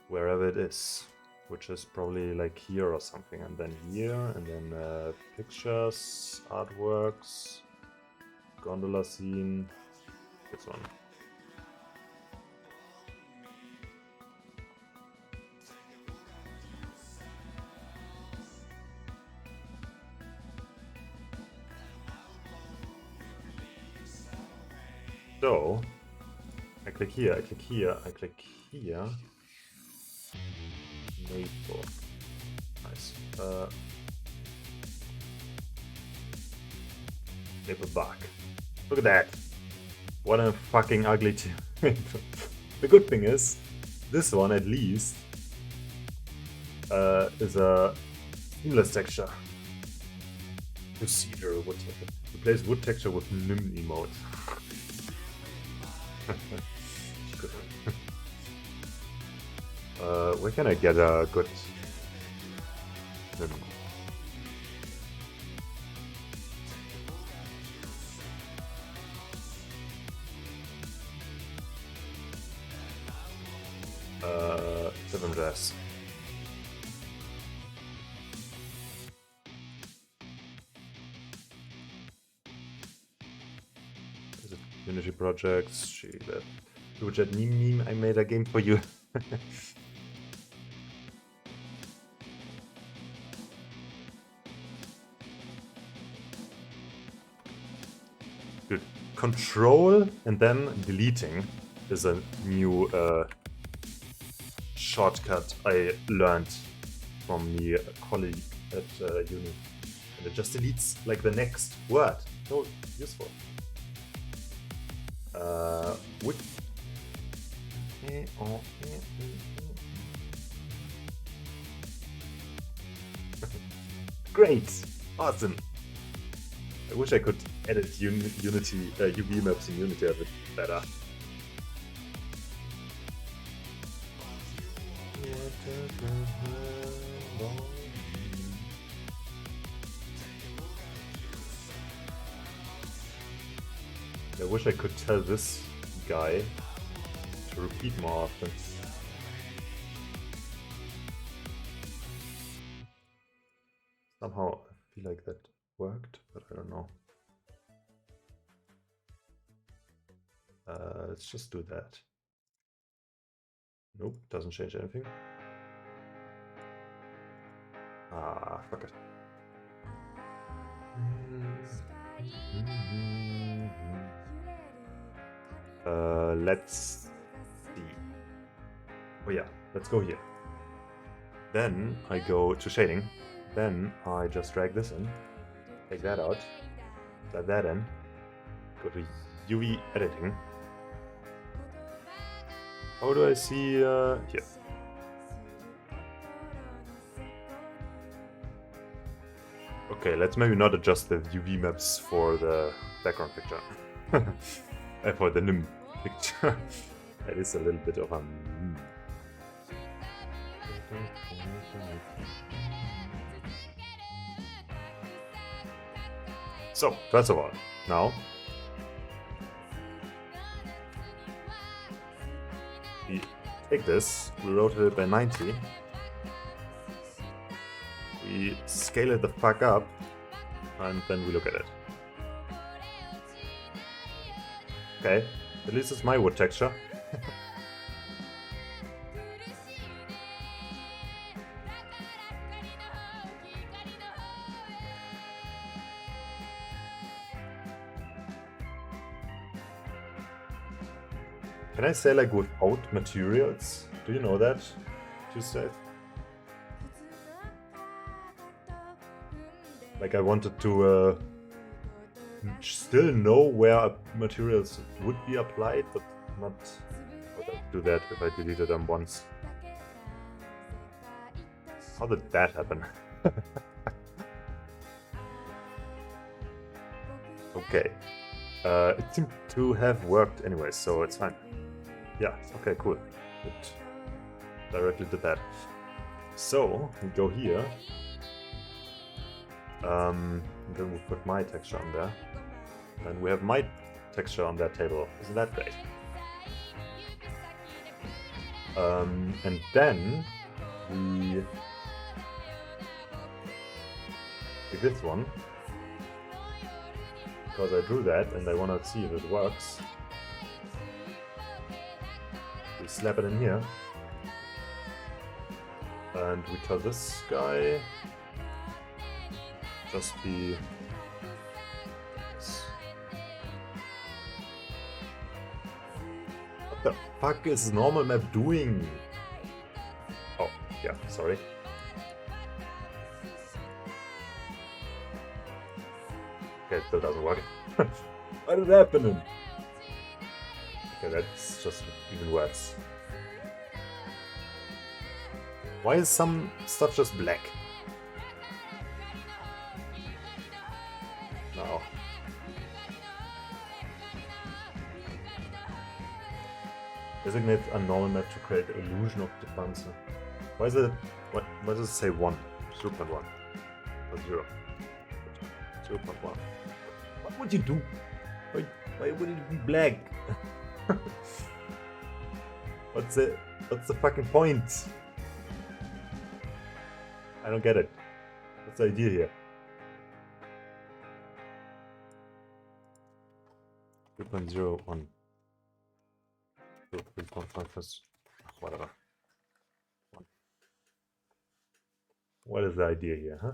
Wherever it is. Which is probably like here or something. And then here. And then pictures, artworks, gondola scene. This one. So, I click here, I click here, I click here. Maple. Nice. Maple bark. Look at that. What a fucking ugly The good thing is, this one at least is a seamless texture. Procedural wood texture. Replace wood texture with Nim emote. Where can I get a good Seven dress. Unity projects, do that meme I made a game for you. Good. Control and then deleting is a new shortcut I learned from the colleague at uni. And it just deletes like the next word. So useful. Wood. Great! Awesome! I wish I could edit Unity UV maps in Unity a bit better. I wish I could tell this guy to repeat more often. Somehow I feel like that worked, but I don't know. Let's just do that. Nope, doesn't change anything. Ah, fuck it. Let's see. Oh yeah, let's go here. Then I go to shading. Then I just drag this in, take that out, let that in, go to UV editing. How do I see here? Okay, let's maybe not adjust the UV maps for the background picture. For the Nim picture. That is a little bit of a... So, first of all, now we take this, we rotate it by 90, we scale it the fuck up, and then we look at it. Okay, at least it's my wood texture. Can I say like without materials? Do you know that, Tuesday? Like I wanted to still know where materials would be applied, but not how to do that if I deleted them once. How did that happen? Okay. It seemed to have worked anyway, so it's fine. Yeah, okay, cool. It directly did that. So, we go here. And then we put my texture on there. And we have my texture on that table. Isn't that great? And then we take this one. Because I drew that and I want to see if it works. We slap it in here. And we tell this guy just be what the fuck is normal map doing? Oh, yeah, sorry. Okay, it still doesn't work. What is happening? Okay, that's just even worse. Why is some stuff just black? No. Designate a normal map to create the illusion of difference. Why is it? Why does it say 1? 0.1 or 0? 0.1. What would you do? Why would it be black? What's the fucking point? I don't get it. What's the idea here? 3.01. 3.5 plus whatever. What is the idea here, huh?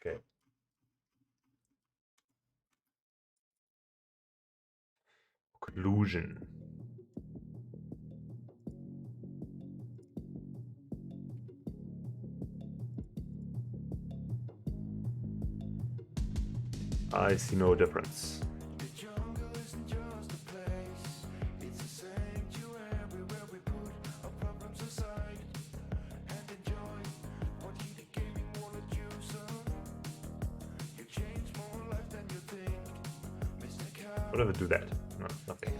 Okay. Occlusion. I see no difference. What if I do that? No, nothing.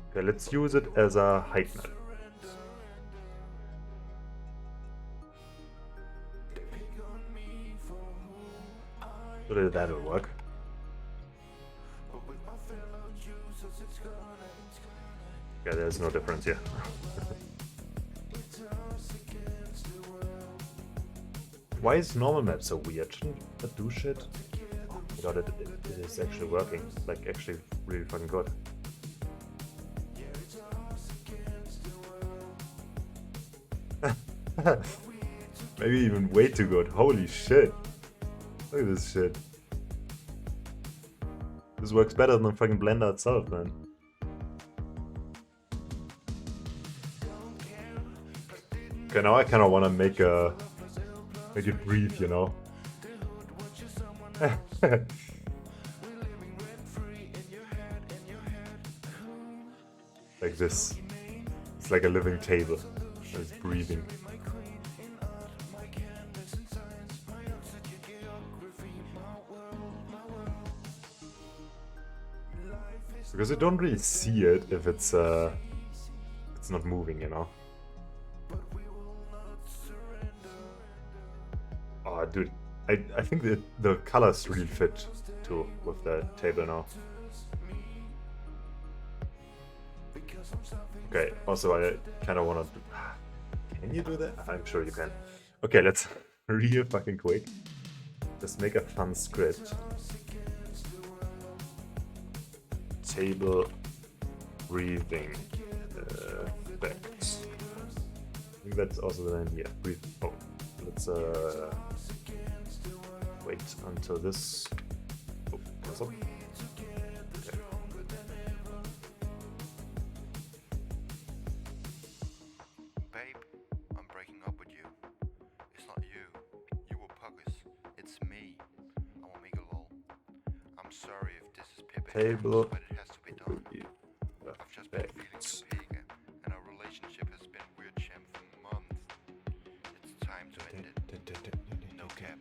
Okay, let's use it as a height map. So that'll work. Yeah, there's no difference here. Why is normal map so weird? Shouldn't it do shit? Oh my god, it is actually working. Like, actually really fucking good. Maybe even way too good. Holy shit. Look at this shit. This works better than fucking Blender itself, man. Okay, now I kind of want to make it breathe, you know. Like this. It's like a living table. It's breathing. Because you don't really see it if it's not moving, you know. Oh, dude, I think the colors really fit too with the table now. Okay, also I kind of want to. Can you do that? I'm sure you can. Okay, let's real fucking quick. Let's make a fun script. Table breathing effects. I think that's also the name here. Breathe. Oh, let's wait until this. Oh, what's up? Okay. Babe, I'm breaking up with you. It's not you. You were puggers. It's me. sorry if this is Pepe, Table but it has to be done. I've just been feeling effects. Topeka, and our relationship has been weird, champ, for months. It's time to end it. No cap.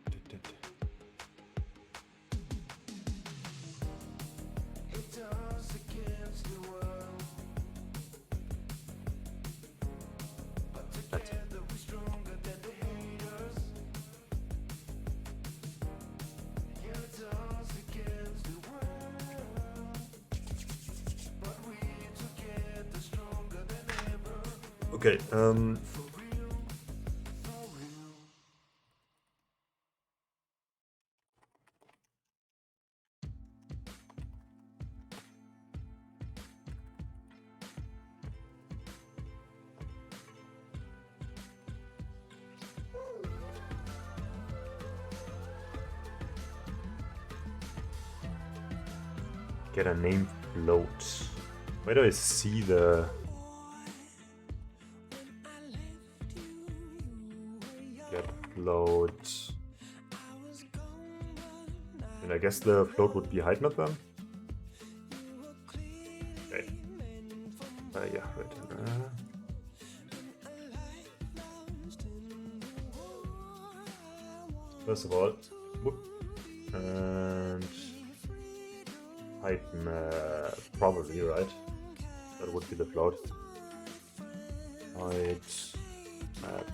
Okay, get a name float. Where do I see the... Get float. And I guess the float would be height map then? Okay. Yeah, right. First of all, whoop, and height map, probably, right? That would be the float. Height map.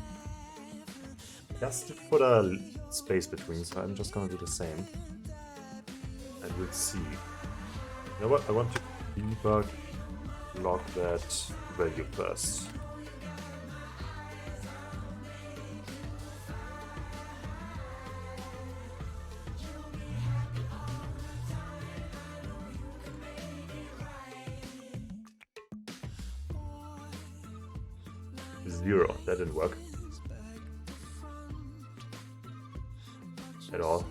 Just to put a space between, so I'm just gonna do the same. And we'll see. You know what? I want to debug log that value first. Zero. That didn't work. At all.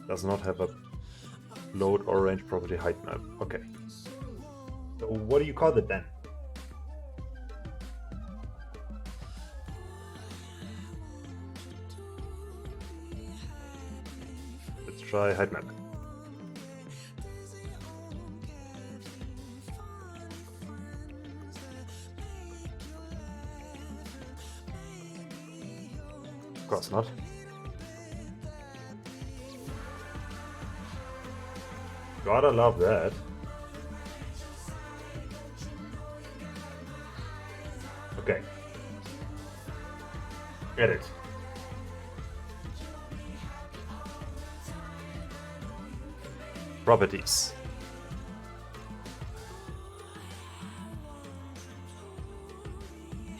Does not have a load or range property height map. Okay. So what do you call it then? Let's try height map. Of course not. Gotta love that. Okay. Edit. Properties.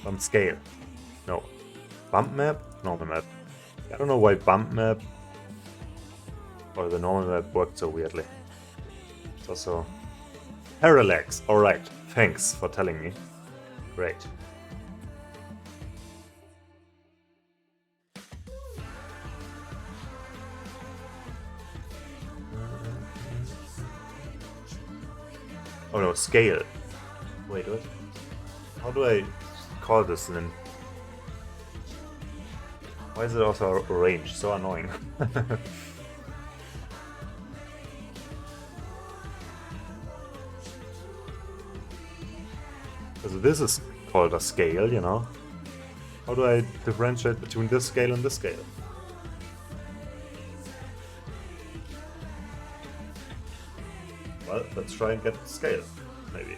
Bump scale. No. Bump map? Normal map. I don't know why bump map or the normal map worked so weirdly. It's also parallax. Alright. Thanks for telling me. Great. Oh no, scale. Wait, what? How do I call this then? Why is it also a range? So annoying. So this is called a scale, you know? How do I differentiate between this scale and this scale? Well, let's try and get the scale, maybe.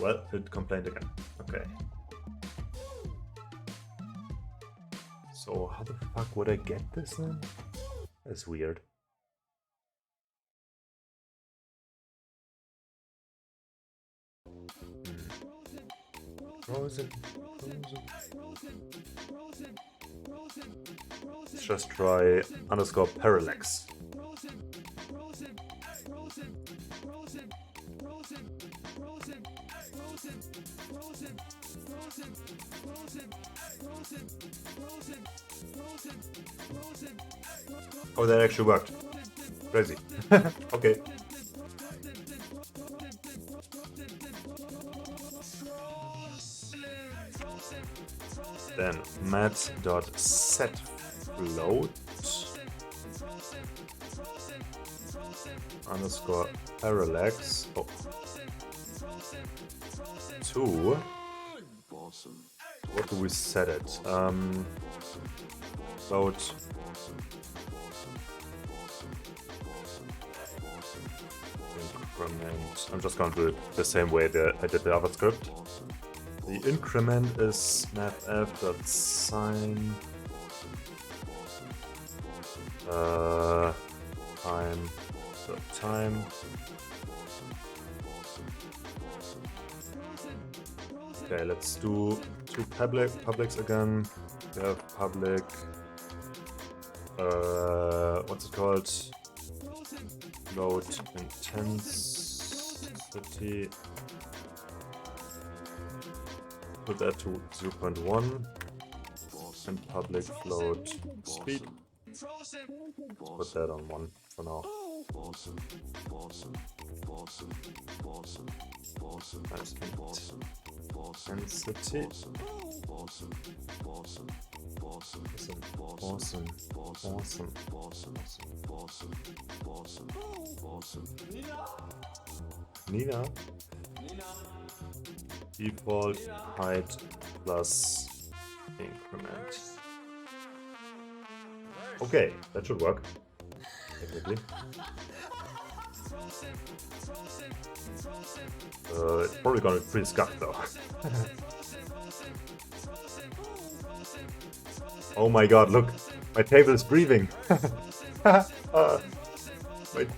Well, it complained again. Okay. So how the fuck would I get this then? That's weird. Frozen. Let's just try underscore parallax. Oh, that actually worked. Crazy. Okay. Then mat.set float underscore parallax. Oh. 2. What do we set it? Float. Increment. I'm just gonna do it the same way that I did the other script. The increment is mathf.sign time. Okay, let's do 2 publics again. We have public. What's it called? Load intensity. Put that to 0.1 and public float speed. Put that on 1 for now. Intensity. Awesome. Nina. Default height plus increment. Okay, that should work. Technically. It's probably gonna be pretty scuffed though. Oh my god, look! My table is breathing! My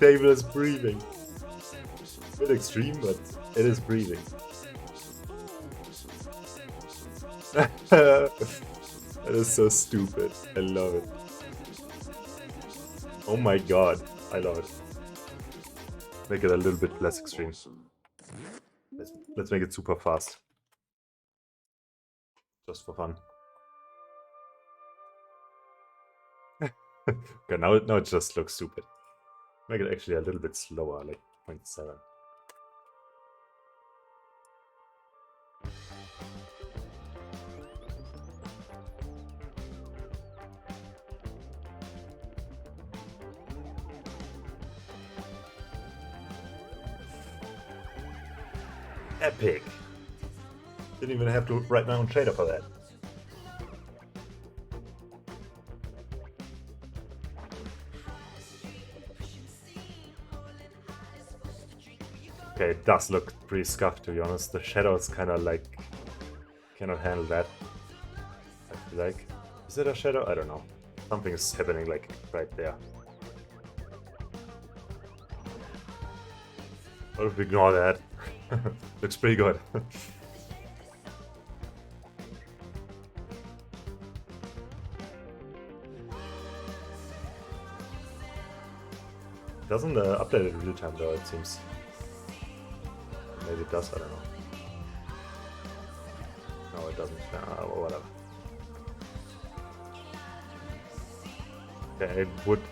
table is breathing! A bit extreme, but it is breathing. That is so stupid. I love it. Oh my god, I love it. Make it a little bit less extreme. Let's make it super fast. Just for fun. Okay, now it just looks stupid. Make it actually a little bit slower, like 0.7. Epic! Didn't even have to write my own shader for that. Okay, it does look pretty scuffed to be honest. The shadows kind of like cannot handle that. I feel like. Is it a shadow? I don't know. Something is happening like right there. What if we ignore that? Looks pretty good. Doesn't update it real time though, it seems. Maybe it does, I don't know. No, it doesn't. Or whatever. Okay, it would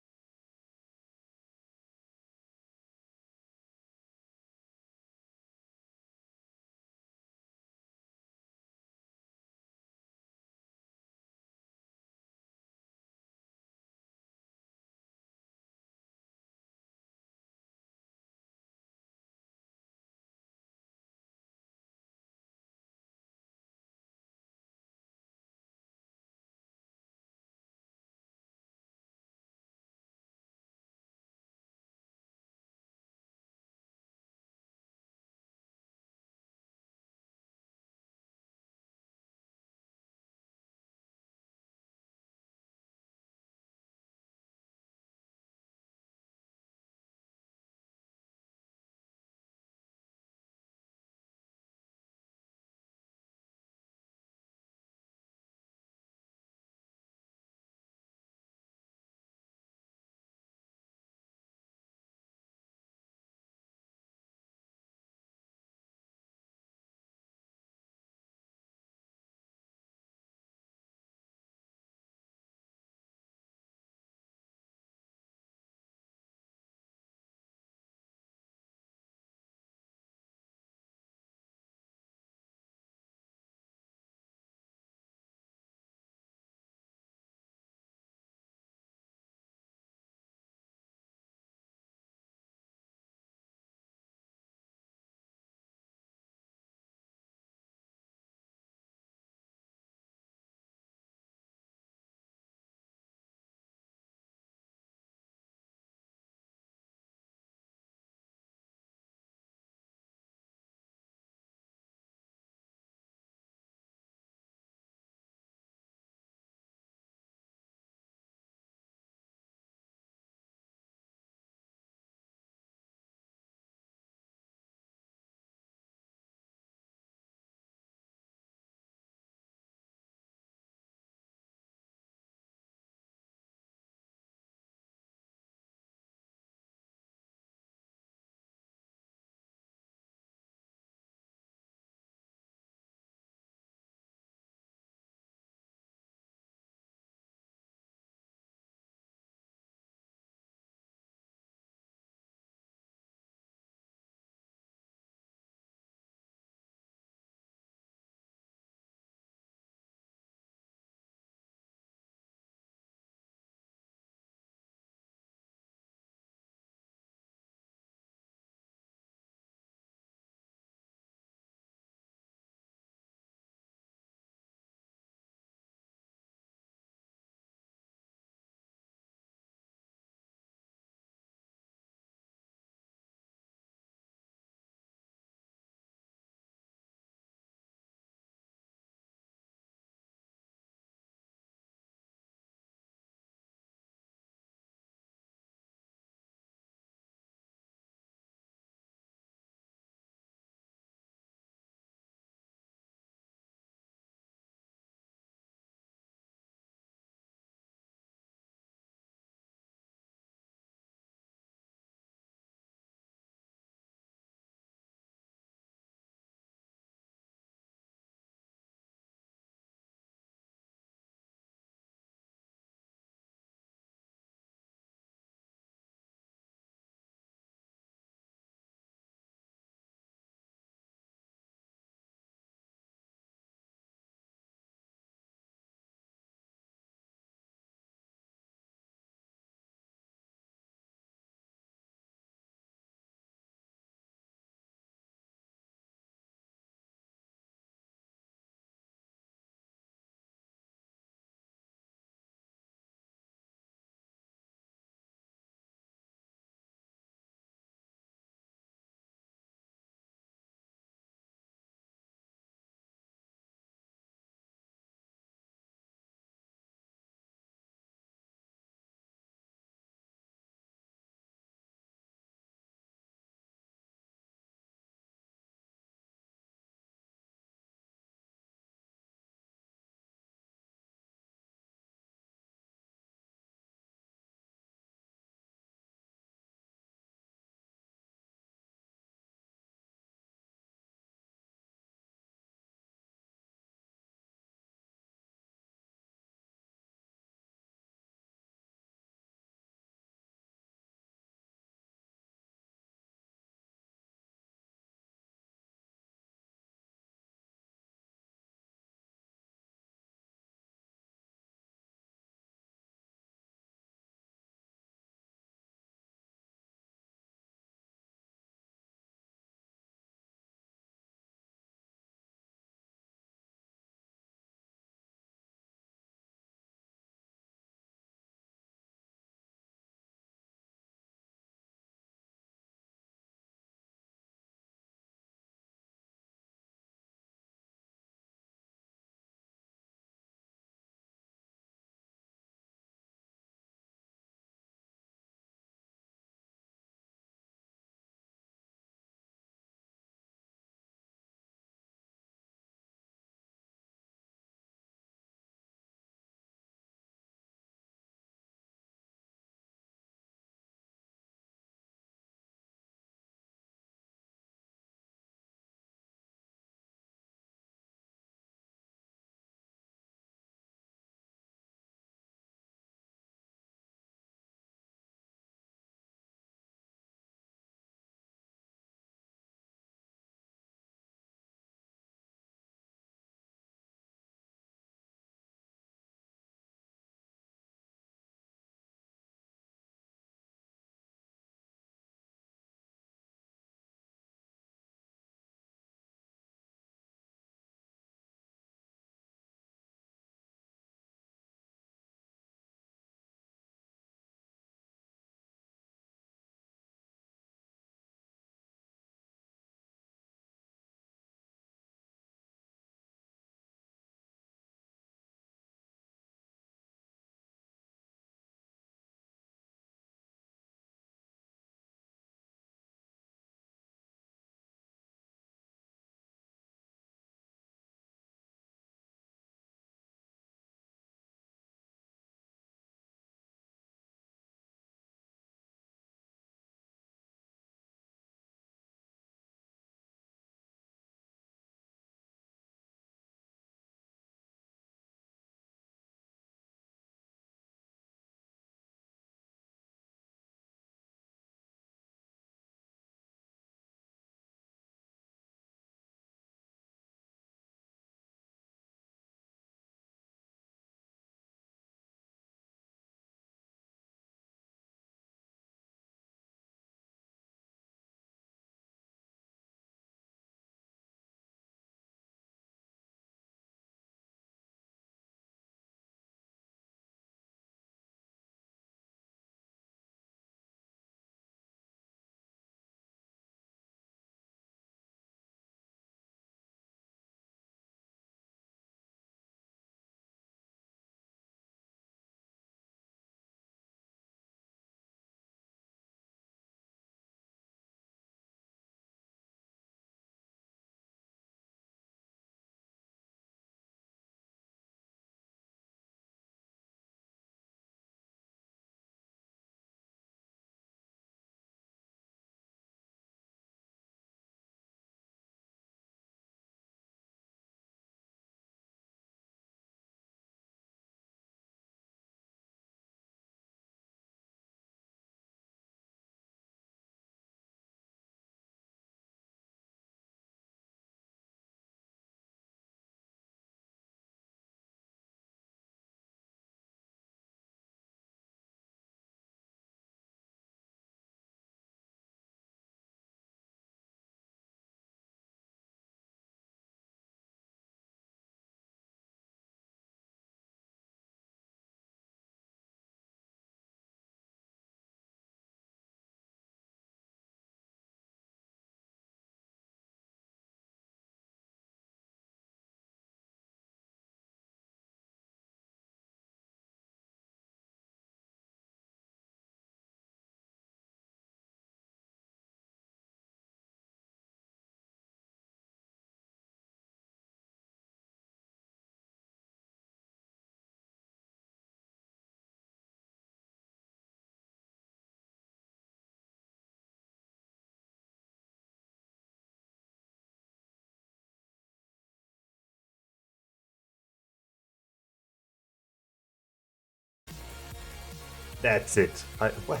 That's it. What?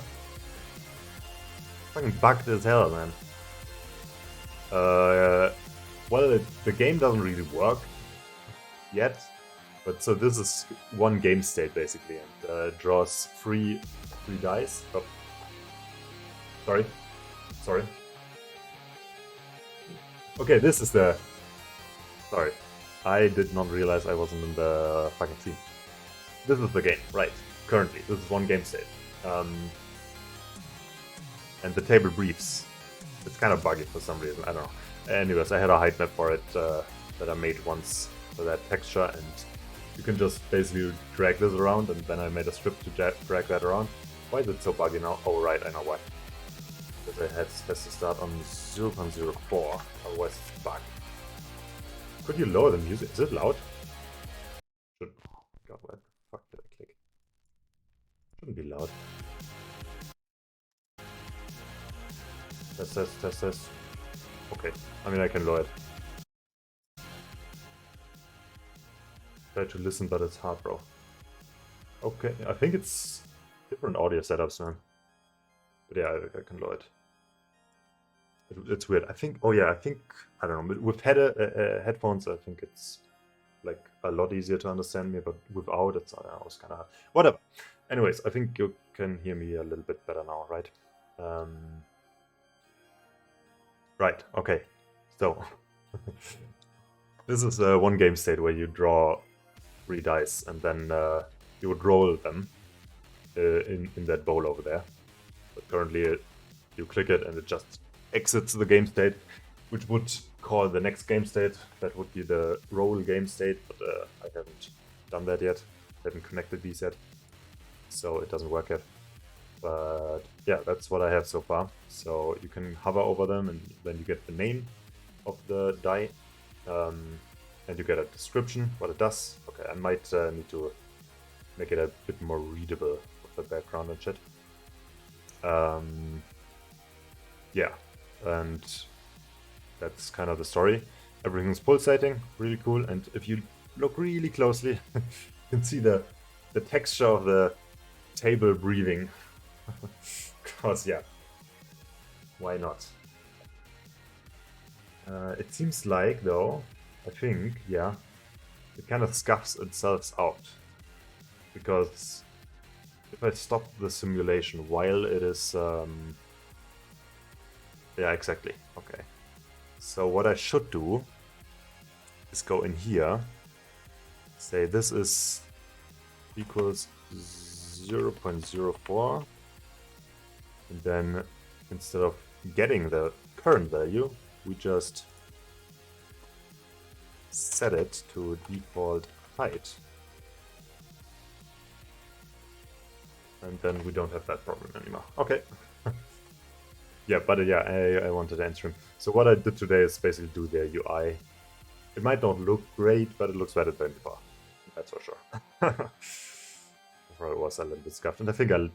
Fucking bugged as hell, man. Well, the game doesn't really work yet, but so this is one game state basically, and draws three dice. Oh, sorry. Okay, this is the. Sorry, I did not realize I wasn't in the fucking scene. This is the game, right? Currently, this is one game state, and the table briefs. It's kind of buggy for some reason. I don't know. Anyways, I had a height map for it that I made once for that texture, and you can just basically drag this around, and then I made a script to drag that around. Why is it so buggy now? Oh, right, I know why. Because it has to start on 0.04, otherwise it's bugged. Could you lower the music? Is it loud? God, where the fuck did I click? Shouldn't be loud. Test. Okay, I mean I can lower it. Try to listen, but it's hard, bro. Okay, I think it's different audio setups, man. But yeah, I can lower it. It's weird. I think. Oh yeah, I don't know. With headphones, I think it's like a lot easier to understand me, but without, it's kind of hard. Whatever. Anyways, I think you can hear me a little bit better now, right? Right, okay. So, this is one game state where you draw 3 dice and then you would roll them in that bowl over there. But currently you click it and it just exits the game state, which would call the next game state. That would be the roll game state, but I haven't done that yet. I haven't connected these yet, so it doesn't work yet. But yeah, that's what I have so far. So you can hover over them and then you get the name of the die, and you get a description, what it does. Okay, I might need to make it a bit more readable with the background and shit. Yeah, and that's kind of the story. Everything's pulsating, really cool, and if you look really closely, you can see the texture of the table breathing. Because, yeah, why not? It seems like, though, I think, yeah, it kind of scuffs itself out. Because if I stop the simulation while it is... yeah, exactly, okay. So what I should do is go in here, say this is equals 0.04, and then instead of getting the current value, we just set it to default height. And then we don't have that problem anymore. Okay. Yeah, but yeah, I wanted to answer him. So what I did today is basically do their UI. It might not look great, but it looks better than before. That's for sure. Before it was a little bit scuffed, and I think I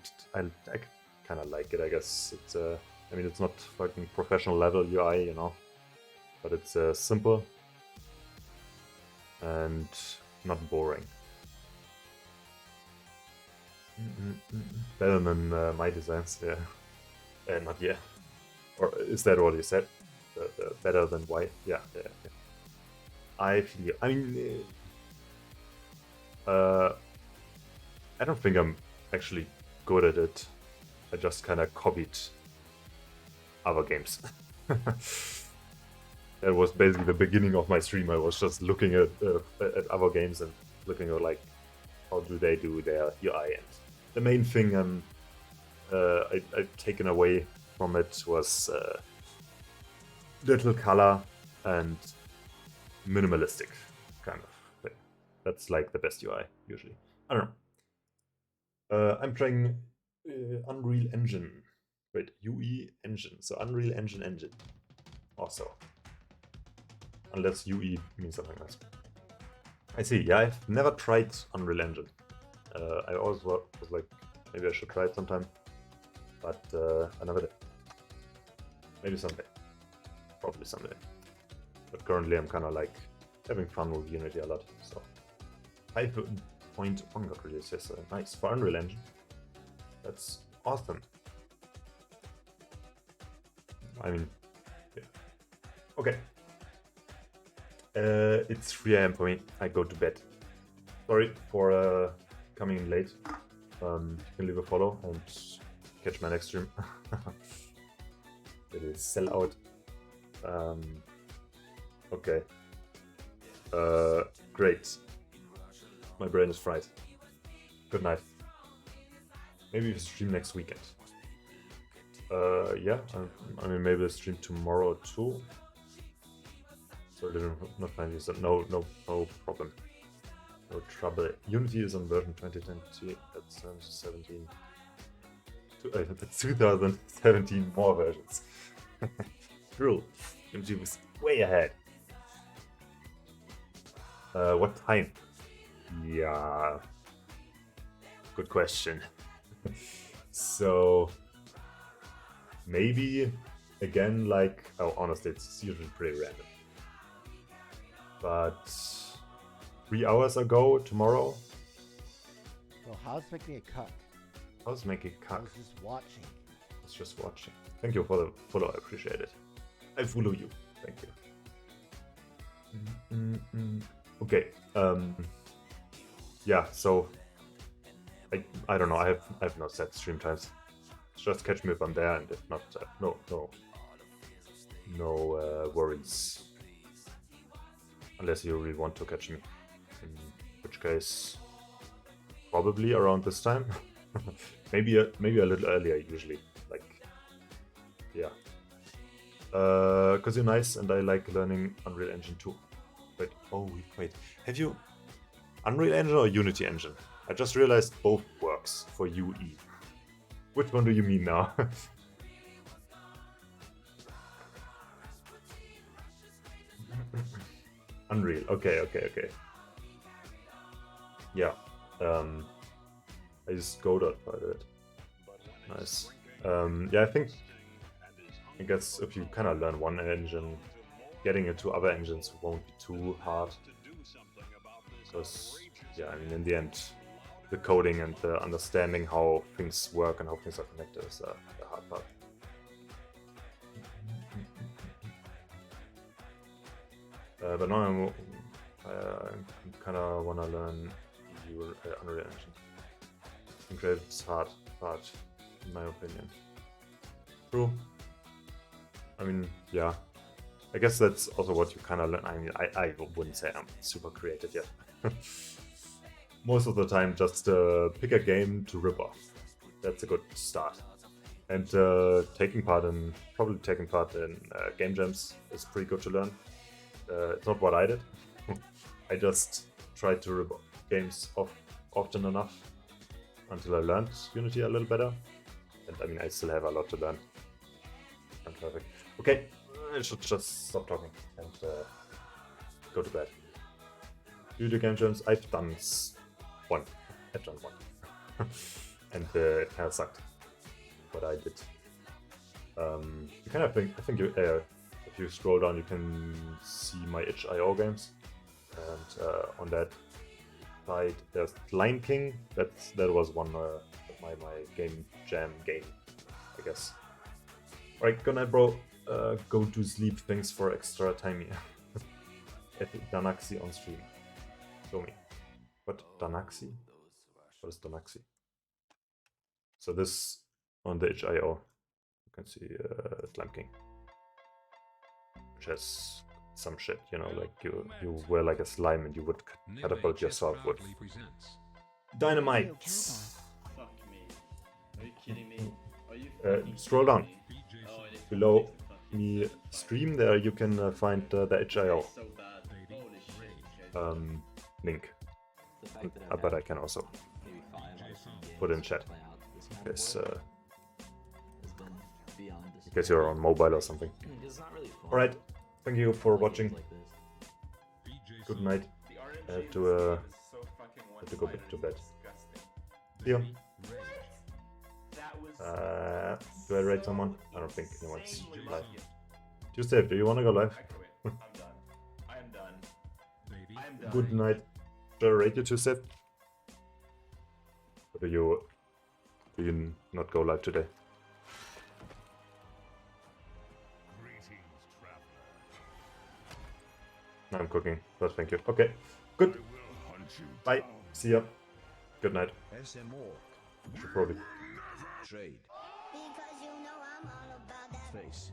kind of like it. I guess it's I mean, it's not fucking professional level UI, you know, but it's simple and not boring. Better than my designs, yeah. Not yet. Or is that what you said? The better than why? Yeah. I feel. I mean, I don't think I'm actually good at it. I just kind of copied other games. That was basically the beginning of my stream. I was just looking at other games and looking at like how do they do their UI. And the main thing I've taken away from it was little color and minimalistic kind of thing. That's like the best UI usually. I don't know. I'm trying Unreal Engine. Wait, UE Engine. So Unreal Engine. Also. Unless UE means something else. I see. Yeah, I've never tried Unreal Engine. I always was like, maybe I should try it sometime. But I never did. Maybe someday. Probably someday. But currently I'm kind of like having fun with Unity a lot. So 5.1 got released yesterday. Nice. For Unreal Engine. That's awesome. I mean, yeah. Okay. It's 3 AM for me. I go to bed. Sorry for coming in late. You can leave a follow and catch my next stream. It is sell out. Okay. Great. My brain is fried. Good night. Maybe we stream next weekend. Yeah, I mean maybe we'll stream tomorrow too. So I did not find this. No problem. No trouble. Unity is on version 2020. That's 17. That's 2017 more versions. True. Unity was way ahead. What time? Yeah. Good question. So maybe again, like, oh, honestly, it's usually pretty random. But 3 hours ago, tomorrow. Well, how's making a cuck? How's making I cuck? was just watching. I was just watching. Thank you for the follow. I appreciate it. I follow you. Thank you. Okay. Yeah. So I don't know. I have not set stream times. Just catch me if I'm there, and if not, no worries. Unless you really want to catch me, in which case, probably around this time. maybe a little earlier usually. Like, yeah. Cause you're nice, and I like learning Unreal Engine too. Wait. Have you Unreal Engine or Unity Engine? I just realized both works for UE. Which one do you mean now? Unreal. Okay. Yeah. I use Godot by the way. Nice. Yeah, I guess if you kind of learn one engine, getting into other engines won't be too hard. Because, yeah, I mean, in the end, the coding and the understanding how things work and how things are connected is the hard part. But now I kind of want to learn Unreal Engine. I think it's hard, in my opinion. True. I mean, yeah. I guess that's also what you kind of learn. I mean, I wouldn't say I'm super creative yet. Most of the time, just pick a game to rip off. That's a good start. And probably taking part in game jams is pretty good to learn. It's not what I did. I just tried to rip games off often enough until I learned Unity a little better. And I mean, I still have a lot to learn. I'm perfect. Okay, I should just stop talking and go to bed. Do the game jams? I've done one. And it kind of sucked. What I did. You kind of think, if you scroll down, you can see my itch.io games, and on that side there's Lion King. That was one of my game jam game, I guess. All right, good night, bro. Go to sleep. Thanks for extra time here. At Danaxi on stream. Show me. What? Danaxi? What is Danaxi? So this on the itch.io, you can see Slime King, which has some shit, you know, like you were like a slime and you would catapult yourself with dynamite. Fuck me. Are you kidding me? Are you Scroll down. Oh, it is Below fucking me stream there you can find the itch.io so bad. Holy shit. link. But I can also put in chat in case you're on mobile or something. Alright, thank you for watching. Good night. I have to go back to bed. See you. Do I rate someone? I don't think anyone's live. Tuesday, do you want to go live? I'm done. I'm done. Good night. Should I rate you, Tuesday? Or do you Do you not go live today? I'm cooking, but thank you. Okay, good. Bye. See ya. Good night. SMO. Should probably. Trade. Face.